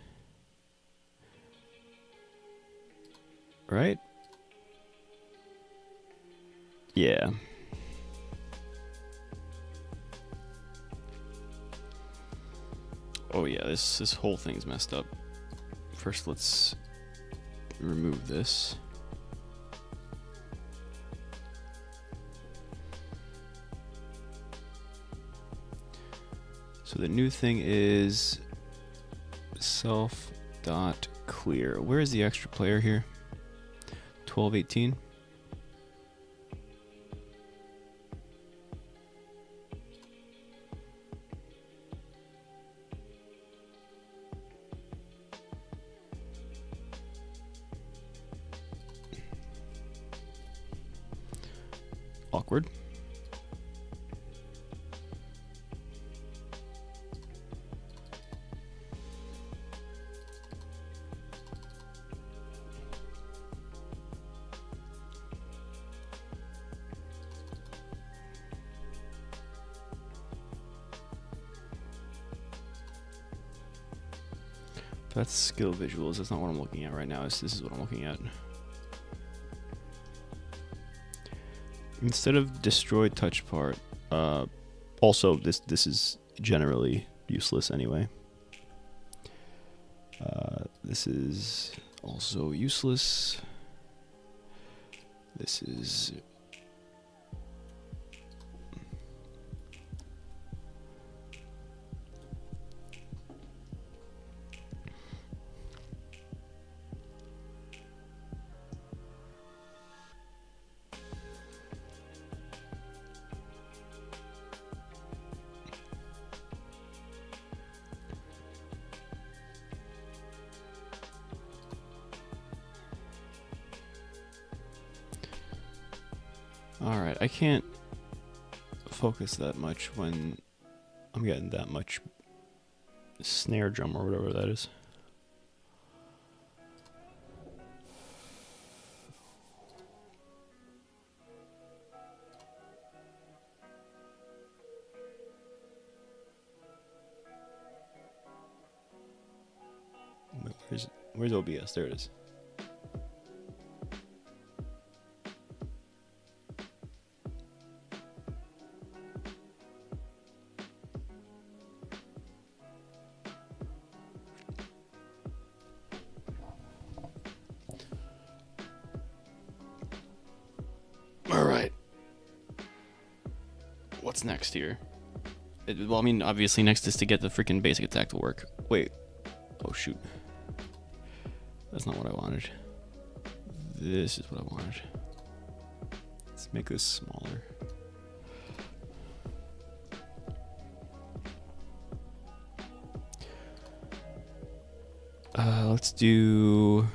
Right? Yeah. Oh yeah, this whole thing's messed up. First, let's remove this. So the new thing is self.clear. Where is the extra player here? 1218. Awkward. That's skill visuals. That's not what I'm looking at right now. This is what I'm looking at. Instead of destroy touch part, also this is generally useless anyway. This is also useless. This is alright. I can't focus that much when I'm getting that much snare drum or whatever that is. Where's OBS? There it is. Alright. What's next here? Well, I mean, obviously next is to get the freaking basic attack to work. Wait. Oh, shoot. That's not what I wanted. This is what I wanted. Let's make this smaller. Let's do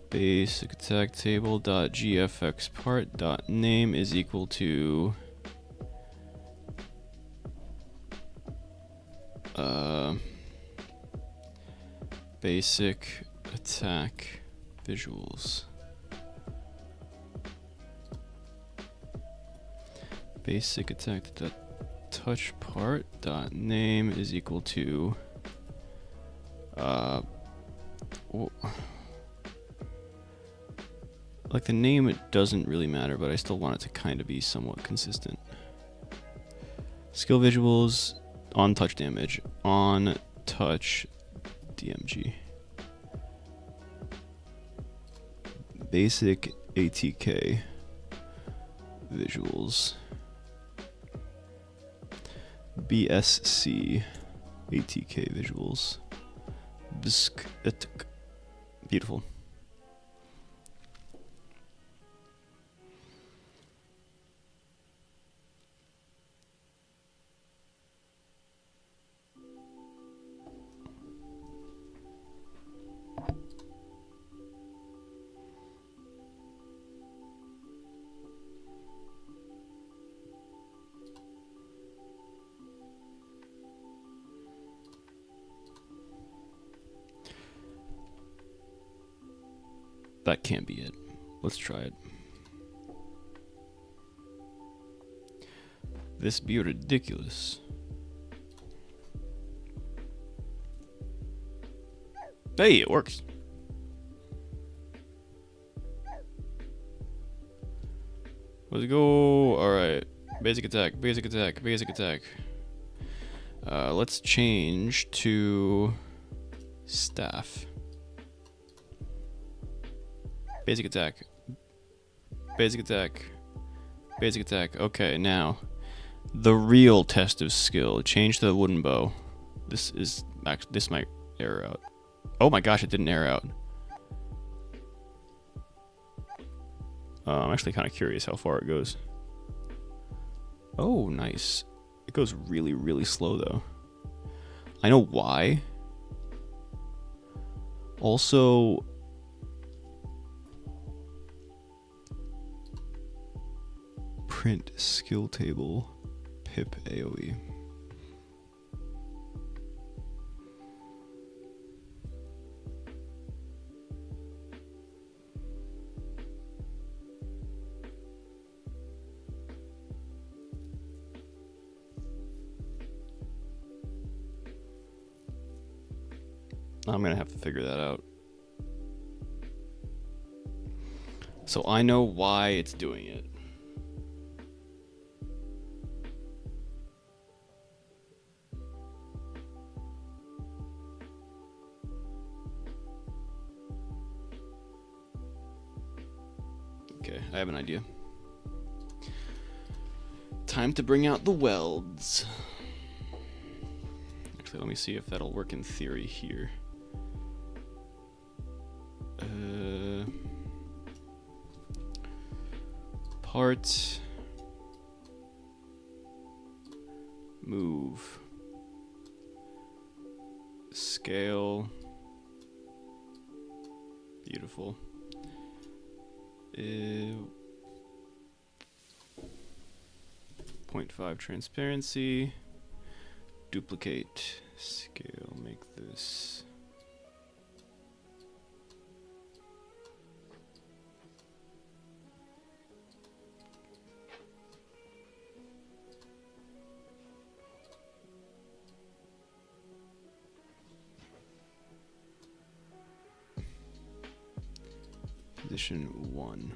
basic attack table dot gfx part dot name is equal to basic attack visuals. Basic attack dot touch part dot name is equal to like the name, it doesn't really matter, but I still want it to kind of be somewhat consistent. Skill visuals on touch damage on touch DMG. Basic ATK visuals. BSC ATK visuals. Beautiful. That can't be it. Let's try it. this be ridiculous? Hey, it works. Let's go. Alright. Basic attack, basic attack, basic attack. Let's change to staff. Basic attack. Basic attack. Basic attack. Okay, now. The real test of skill. Change to the wooden bow. This might error out. Oh my gosh, it didn't error out. I'm actually kind of curious how far it goes. Oh, nice. It goes really, really slow, though. I know why. Also, print skill table, pip AoE. I'm gonna have to figure that out. So I know why it's doing it. Okay, I have an idea. Time to bring out the welds. Actually, let me see if that'll work in theory here. Part. Move. Scale. Beautiful. 0.5 transparency. Duplicate. Scale. Make this. Position 1.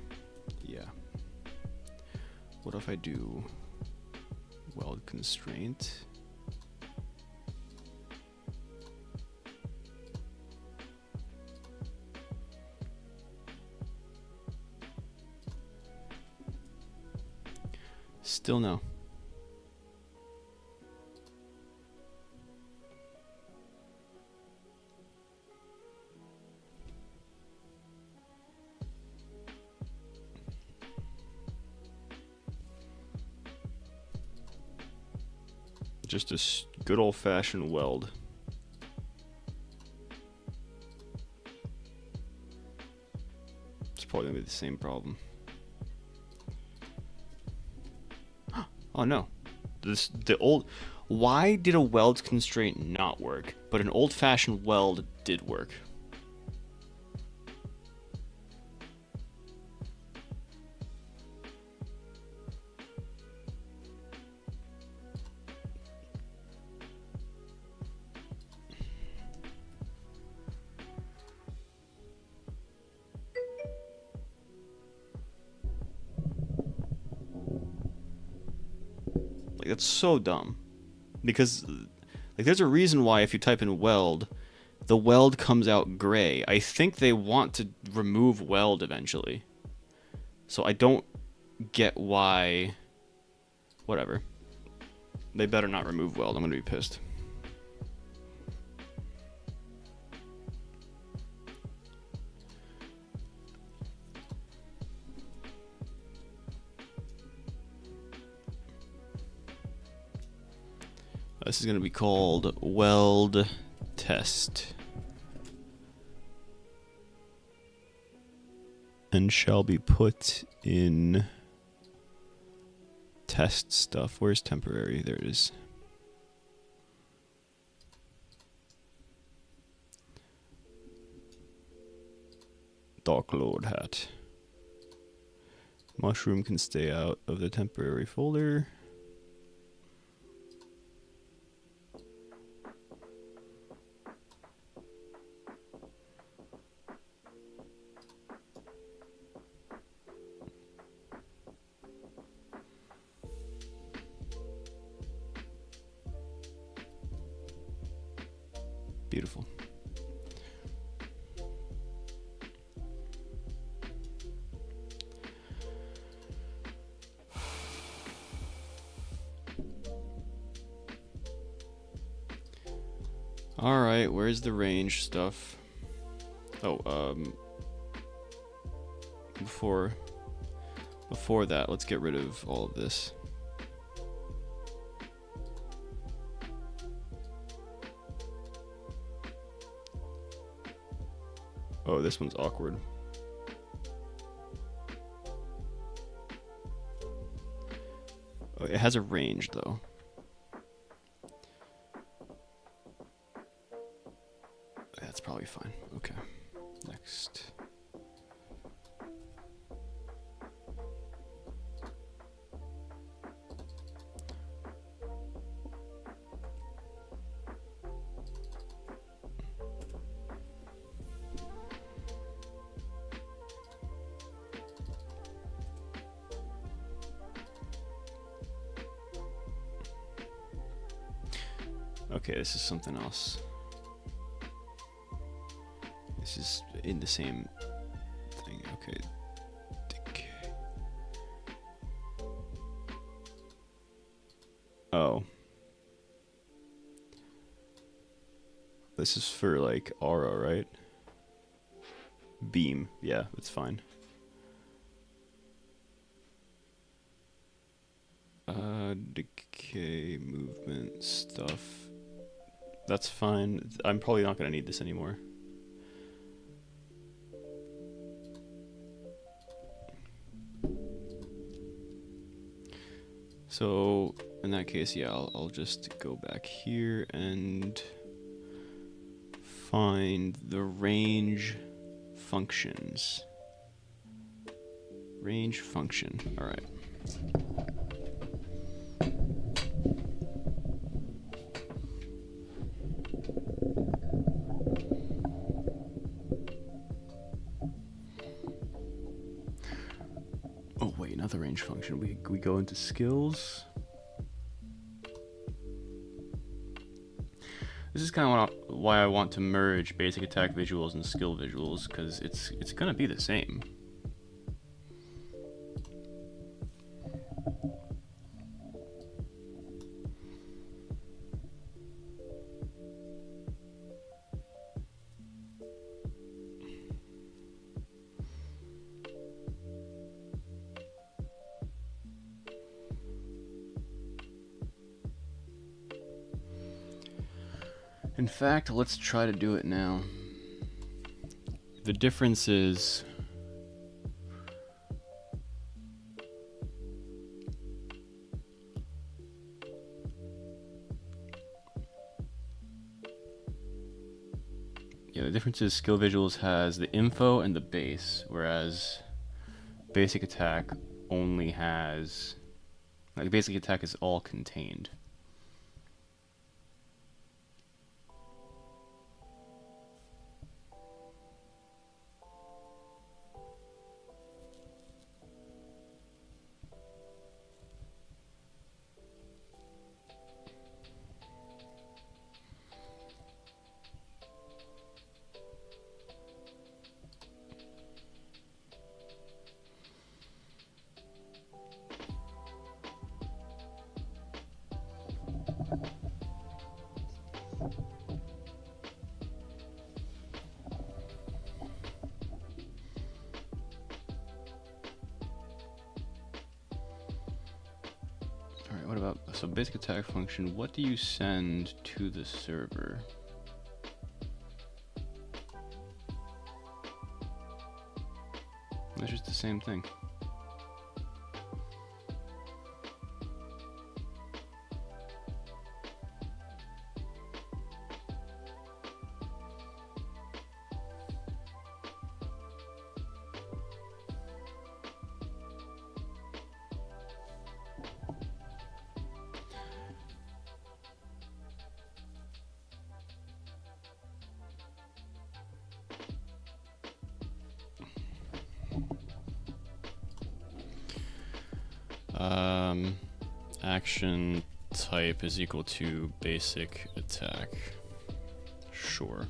Yeah. What if I do weld constraint? Still no. Just a good old-fashioned weld. It's probably gonna be the same problem. Oh no. Why did a weld constraint not work, but an old-fashioned weld did work? Like, that's so dumb. Because, like, there's a reason why if you type in weld, the weld comes out gray. I think they want to remove weld eventually. So I don't get why... Whatever. They better not remove weld. I'm gonna be pissed. This is going to be called weld test and shall be put in test stuff. Where's temporary? There it is. Dark Lord hat. Mushroom can stay out of the temporary folder. Beautiful. Alright, where's the range stuff? Oh, before that, let's get rid of all of this. Oh, this one's awkward. Oh, it has a range though. That's probably fine. Okay. Next. Okay, this is something else. This is in the same thing. Okay. Decay. Oh. This is for like aura, right? Beam. Yeah, that's fine. Decay, movement, stuff. That's fine. I'm probably not going to need this anymore. So in that case, yeah, I'll just go back here and find the range functions. Range function. All right. Oh wait, not the range function. We go into skills. This is kind of why I want to merge basic attack visuals and skill visuals, because it's gonna be the same. In fact, let's try to do it now. The difference is the difference is skill visuals has the info and the base, whereas basic attack only has, like, basic attack is all contained. Alright, what about, so basic attack function, what do you send to the server? It's just the same thing. Action type is equal to basic attack. sure.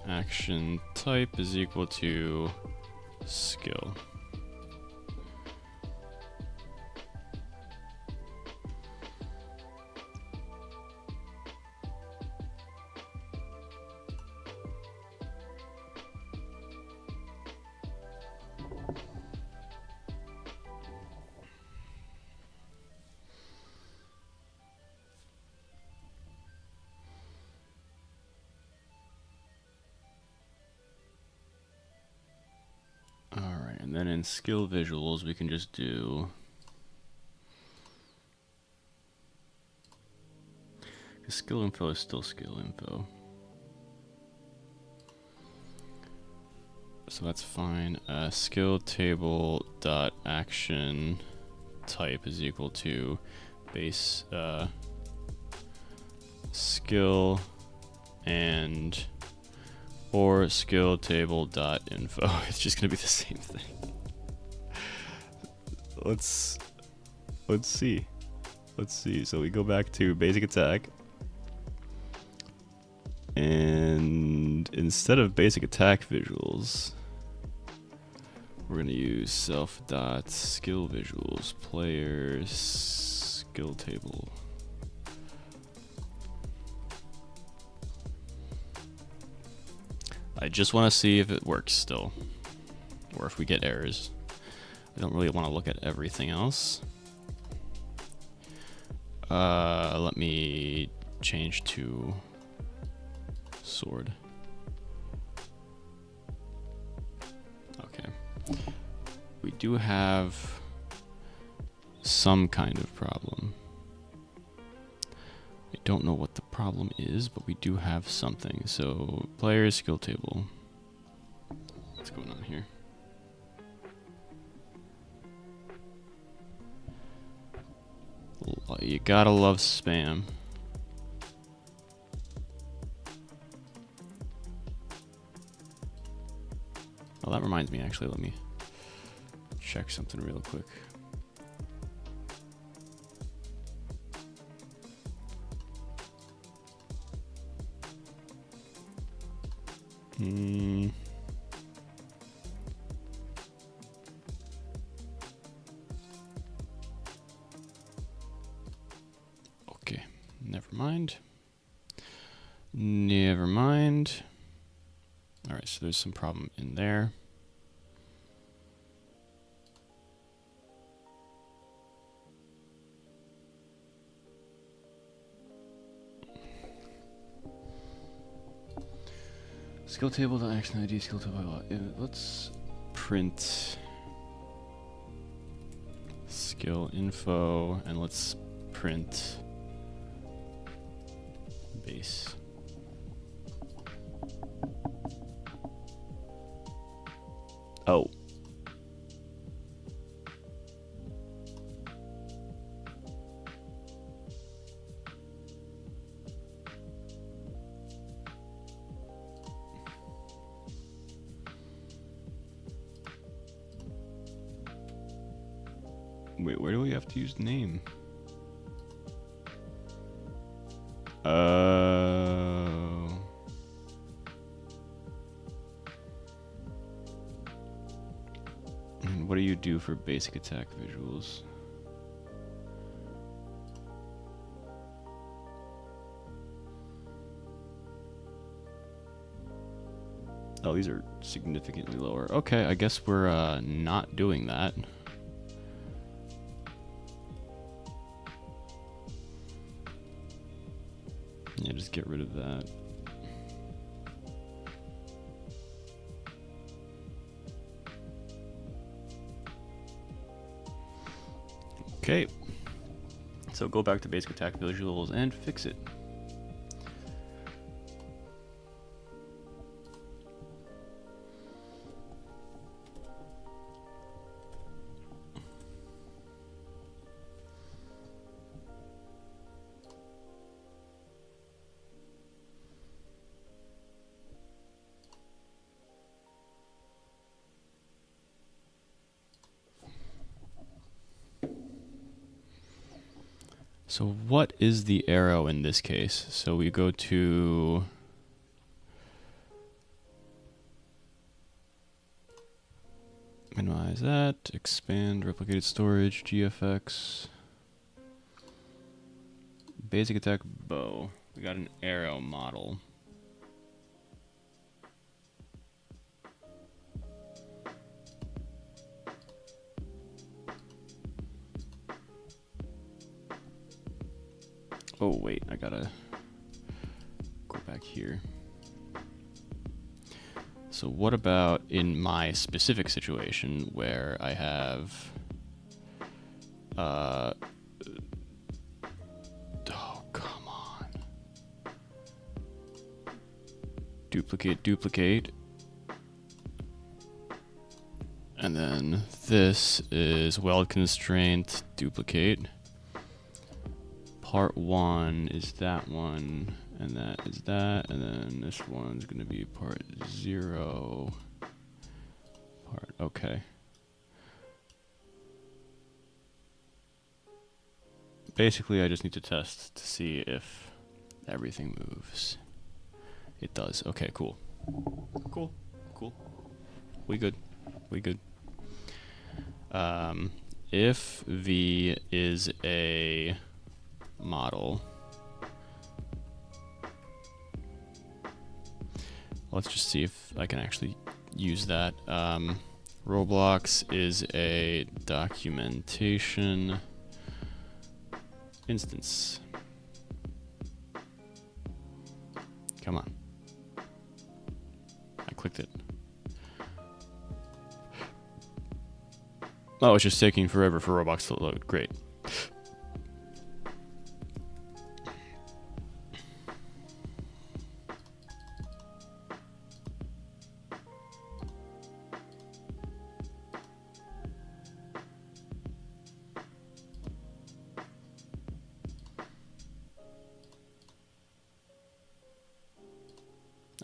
Action type is equal to skill. Alright, and then in skill visuals, we can just do skill info is still skill info. So that's fine. Skill table dot action type is equal to base skill and or skill table dot info. It's just gonna be the same thing. Let's see. So we go back to basic attack, and instead of basic attack visuals, we're gonna use self dot skill visuals players skill table. I just want to see if it works still, or if we get errors. I don't really want to look at everything else. Let me change to sword. Okay. We do have some kind of problem. I don't know what the problem is, but we do have something. So, player skill table. What's going on here? You gotta love spam. Well, that reminds me, actually, let me check something real quick. Okay, never mind. Never mind. All right, so there's some problem in there. Skill table to action ID, skill table. Let's print skill info, and let's print base. Oh. Wait, where do we have to use name? And what do you do for basic attack visuals? Oh, these are significantly lower. Okay, I guess we're not doing that. Yeah, just get rid of that. Okay. So go back to basic attack visuals and fix it. So what is the arrow in this case? So we go to minimize that, expand replicated storage, GFX, basic attack bow. We got an arrow model. Oh wait, I gotta go back here. So what about in my specific situation where I have oh come on. Duplicate. And then this is weld constraint, duplicate. Part 1 is that one, and that is that, and then this one's gonna be part 0. Okay. Basically, I just need to test to see if everything moves. It does. Okay, cool. Cool. We good. If V is a model, let's just see if I can actually use that. Roblox is a documentation instance. Come on. I clicked it. Oh, it's just taking forever for Roblox to load. Great.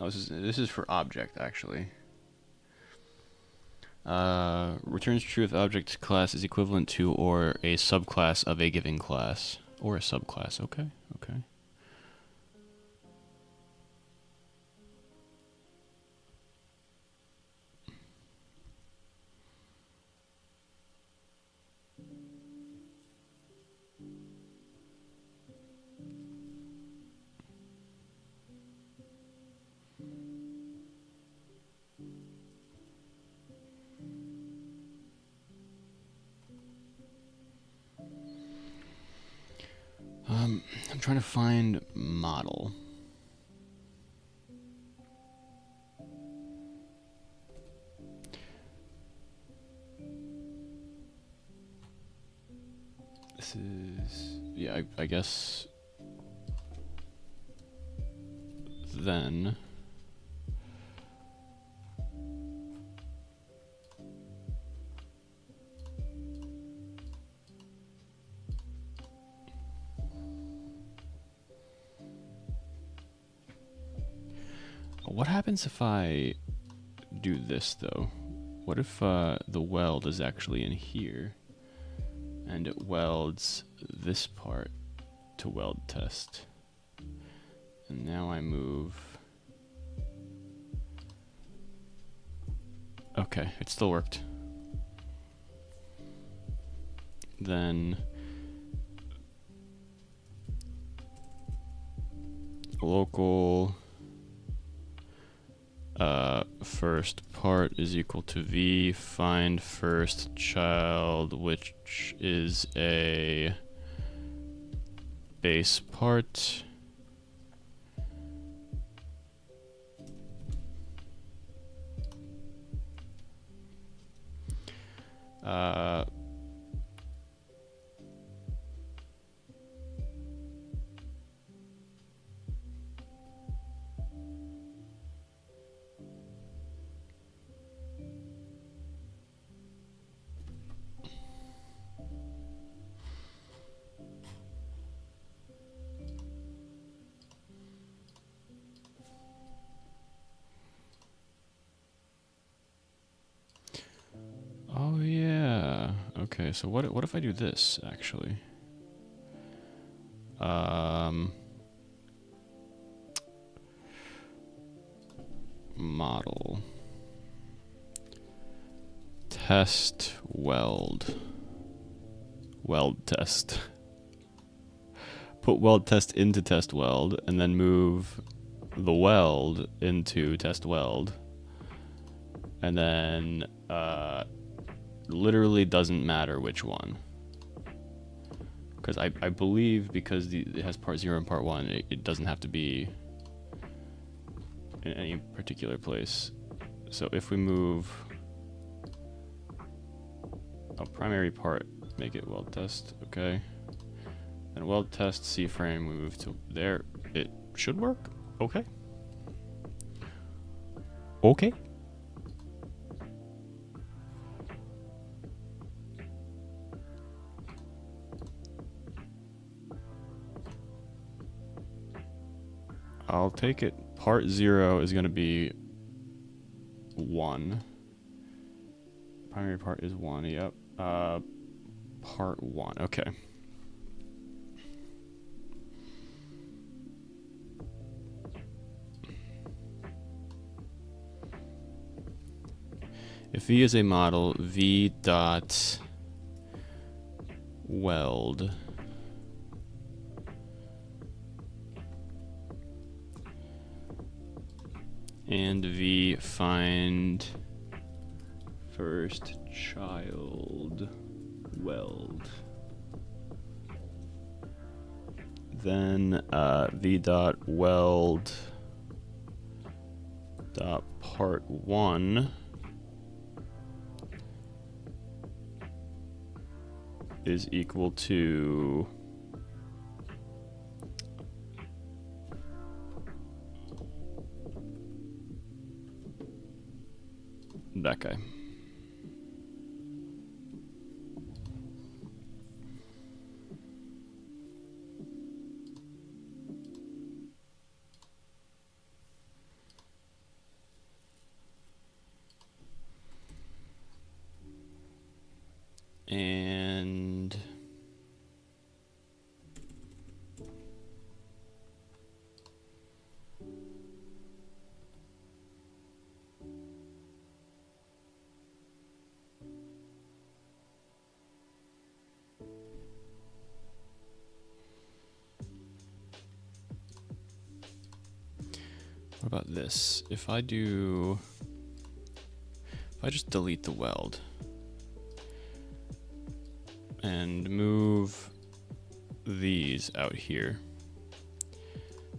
Oh, this is for object, actually. Returns true if object class is equivalent to or a subclass of a given class. Or a subclass, okay. I'm trying to find model. This is, yeah, I guess then what happens if I do this though? What if the weld is actually in here and it welds this part to weld test? And now I move. Okay, it still worked. Then local first part is equal to V, find first child, which is a base part. Oh yeah. Okay, so what if I do this actually? Model. Test weld. Weld test. Put weld test into test weld, and then move the weld into test weld. And then, literally doesn't matter which one. Because I believe because it has part 0 and part 1, it doesn't have to be in any particular place. So if we move a primary part, make it weld test, okay. And weld test C-frame, we move to there. It should work, okay. Okay. I'll take it. Part 0 is going to be 1. Primary part is 1, yep. Part 1, okay. If V is a model, V dot weld and V find first child weld. Then V dot weld dot part 1 is equal to that guy. And what about this? If I just delete the weld and move these out here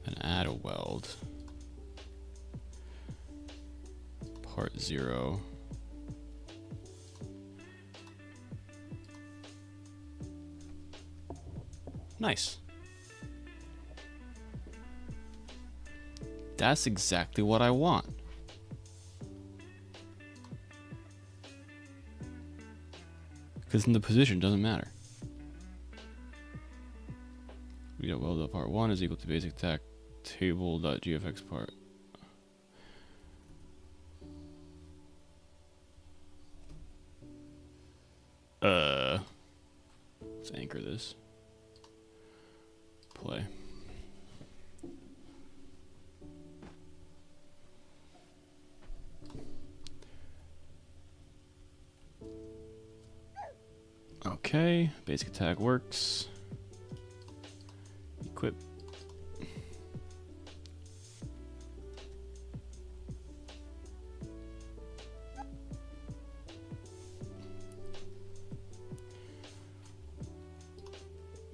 and add a weld, part 0, nice. That's exactly what I want. Because in the position doesn't matter. We got weld up part 1 is equal to basic tac table.gfx part. Let's anchor this. Play. Okay, basic attack works. Equip.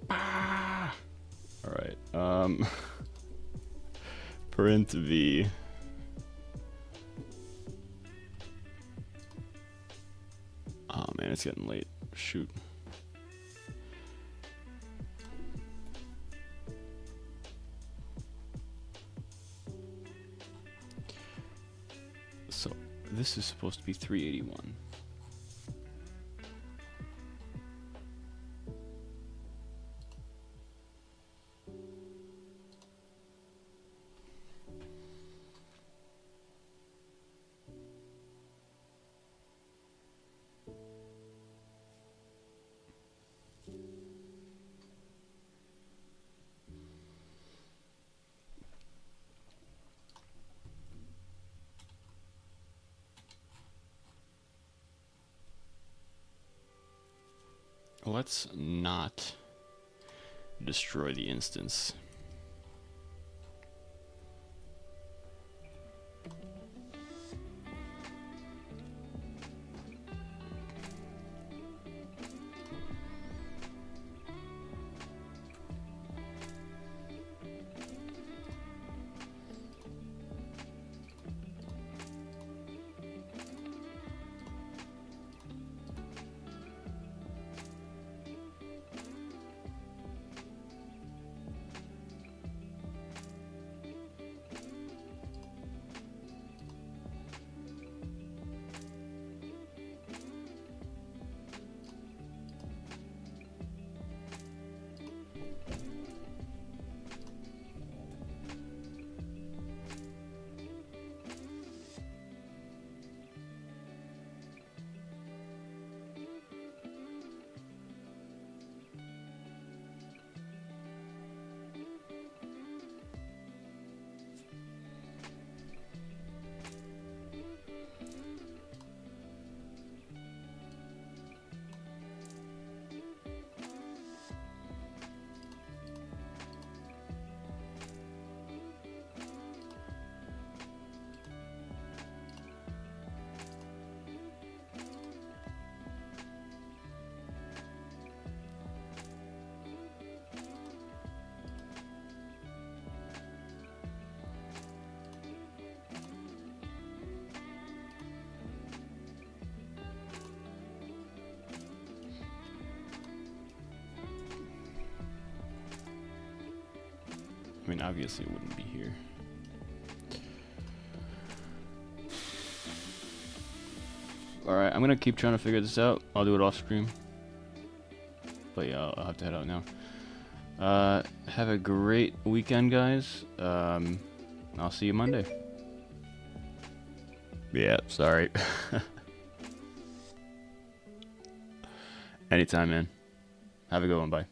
Ah! All right. Print V. Oh man, it's getting late. Shoot. So this is supposed to be 381. let's not destroy the instance. I mean, obviously it wouldn't be here. Alright, I'm gonna keep trying to figure this out. I'll do it off stream. But yeah, I'll have to head out now. Have a great weekend, guys. I'll see you Monday. Yeah, sorry. Anytime, man. Have a good one. Bye.